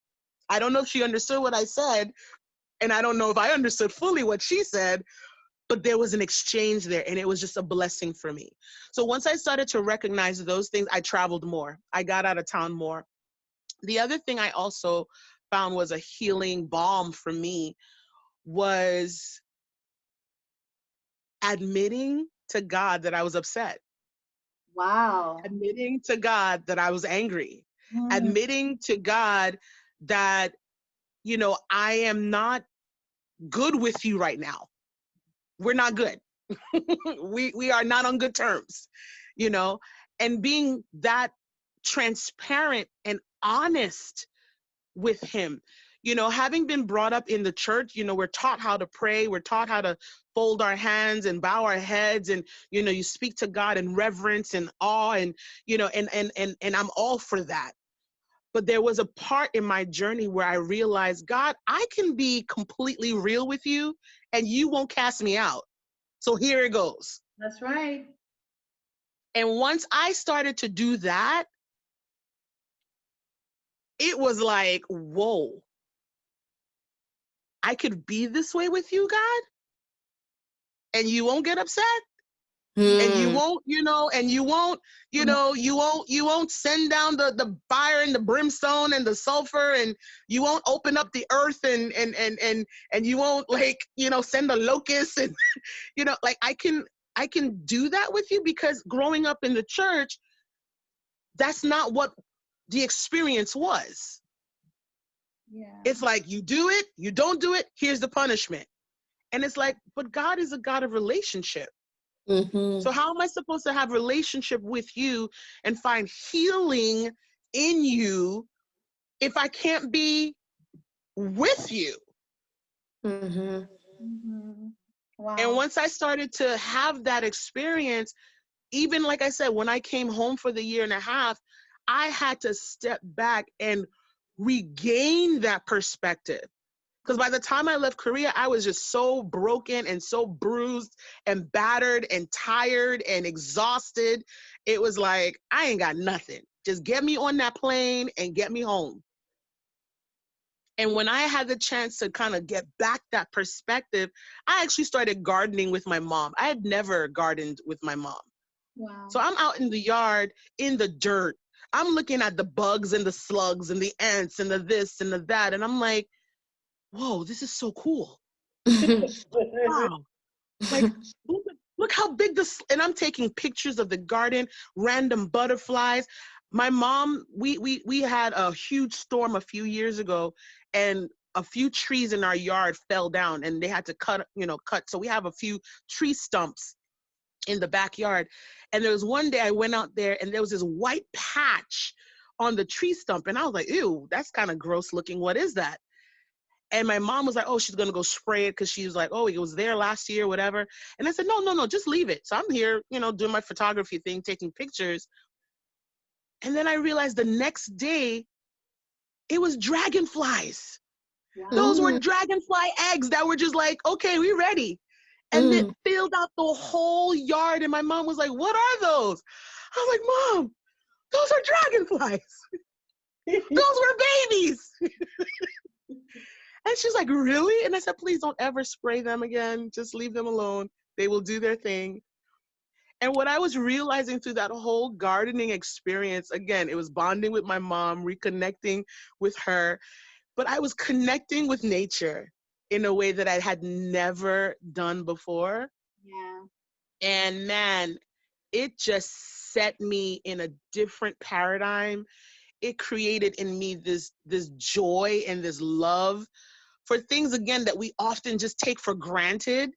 I don't know if she understood what I said, and I don't know if I understood fully what she said, but there was an exchange there, and it was just a blessing for me. So once I started to recognize those things, I traveled more. I got out of town more. The other thing I also found was a healing balm for me was admitting to God that I was upset. Wow. Admitting to God that I was angry. Admitting to God that, you know, I am not good with you right now. We're not good. we are not on good terms, you know, and being that transparent and honest with him. You know, having been brought up in the church, you know, we're taught how to pray, we're taught how to fold our hands and bow our heads, and, you know, you speak to God in reverence and awe, and, you know, and I'm all for that. But there was a part in my journey where I realized, God, I can be completely real with you and you won't cast me out. So here it goes. That's right. And once I started to do that, it was like, whoa, I could be this way with you, God, and you won't get upset. And you won't, and you won't, you won't send down the fire and the brimstone and the sulfur, and you won't open up the earth, and you won't, like, send the locusts, and like, I can do that with you, because growing up in the church, that's not what the experience was. Yeah. It's like, you do it, you don't do it, here's the punishment. And it's like, but God is a God of relationship. So how am I supposed to have relationship with you and find healing in you if I can't be with you? Wow. And once I started to have that experience, even like I said, when I came home for the year and a half, I had to step back and regain that perspective. Because by the time I left Korea, I was just so broken and so bruised and battered and tired and exhausted. It was like, I ain't got nothing. Just get me on that plane and get me home. And when I had the chance to kind of get back that perspective, I actually started gardening with my mom. I had never gardened with my mom. Wow. So I'm out in the yard, in the dirt. I'm looking at the bugs and the slugs and the ants and the this and the that. And I'm like, whoa, this is so cool. Wow. Like, look how big this, and I'm taking pictures of the garden, random butterflies. My mom, we had a huge storm a few years ago, and a few trees in our yard fell down, and they had to cut. So we have a few tree stumps in the backyard. And there was one day I went out there, and there was this white patch on the tree stump, and I was like, ew, that's kind of gross looking. What is that? And my mom was like, oh, she's going to go spray it, because she was like, oh, it was there last year, whatever. And I said, no, just leave it. So I'm here, doing my photography thing, taking pictures. And then I realized the next day, it was dragonflies. Wow. Those were dragonfly eggs that were just like, okay, we ready. And it filled out the whole yard. And my mom was like, what are those? I was like, Mom, those are dragonflies. Those were babies. And she's like, really? And I said, please don't ever spray them again. Just leave them alone. They will do their thing. And what I was realizing through that whole gardening experience, again, it was bonding with my mom, reconnecting with her, but I was connecting with nature in a way that I had never done before. Yeah. And man, it just set me in a different paradigm. It created in me this joy and this love for things, again, that we often just take for granted.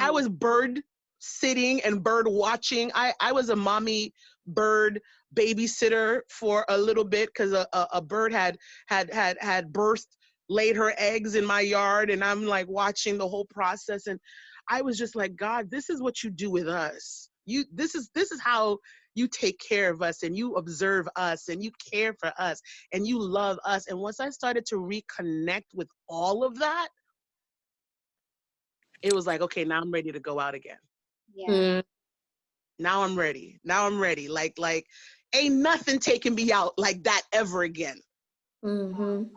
I was bird sitting and bird watching. I was a mommy bird babysitter for a little bit, because a bird had birthed, laid her eggs in my yard, and I'm like watching the whole process. And I was just like, God, this is what you do with us. This is how you take care of us, and you observe us, and you care for us, and you love us. And once I started to reconnect with all of that, it was like, okay, now I'm ready to go out again. Yeah. Now I'm ready. Like ain't nothing taking me out like that ever again. And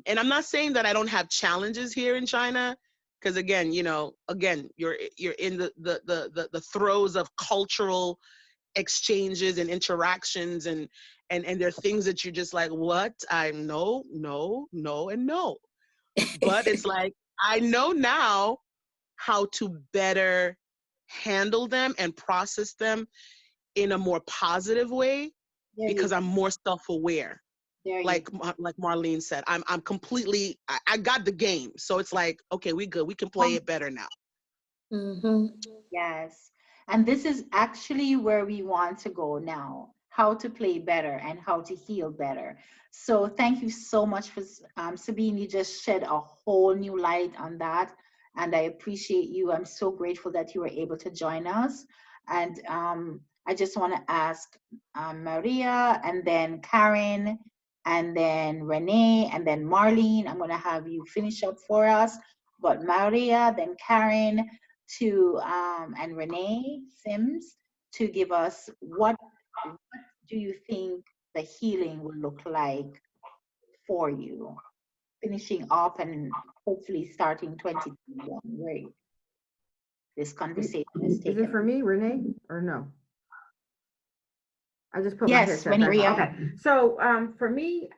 I'm not saying that I don't have challenges here in China, because again, you're in the throes of cultural exchanges and interactions, and there are things that you're just like, what? I'm no, and no. But it's like, I know now how to better handle them and process them in a more positive way, because I'm more self-aware. Like Marlene said, I'm completely, I got the game. So it's like, okay, we good. We can play it better now. Yes. And this is actually where we want to go now, how to play better and how to heal better. So thank you so much for Sabine. You just shed a whole new light on that. And I appreciate you. I'm so grateful that you were able to join us. And I just want to ask Maria, and then Karen, and then Renee, and then Marlene. I'm going to have you finish up for us. But Maria, then Karen, and Renee Sims, to give us what do you think the healing will look like for you, finishing up and hopefully starting 2021. Great. this conversation is Is taken. it for me, Renee, or no? I just put my Yes, headset back Maria. on. Okay. So for me,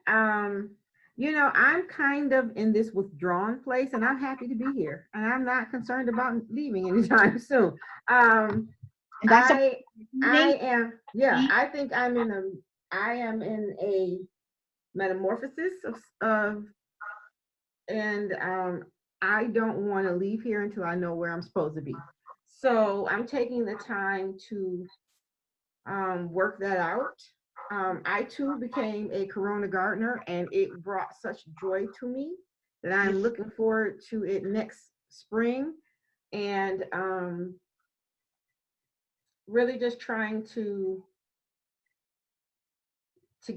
you know, I'm kind of in this withdrawn place, and I'm happy to be here, and I'm not concerned about leaving anytime soon. That's I am, yeah, I think I am in a metamorphosis of and I don't want to leave here until I know where I'm supposed to be. So I'm taking the time to work that out. I too became a Corona gardener, and it brought such joy to me that I'm looking forward to it next spring, and really just trying to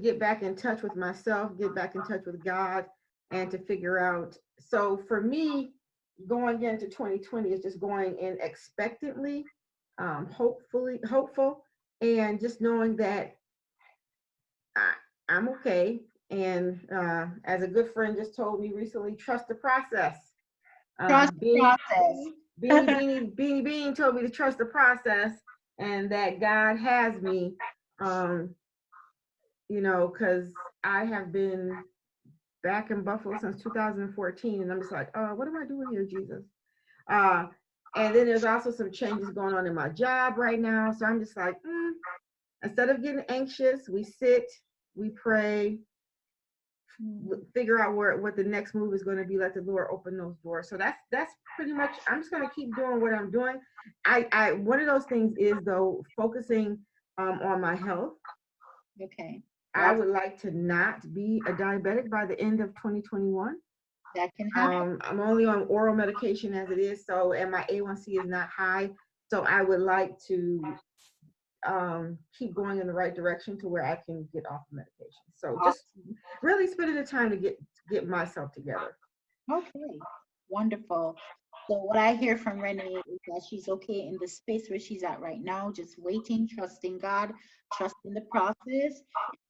get back in touch with myself, get back in touch with God, and to figure out. So for me, going into 2020 is just going in expectantly, hopeful, and just knowing that I'm okay. And as a good friend just told me recently, trust the process. Trust the process. Beanie Bean told me to trust the process, and that God has me. You know, because I have been back in Buffalo since 2014, and I'm just like, what am I doing here, Jesus? And then there's also some changes going on in my job right now, so I'm just like, instead of getting anxious, we sit, we pray, figure out what the next move is going to be. Let the Lord open those doors. So that's pretty much. I'm just going to keep doing what I'm doing. I one of those things is though focusing on my health. Okay. I would like to not be a diabetic by the end of 2021. That can happen. I'm only on oral medication as it is, so and my A1C is not high. So I would like to keep going in the right direction to where I can get off the medication. So just really spending the time to get myself together. Okay, wonderful. So what I hear from Renee is that she's okay in the space where she's at right now, just waiting, trusting God, trusting the process,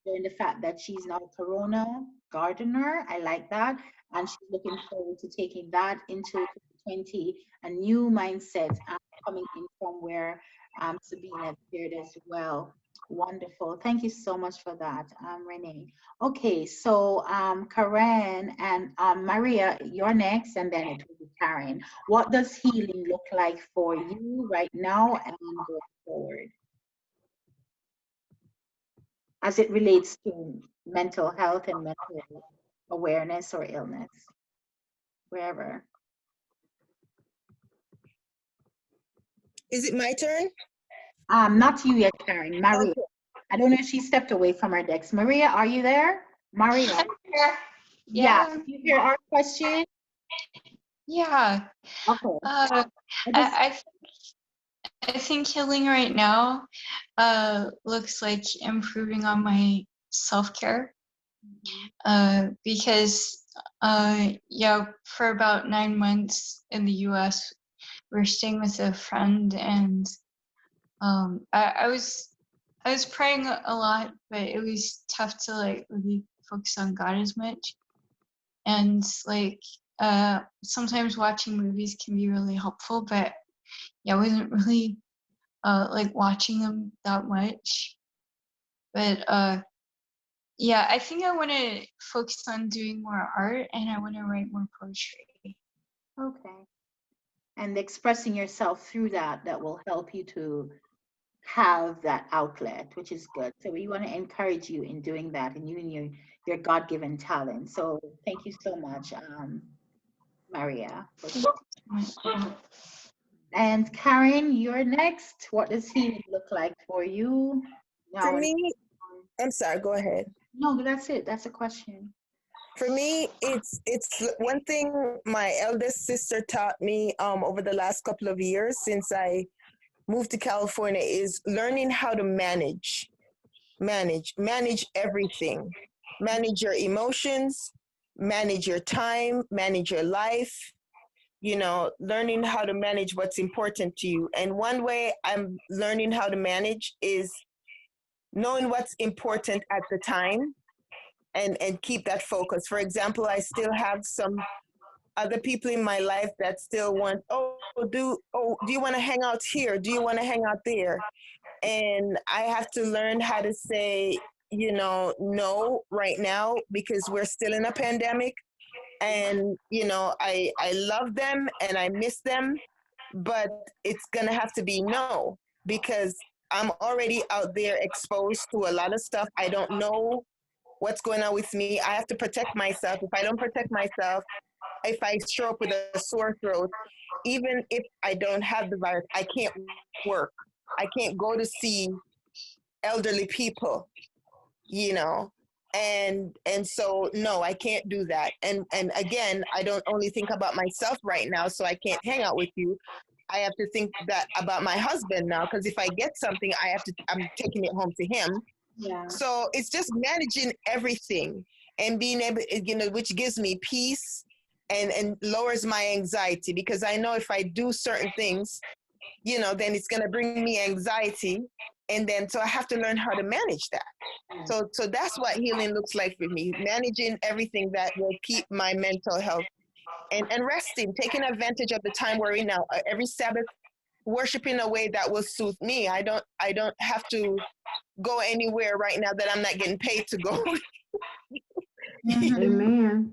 and the fact that she's not a Corona gardener. I like that. And she's looking forward to taking that into 2020, a new mindset coming in from where Sabina shared as well. Wonderful. Thank you so much for that, Renee. Okay, so Karen and Maria, you're next, and then it will be Karen. What does healing look like for you right now and going forward as it relates to mental health and mental awareness or illness, wherever? Is it my turn? Not you yet, Karen. Maria. Okay. I don't know if she stepped away from her decks. Maria, are you there? Maria. Yeah. You hear our question? Yeah. Okay. I think healing right now looks like improving on my self-care because yeah, for about 9 months in the US, we're staying with a friend, and I was praying a lot, but it was tough to like really focus on God as much. And like sometimes watching movies can be really helpful, but yeah, I wasn't really like watching them that much. But yeah, I think I want to focus on doing more art, and I want to write more poetry. Okay. And expressing yourself through that will help you to have that outlet, which is good. So we want to encourage you in doing that and using your God-given talent. So thank you so much, Maria. And Karen, you're next. What does healing look like for you? For me, I'm sorry, go ahead. No, that's it. That's a question. For me, it's one thing my eldest sister taught me over the last couple of years since I moved to California is learning how to manage everything. Manage your emotions, manage your time, manage your life, you know, learning how to manage what's important to you. And one way I'm learning how to manage is knowing what's important at the time and keep that focus. For example, I still have some other people in my life that still want, do you want to hang out here? Do you want to hang out there? And I have to learn how to say, no right now, because we're still in a pandemic. And, I love them and I miss them, but it's going to have to be no, because I'm already out there exposed to a lot of stuff. I don't know what's going on with me. I have to protect myself. If I don't protect myself, if I show up with a sore throat, even if I don't have the virus, I can't work. I can't go to see elderly people, and so no, I can't do that. And again, I don't only think about myself right now, so I can't hang out with you. I have to think that about my husband now, because if I get something, I'm taking it home to him. Yeah. So it's just managing everything and being able, which gives me peace and lowers my anxiety, because I know if I do certain things, then it's going to bring me anxiety. And then, so I have to learn how to manage that. So that's what healing looks like for me, managing everything that will keep my mental health and resting, taking advantage of the time we're in now. Every Sabbath, worshiping a way that will suit me. I don't have to go anywhere right now that I'm not getting paid to go. Amen.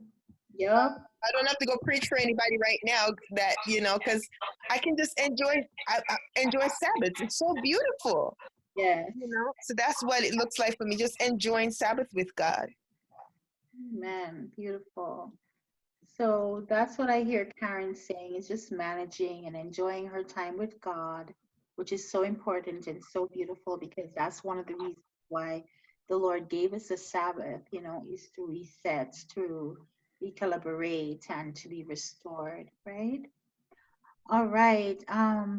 Yep. I don't have to go preach for anybody right now, that, because I can just enjoy Sabbath. It's so beautiful. Yes. So that's what it looks like for me, just enjoying Sabbath with God. Amen. Beautiful. So that's what I hear Karen saying, is just managing and enjoying her time with God, which is so important and so beautiful, because that's one of the reasons why the Lord gave us a Sabbath, is to reset, to recalibrate, and to be restored, right? All right.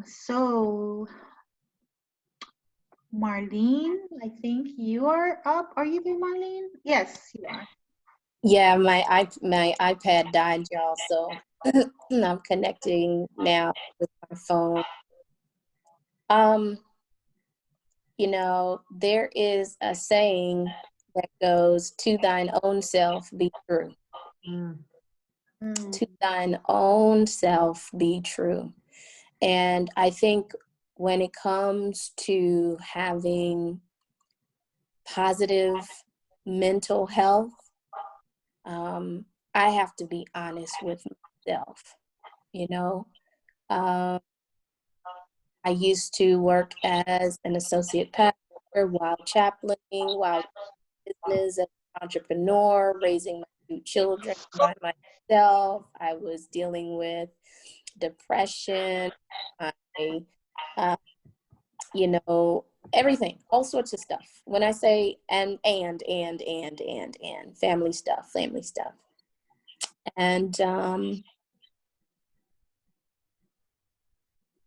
So Marlene, I think you are up. Are you there, Marlene? Yes, you are. Yeah, my iPad died, y'all, so I'm connecting now with my phone. There is a saying that goes, "To thine own self be true." To thine own self be true. And I think when it comes to having positive mental health, I have to be honest with myself. I used to work as an associate pastor while chaplaining, while business as an entrepreneur, raising my 2 children by myself. I was dealing with depression, everything, all sorts of stuff. When I say and family stuff. And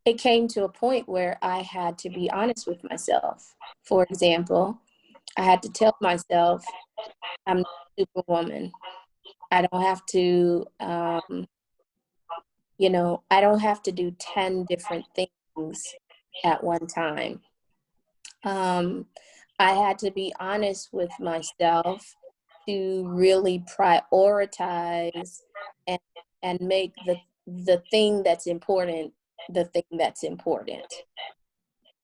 it came to a point where I had to be honest with myself. For example, I had to tell myself, I'm not a superwoman. I don't have to, I don't have to do 10 different things at one time. I had to be honest with myself to really prioritize and make the thing that's important the thing that's important.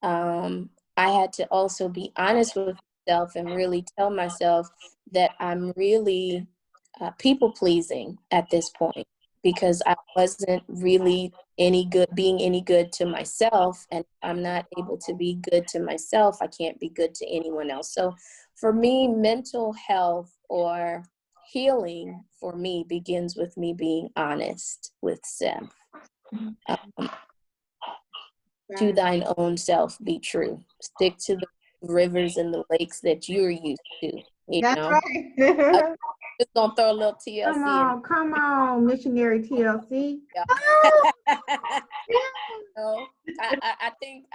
I had to also be honest with myself and really tell myself that I'm really people pleasing at this point, because I wasn't really being any good to myself. And if I'm not able to be good to myself, I can't be good to anyone else. So for me, mental health or healing for me begins with me being honest with self. To thine own self be true. Stick to the rivers and the lakes that you're used to. That's right. I'm just gonna throw a little TLC in. Come on, missionary TLC. Yeah. I think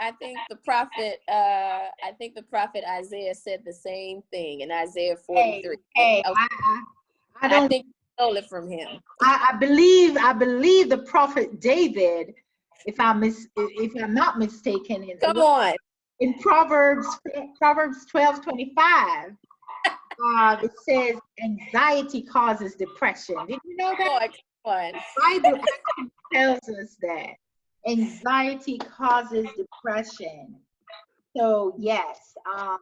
the prophet Isaiah said the same thing in Isaiah 43. Hey, I think he stole it from him. I believe the prophet David, if I'm not mistaken, in Proverbs 12:25, it says anxiety causes depression. Did you know that? One. Bible actually tells us that anxiety causes depression. So yes,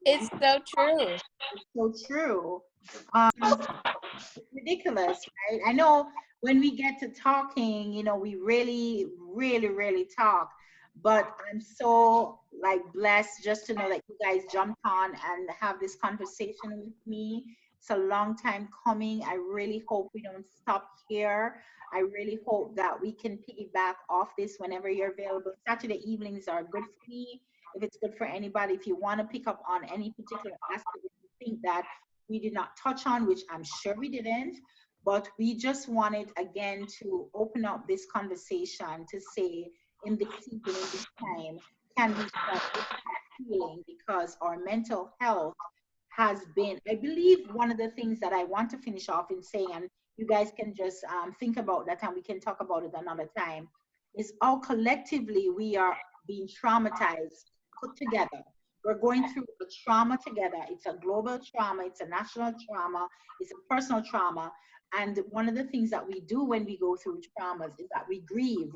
It's so true. it's so true. Ridiculous, right? I know when we get to talking, we really, really, really talk. But I'm so like blessed just to know that you guys jumped on and have this conversation with me. It's a long time coming. I really hope we don't stop here. I really hope that we can piggyback off this whenever you're available. Saturday evenings are good for me. If it's good for anybody, if you want to pick up on any particular aspect, if you think that we did not touch on, which I'm sure we didn't, but we just wanted again to open up this conversation to say in this season, in this time, can we start healing? Because our mental health has been, I believe, one of the things that I want to finish off in saying, and you guys can just think about that and we can talk about it another time, is how collectively we are being traumatized, put together. We're going through a trauma together. It's a global trauma, it's a national trauma, it's a personal trauma. And one of the things that we do when we go through traumas is that we grieve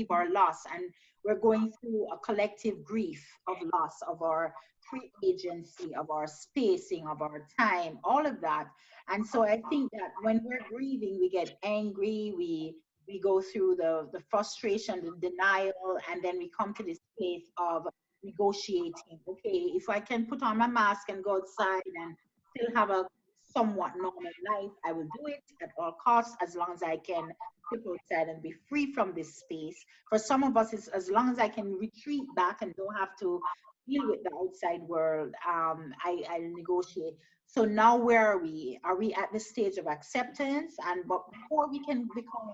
our loss. And we're going through a collective grief of loss of our free agency, of our spacing, of our time, all of that. And so I think that when we're grieving, we get angry, we go through the frustration, the denial, and then we come to this place of negotiating. Okay, if I can put on my mask and go outside and still have a somewhat normal life, I will do it at all costs as long as I can step outside and be free from this space. For some of us, it's as long as I can retreat back and don't have to deal with the outside world, I negotiate. So now where are we? Are we at the stage of acceptance? And but before we can become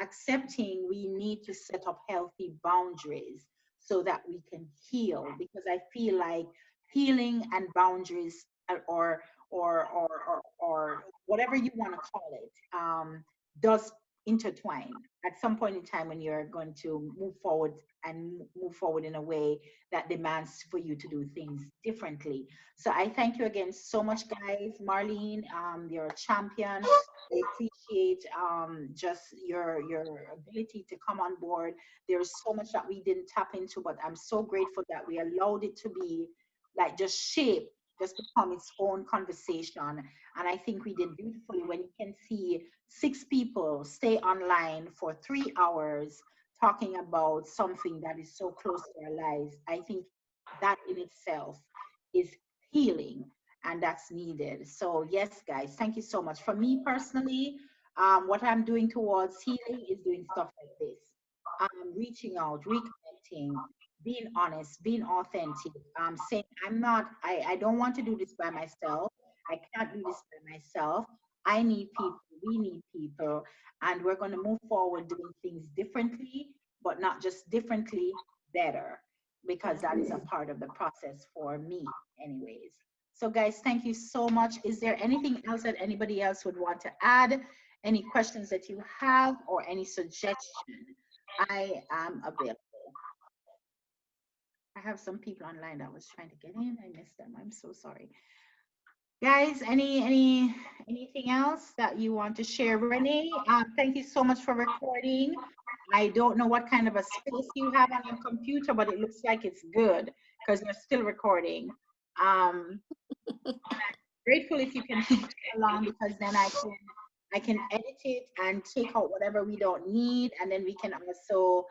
accepting, we need to set up healthy boundaries so that we can heal. Because I feel like healing and boundaries or whatever you want to call it, does intertwine at some point in time when you're going to move forward and move forward in a way that demands for you to do things differently. So I thank you again so much, guys. Marlene, you're a champion. I appreciate just your ability to come on board. There's so much that we didn't tap into, but I'm so grateful that we allowed it to be like just shape, just become its own conversation. And I think we did beautifully when you can see 6 people stay online for 3 hours talking about something that is so close to our lives. I think that in itself is healing and that's needed. So yes, guys, thank you so much. For me personally, what I'm doing towards healing is doing stuff like this. Reaching out, reconnecting, being honest, being authentic, saying I don't want to do this by myself. I can't do this by myself. I need people, we need people, and we're going to move forward doing things differently, but not just differently, better, because that is a part of the process for me, anyways. So, guys, thank you so much. Is there anything else that anybody else would want to add? Any questions that you have or any suggestion? I am available. I have some people online that was trying to get in. I missed them. I'm so sorry. Guys, anything else that you want to share? Renee, thank you so much for recording. I don't know what kind of a space you have on your computer, but it looks like it's good because you're still recording. I'm grateful if you can follow along because then I can edit it and take out whatever we don't need, and then we can also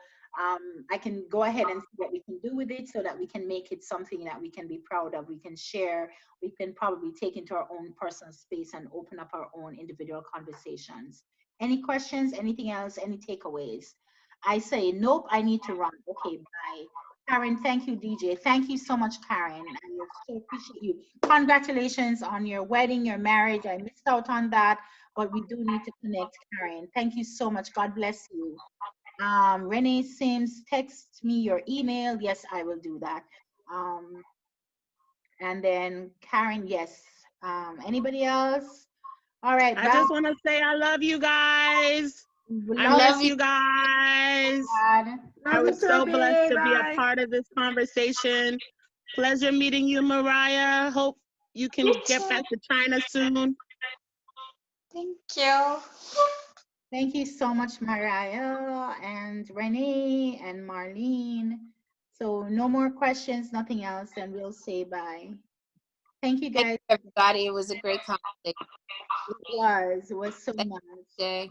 I can go ahead and see what we can do with it so that we can make it something that we can be proud of, we can share, we can probably take into our own personal space and open up our own individual conversations. Any questions, anything else, any takeaways? I say, nope, I need to run. Okay, bye. Karen, thank you, DJ. Thank you so much, Karen. I so appreciate you. Congratulations on your wedding, your marriage. I missed out on that, but we do need to connect, Karen. Thank you so much. God bless you. Renee Sims, text me your email. Yes, I will do that. And then Karen, yes. Anybody else? All right. I just want to say I love you guys. I miss you guys. I was so blessed to be a part of this conversation. Pleasure meeting you, Mariah. Hope you can get back to China soon. Thank you. Thank you so much, Mariah and Renee and Marlene. So no more questions, nothing else, and we'll say bye. Thank you, Thank guys. you, everybody. It was a great conversation. It was so Thank much. you, Jay.